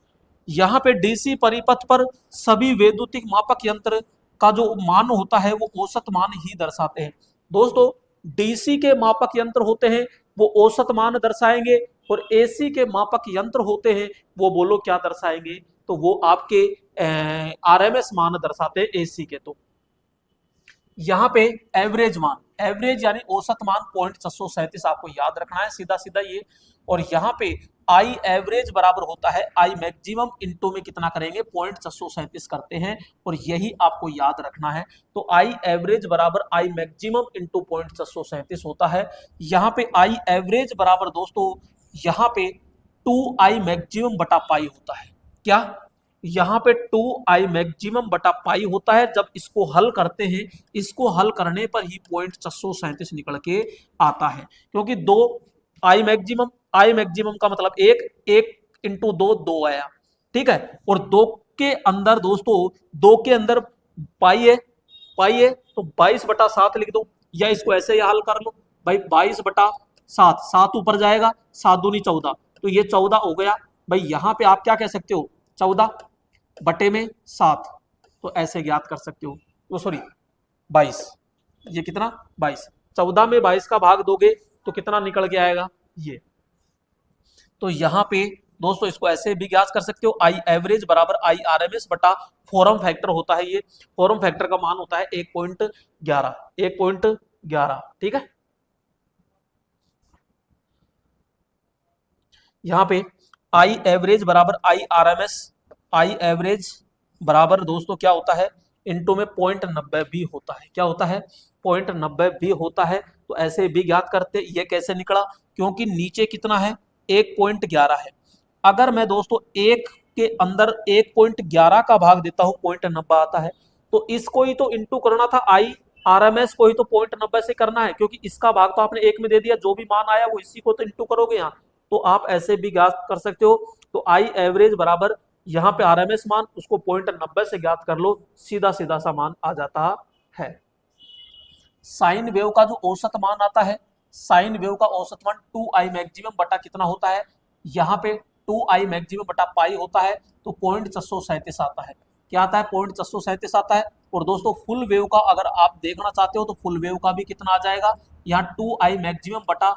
यहाँ पे डीसी परिपथ पर सभी वैद्युतिक मापक यंत्र का जो मान होता है वो औसत मान ही दर्शाते हैं। दोस्तों डीसी के मापक यंत्र होते हैं वो औसत मान दर्शाएंगे, और एसी के मापक यंत्र होते हैं वो बोलो क्या दर्शाएंगे, तो वो आपके आरएमएस मान दर्शाते हैं एसी के। तो यहाँ पे एवरेज मान, एवरेज यानी औसत मान 0.637 आपको याद रखना है, सीधा सीधा ये। और यहाँ पे आई एवरेज बराबर होता है आई मैक्सिमम इंटू में कितना करेंगे 0.637 करते हैं, और यही आपको याद रखना है। तो आई एवरेज बराबर आई मैक्सिमम इंटू 0.637 होता है। यहाँ पे आई एवरेज बराबर दोस्तों यहाँ पे 2i मैक्सिमम बटा पाई होता है। क्या, यहाँ पे 2i मैक्सिमम बटा पाई होता है। जब इसको हल करते हैं, इसको हल करने पर ही 0.637 निकल के आता है, क्योंकि दो आई मैक्सिमम का मतलब एक इंटू 2 2 आया, ठीक है। और 2 के अंदर दोस्तों, 2 के अंदर पाई है तो 22/7 लिख दो, या इसको ऐसे ही हल कर लो भाई, 22/7, 7 ऊपर जाएगा, 7 दूनी 14, तो ये 14 हो गया भाई। यहां पे आप क्या कह सकते हो, 14/7, तो ऐसे ज्ञात कर सकते हो, तो सॉरी 22, ये कितना 22, 14 में 22 का भाग दोगे तो कितना निकल के आएगा ये। तो यहां पे दोस्तों इसको ऐसे भी ज्ञात कर सकते हो, आई एवरेज बराबर आई आर एम एस बटा फॉरम फैक्टर होता है, ये फॉरम फैक्टर का मान होता है 1.11, 1.11, ठीक है। यहां पे आई एवरेज बराबर I R M S, I average बराबर दोस्तों क्या होता है, इंटू में 0.90 भी होता है, क्या होता है 0.90 भी होता है। तो ऐसे भी ज्ञात करते, ये कैसे निकला, क्योंकि नीचे कितना है 1.11 है, अगर मैं दोस्तों एक के अंदर 1.11 का भाग देता हूं 0.90 आता है, तो इसको ही तो इंटू करना था, आई आरएमएस को ही तो 0.90 से करना है, क्योंकि इसका भाग तो आपने एक में दे दिया, जो भी मान आया वो इसी को तो इंटू करोगे यहाँ। तो आप ऐसे भी ज्ञात कर सकते हो, तो आई एवरेज बराबर यहाँ पे आरएमएस मान, उसको 0.90 से ज्ञात कर लो, सीधा सीधा सा मान आ जाता है। साइन वेव का जो औसत मान आता है, साइन वेव का औसत मान 2i मैक्सिमम बटा कितना होता है, यहाँ पे 2i मैक्सिमम बटा पाई होता है, तो 0.437 आता है, क्या आता है 0.437 आता है। और दोस्तों फुल वेव का अगर आप देखना चाहते हो तो फुल वेव का भी कितना आ जाएगा, यहाँ 2i मैक्सिमम बटा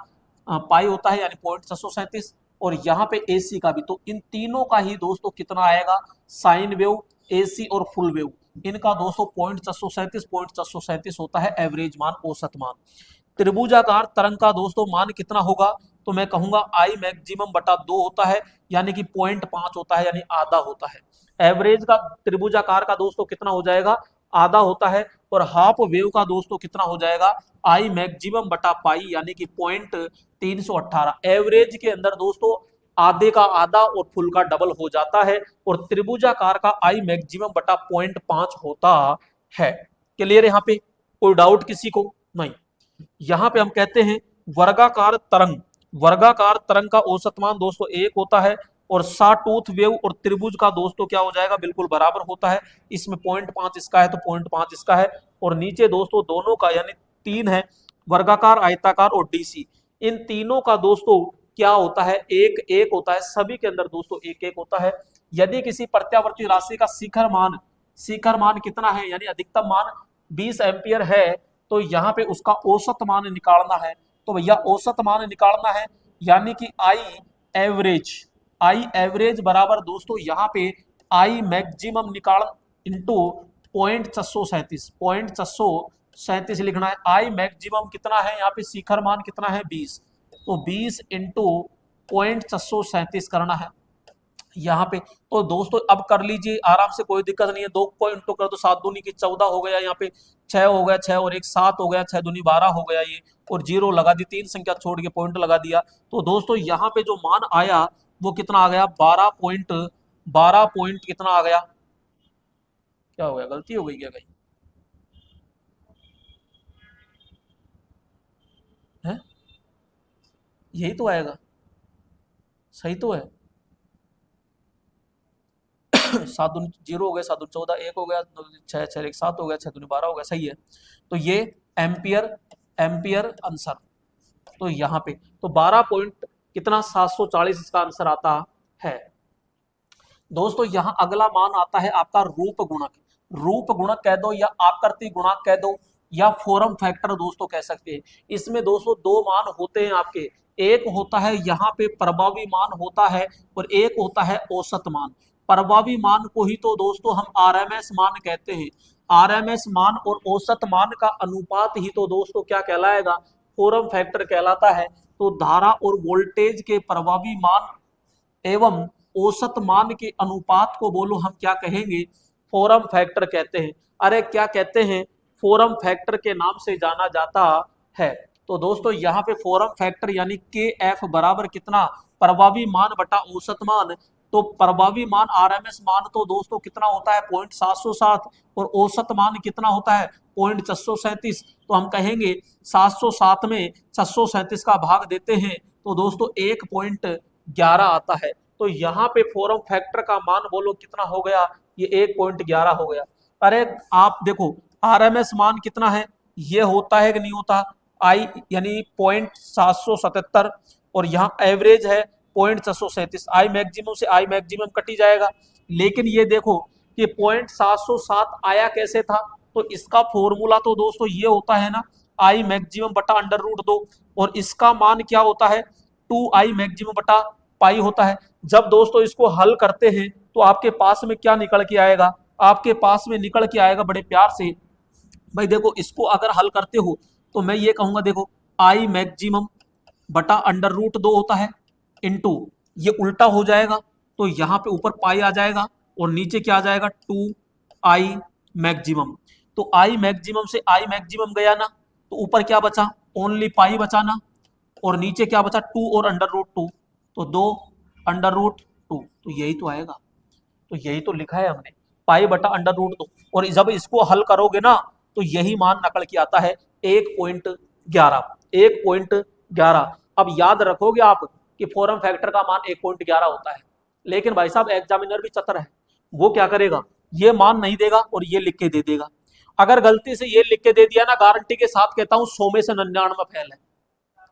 पाई होता है यानी 0.437, और यहाँ पे एसी का भी, तो इन तीनों का ही दोस्तों कितना आएगा, साइन वेव, एसी और फुल वेव, इनका दोस्तों 0.437 होता है एवरेज मान, औसत मान। त्रिभुजाकार तरंग का दोस्तों मान कितना होगा, तो मैं कहूंगा आई मैक्सिमम बटा 2 होता है, यानी कि 0.5 होता है, यानी आधा होता है। एवरेज का त्रिभुजाकार का दोस्तों कितना हो जाएगा, आधा होता है। और हाफ वेव का दोस्तों कितना हो जाएगा, आई मैक्सिमम बटा पाई, यानी कि 0.318। एवरेज के अंदर दोस्तों आधे का आधा और फुल का डबल हो जाता है, और त्रिभुजाकार का आई मैक्सिमम बटा 0.5 होता है। क्लियर, यहाँ पे कोई डाउट किसी को नहीं। यहां पे हम कहते हैं वर्गाकार तरंग, वर्गाकार तरंग का औसत मान दोस्तों 1 होता है, और साटूथ वेव और त्रिभुज का दोस्तों क्या हो जाएगा, बिल्कुल बराबर होता है। इसमें 0.5 इसका है तो 0.5 इसका है, और नीचे दोस्तों दोनों का यानी 3 है, वर्गाकार, आयताकार और डीसी, इन तीनों का दोस्तों क्या होता है, 1 1 होता है, सभी के अंदर दोस्तों 1 1 होता है। यदि किसी प्रत्यावर्ती राशि का शिखर मान कितना है, यानी अधिकतम मान 20 एम्पियर है, तो यहाँ पे उसका औसत मान निकालना है। तो भैया औसत मान निकालना है, यानी कि आई एवरेज बराबर दोस्तों यहाँ पे आई मैक्सिमम निकाल इंटू 0.437 लिखना है। आई मैक्सिमम कितना है, यहाँ पे शिखर मान कितना है 20, तो 20 इंटू 0.437 करना है यहाँ पे। तो दोस्तों अब कर लीजिए आराम से, कोई दिक्कत नहीं है, 2 को इंटू कर दो, 7 दूनी की 14 हो गया, यहाँ पे 6 हो गया, 6 और 1 7 हो गया, 6 दूनी 12 हो गया ये, और 0 लगा दी, 3 संख्या छोड़ के पॉइंट लगा दिया। तो दोस्तों यहाँ पे जो मान आया वो कितना आ गया, 12 पॉइंट कितना आ गया, क्या हो गया, गलती हो गई क्या कहीं है, यही तो आएगा, सही तो है। 7 दूनी 0 हो गया, 7 दूनी 14, 1 हो गया, 6 6 1 7 हो गया, 6 दूनी 12 हो गया, सही है। तो ये एम्पियर आंसर, तो यहाँ पे तो 12 पॉइंट कितना 740 इसका आंसर आता है। दोस्तों यहाँ अगला मान आता है आपका रूप गुणक, रूप गुणक कह दो या आकृति गुणक कह दो या फॉर्म फैक्टर दोस्तों कह सकते हैं। इसमें दोस्तों 2 मान होते हैं आपके, एक होता है यहाँ पे प्रभावी मान होता है, और एक होता है औसत मान। प्रभावी मान को ही तो दोस्तों हम आरएमएस मान कहते हैं, आरएमएस मान और औसत मान का अनुपात ही तो दोस्तों क्या कहलाएगा, फॉर्म फैक्टर कहलाता है। तो धारा और वोल्टेज के प्रभावी मान एवं औसत मान के अनुपात को बोलो हम क्या कहेंगे, फॉर्म फैक्टर कहते हैं। अरे क्या कहते हैं, फॉर्म फैक्टर के नाम से जाना जाता है। तो दोस्तों यहाँ पे फॉर्म फैक्टर यानी के एफ बराबर कितना, प्रभावी मान बटा औसत मान। तो प्रभावी मान आरएमएस मान तो दोस्तों कितना होता है 0.707, और औसत मान कितना होता है 0.637। तो हम कहेंगे 707 में 637 का भाग देते हैं तो दोस्तों 1.11 आता है। तो यहाँ पे फॉर्म फैक्टर का मान बोलो कितना हो गया, ये 1.11 हो गया। अरे आप देखो आरएमएस मान कितना है, ये होता है कि नहीं होता, आई यानी 0.777, और यहाँ एवरेज है 0.637। आई मैक्सिमम से आई मैक्सिमम कटी जाएगा, लेकिन ये देखो कि 0.707 आया कैसे था, तो इसका फॉर्मूला तो दोस्तों ये होता है ना, आई मैक्सिमम बटा √2, और इसका मान क्या होता है, 2i मैक्सिमम बटा पाई होता है। जब दोस्तों इसको हल करते हैं तो आपके पास में क्या निकल के आएगा, आपके पास में निकल के आएगा बड़े प्यार से, भाई देखो इसको अगर हल करते हो तो मैं ये कहूंगा, देखो आई मैक्सिमम बटा √2 होता है, इंटू ये उल्टा हो जाएगा तो यहाँ पे ऊपर पाई आ जाएगा और नीचे क्या आ जाएगा, 2i मैक्सिमम। तो आई मैक्सिमम से आई मैक्सिमम गया ना, तो ऊपर क्या बचा, ओनली पाई बचा ना, और नीचे क्या बचा, 2 और √2, तो 2 √2, तो यही तो आएगा। तो यही तो लिखा है हमने, पाई बटा √2, और जब इसको हल करोगे ना तो यही मान निकल के आता है 1.11। 1.11। अब याद रखोगे आप कि फॉर्म फैक्टर का मान 1.11 होता है, लेकिन भाई साहब एग्जामिनर भी चतर है, वो क्या करेगा, ये मान नहीं देगा और ये लिख के दे देगा। अगर गलती से ये लिख के दे दिया ना, गारंटी के साथ कहता हूं 100 में से 99 फेल है।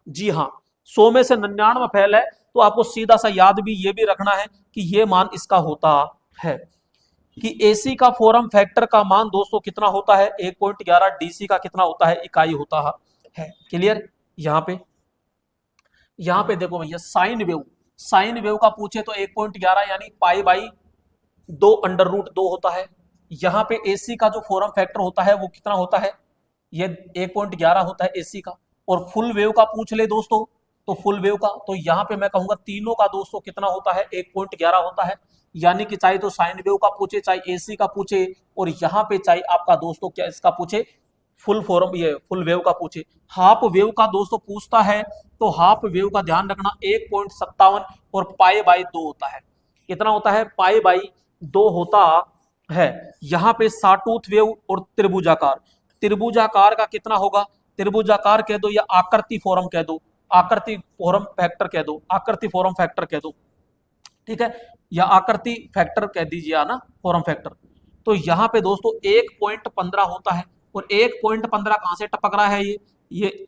जी हाँ, 100 में से 99 फेल है। तो आपको सीधा सा याद भी ये भी रखना है कि ये मान इसका होता है कि एसी का फॉर्म फैक्टर का मान दोस्तों कितना होता है, 1.11, डीसी का कितना होता है, इकाई होता है। क्लियर। यहाँ पे देखो भैया, साइन वेव का पूछे तो 1.11 यानी पाई बाई 2 √2 होता है। यहाँ पे एसी का जो फॉर्म फैक्टर होता है वो कितना होता है, ये 1.11 होता है एसी का। और फुल वेव का पूछ ले दोस्तों, तो फुल वेव का तो यहाँ पे मैं कहूंगा तीनों का दोस्तों कितना होता है, 1.11 होता है। यानी कि चाहे तो साइन वेव का पूछे, चाहे एसी का पूछे, और यहाँ पे चाहे आपका दोस्तों क्या इसका पूछे, फुल फॉर्म ये फुल वेव का पूछे। हाफ वेव का दोस्तों पूछता है तो हाफ वेव का ध्यान रखना 1.57 और पाई बाई 2 होता है। कितना होता है, पाई बाई 2 होता है। यहाँ पे साटूथ वेव और त्रिभुजाकार, त्रिभुजाकार का कितना होगा, त्रिभुजाकार कह दो या आकृति फॉर्म कह दो, आकृति फॉर्म फैक्टर कह दो, आकृति फॉर्म फैक्टर कह दो, ठीक है, या आकृति फैक्टर कह दीजिए ना, फॉर्म फैक्टर। तो यहाँ पे दोस्तों 1.15 होता है, और 1.15 कहां से टपक रहा है, ये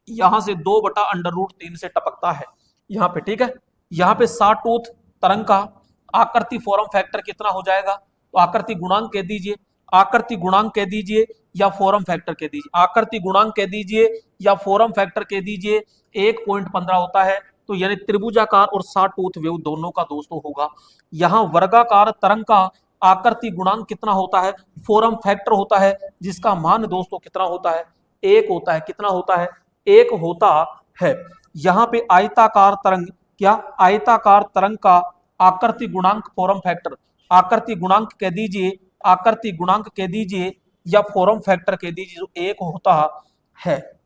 यहां से 2/√3 से टपकता है यहाँ पे, ठीक है। यहाँ पे साटूथ तरंग का आकृति फॉर्म फैक्टर कितना हो जाएगा, तो आकृति गुणांक कह दीजिए, आकृति गुणांक कह दीजिए या फॉर्म फैक्टर कह दीजिए, आकृति गुणांक कह दीजिए या फॉर्म फैक्टर कह दीजिए, 1.15 होता है। तो यानी त्रिभुजाकार और साटूथ वेव दोनों का दोस्तों होगा। यहाँ वर्गाकार तरंग का आकृति गुणांक कितना होता है, फॉर्म फैक्टर होता है, जिसका मान दोस्तों कितना होता है, 1 होता है। कितना होता है, 1 होता है। यहाँ पे आयताकार तरंग, क्या आयताकार तरंग का आकृति गुणांक फॉर्म फैक्टर, आकृति गुणांक कह दीजिए, आकृति गुणांक कह दीजिए या फॉर्म फैक्टर कह दीजिए, जो 1 होता है।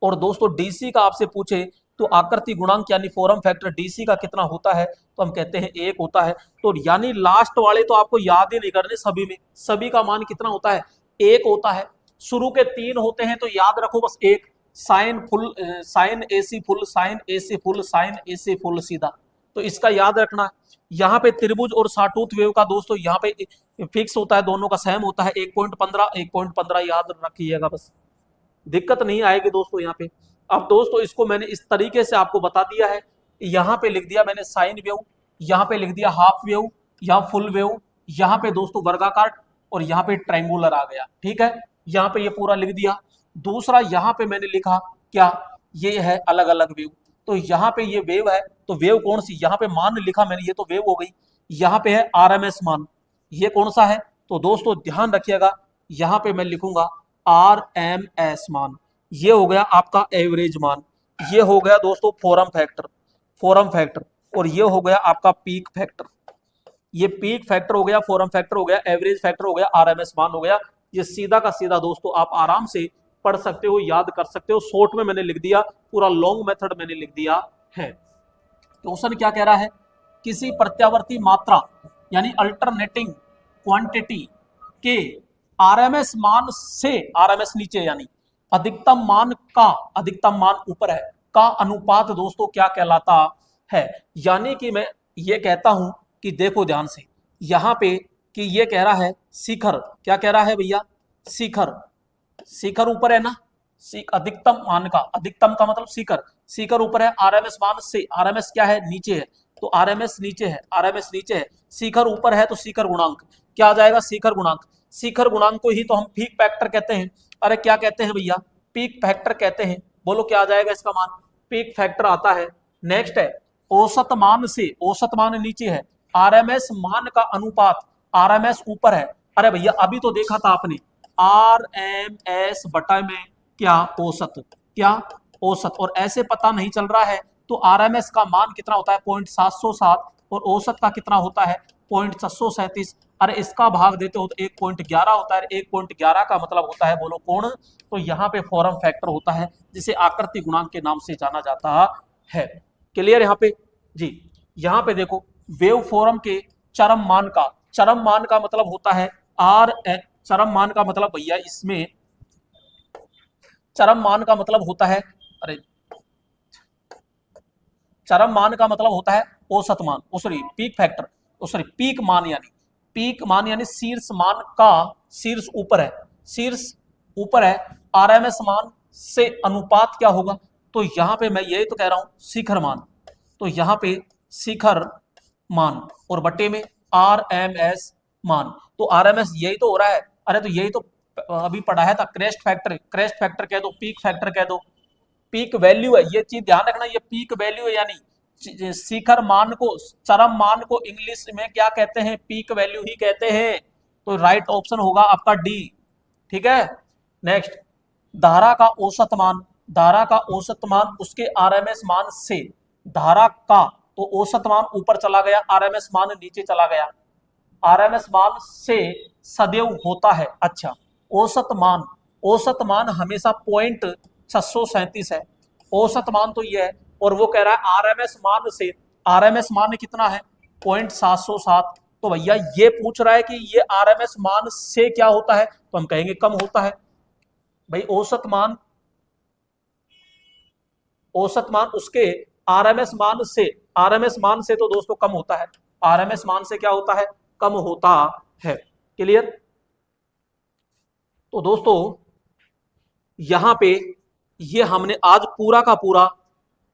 और दोस्तों डीसी का आपसे पूछे तो आकृति गुणांक यानी फॉर्म फैक्टर डीसी का कितना होता है, तो हम कहते हैं 1 होता है। तो यानी लास्ट वाले तो आपको याद ही नहीं करने, सभी में सभी का मान कितना होता है, 1 होता है। शुरू के 3 होते हैं तो याद रखो बस 1, sine full, sine AC full, sine AC full, sine AC full सीधा, तो इसका याद रखना। यहाँ पे त्रिभुज और साटूथ वेव का दोस्तों यहाँ पे फिक्स होता है, दोनों का सेम होता है 1.15, 1.15 याद रखिएगा, बस दिक्कत नहीं आएगी दोस्तों यहाँ पे। अब दोस्तों इसको मैंने इस तरीके से आपको बता दिया है, यहाँ पे लिख दिया मैंने साइन वेव, यहाँ पे लिख दिया हाफ वेव, यहाँ फुल वेव, यहाँ पे दोस्तों वर्गाकार, और यहाँ पे ट्रायंगुलर आ गया, ठीक है। यहाँ पे ये पूरा लिख दिया। दूसरा यहाँ पे मैंने लिखा क्या, ये है अलग अलग वेव, तो यहाँ पे ये वेव है, तो वेव कौन सी, यहाँ पे मान लिखा मैंने, ये तो वेव हो गई। यहाँ पे है आरएमएस मान, ये कौन सा है, तो दोस्तों ध्यान रखिएगा, यहाँ पे मैं लिखूंगा आरएमएस मान, ये हो गया आपका एवरेज मान, ये हो गया दोस्तों फॉर्म फैक्टर, फॉर्म फैक्टर, और ये हो गया आपका पीक फैक्टर, ये पीक फैक्टर हो गया, फॉर्म फैक्टर हो गया, एवरेज फैक्टर हो गया, आरएमएस मान हो गया। ये सीधा का सीधा दोस्तों आप आराम से पढ़ सकते हो, याद कर सकते हो। शॉर्ट में मैंने लिख दिया, पूरा लॉन्ग मेथड मैंने लिख दिया है। क्वेश्चन क्या कह रहा है, किसी प्रत्यावर्ती मात्रा यानी अल्टरनेटिंग क्वांटिटी के आरएमएस मान से, आरएमएस नीचे यानी अधिकतम मान का, अधिकतम मान ऊपर है, का अनुपात दोस्तों क्या कहलाता है। यानी कि मैं ये कहता हूं कि देखो ध्यान से यहां पे कि ये कह रहा है शिखर, क्या कह रहा है भैया, शिखर, शिखर ऊपर है ना, अधिकतम मान का, अधिकतम का मतलब शिखर, शिखर ऊपर है, आरएमएस मान से, आरएमएस क्या है, नीचे है, तो आरएमएस नीचे है, आरएमएस नीचे है, शिखर ऊपर है तो शिखर गुणांक क्या आ जाएगा, शिखर गुणांक, शिखर गुणांक को ही तो हम पीक फैक्टर कहते हैं। अरे क्या कहते हैं भैया, पीक फैक्टर कहते हैं, बोलो क्या आ जाएगा इसका मान, पीक फैक्टर आता है। नेक्स्ट है औसत मान से, औसत मान नीचे है, आरएमएस मान का अनुपात, आरएमएस ऊपर है, अरे भैया अभी तो देखा था आपने आरएमएस बटा में क्या, औसत, क्या औसत, और ऐसे पता नहीं चल रहा है तो आरएमएस का मान कितना होता है 0.707 और औसत का कितना होता है 0.637, अरे इसका भाग देते हो तो 1.11 होता है, 1.11 का मतलब होता है बोलो कोण, तो यहाँ पे फॉर्म फैक्टर होता है जिसे आकृति गुणांक के नाम से जाना जाता है। क्लियर यहाँ पे जी। यहाँ पे देखो वेव फॉर्म के चरम मान का, चरम मान का मतलब होता है आर, चरम मान का मतलब भैया इसमें चरम मान का मतलब होता है, अरे चरम मान का मतलब होता है औसत मान, sorry peak factor, sorry peak मान, यानी पीक मान यानी शीर्ष मान का, शीर्ष ऊपर है, शीर्ष ऊपर है, आरएमएस मान से अनुपात क्या होगा, तो यहां पे मैं यही तो कह रहा हूं शिखर मान, तो यहां पे शिखर मान और बटे में आरएमएस मान, तो आरएमएस यही तो हो रहा है, अरे तो यही तो अभी पढ़ा है था, क्रेस्ट फैक्टर, क्रेस्ट फैक्टर कह दो, पीक फैक्टर कह दो, पीक वैल्यू है, ये चीज ध्यान रखना, ये पीक वैल्यू है, यानी शिखर मान को, चरम मान को इंग्लिश में क्या कहते हैं, पीक वैल्यू ही कहते हैं, तो राइट ऑप्शन होगा आपका डी। ठीक है। नेक्स्ट धारा का औसत मान, धारा का औसत मान उसके आरएमएस मान से, धारा का तो औसत मान ऊपर चला गया, आरएमएस मान नीचे चला गया, आरएमएस मान से सदैव होता है, अच्छा औसत मान, औसत मान हमेशा 0.637 है, औसत मान तो ये है, और वो कह रहा है आरएमएस मान से, आरएमएस मान कितना है 0.707, तो भैया ये पूछ रहा है कि ये आरएमएस मान से क्या होता है, तो हम कहेंगे कम होता है भाई, औसत मान, औसत मान उसके आरएमएस मान से, आरएमएस मान से तो दोस्तों कम होता है, आरएमएस मान से क्या होता है, कम होता है। क्लियर। तो दोस्तों यहां पे ये हमने आज पूरा का पूरा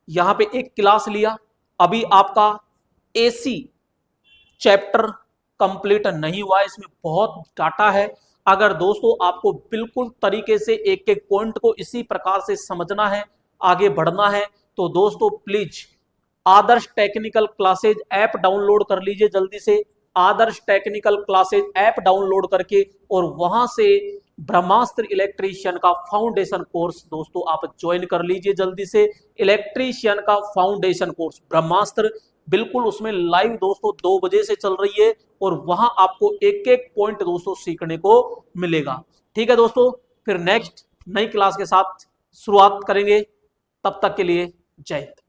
यहां पे एक क्लास लिया, अभी आपका एसी चैप्टर कंप्लीट नहीं हुआ, इसमें बहुत डाटा है, अगर दोस्तों आपको बिल्कुल तरीके से एक एक पॉइंट को इसी प्रकार से समझना है, आगे बढ़ना है, तो दोस्तों please Adarsh technical classes app download कर लीजिए जल्दी से, आदर्श टेक्निकल क्लासेज ऐप डाउनलोड करके, और वहां से ब्रह्मास्त्र इलेक्ट्रीशियन का फाउंडेशन कोर्स दोस्तों आप ज्वाइन कर लीजिए जल्दी से, इलेक्ट्रीशियन का फाउंडेशन कोर्स ब्रह्मास्त्र, बिल्कुल उसमें लाइव दोस्तों 2 बजे से चल रही है, और वहां आपको एक एक पॉइंट दोस्तों सीखने को मिलेगा। ठीक है दोस्तों, फिर नेक्स्ट नई क्लास के साथ शुरुआत करेंगे, तब तक के लिए जय हिंद।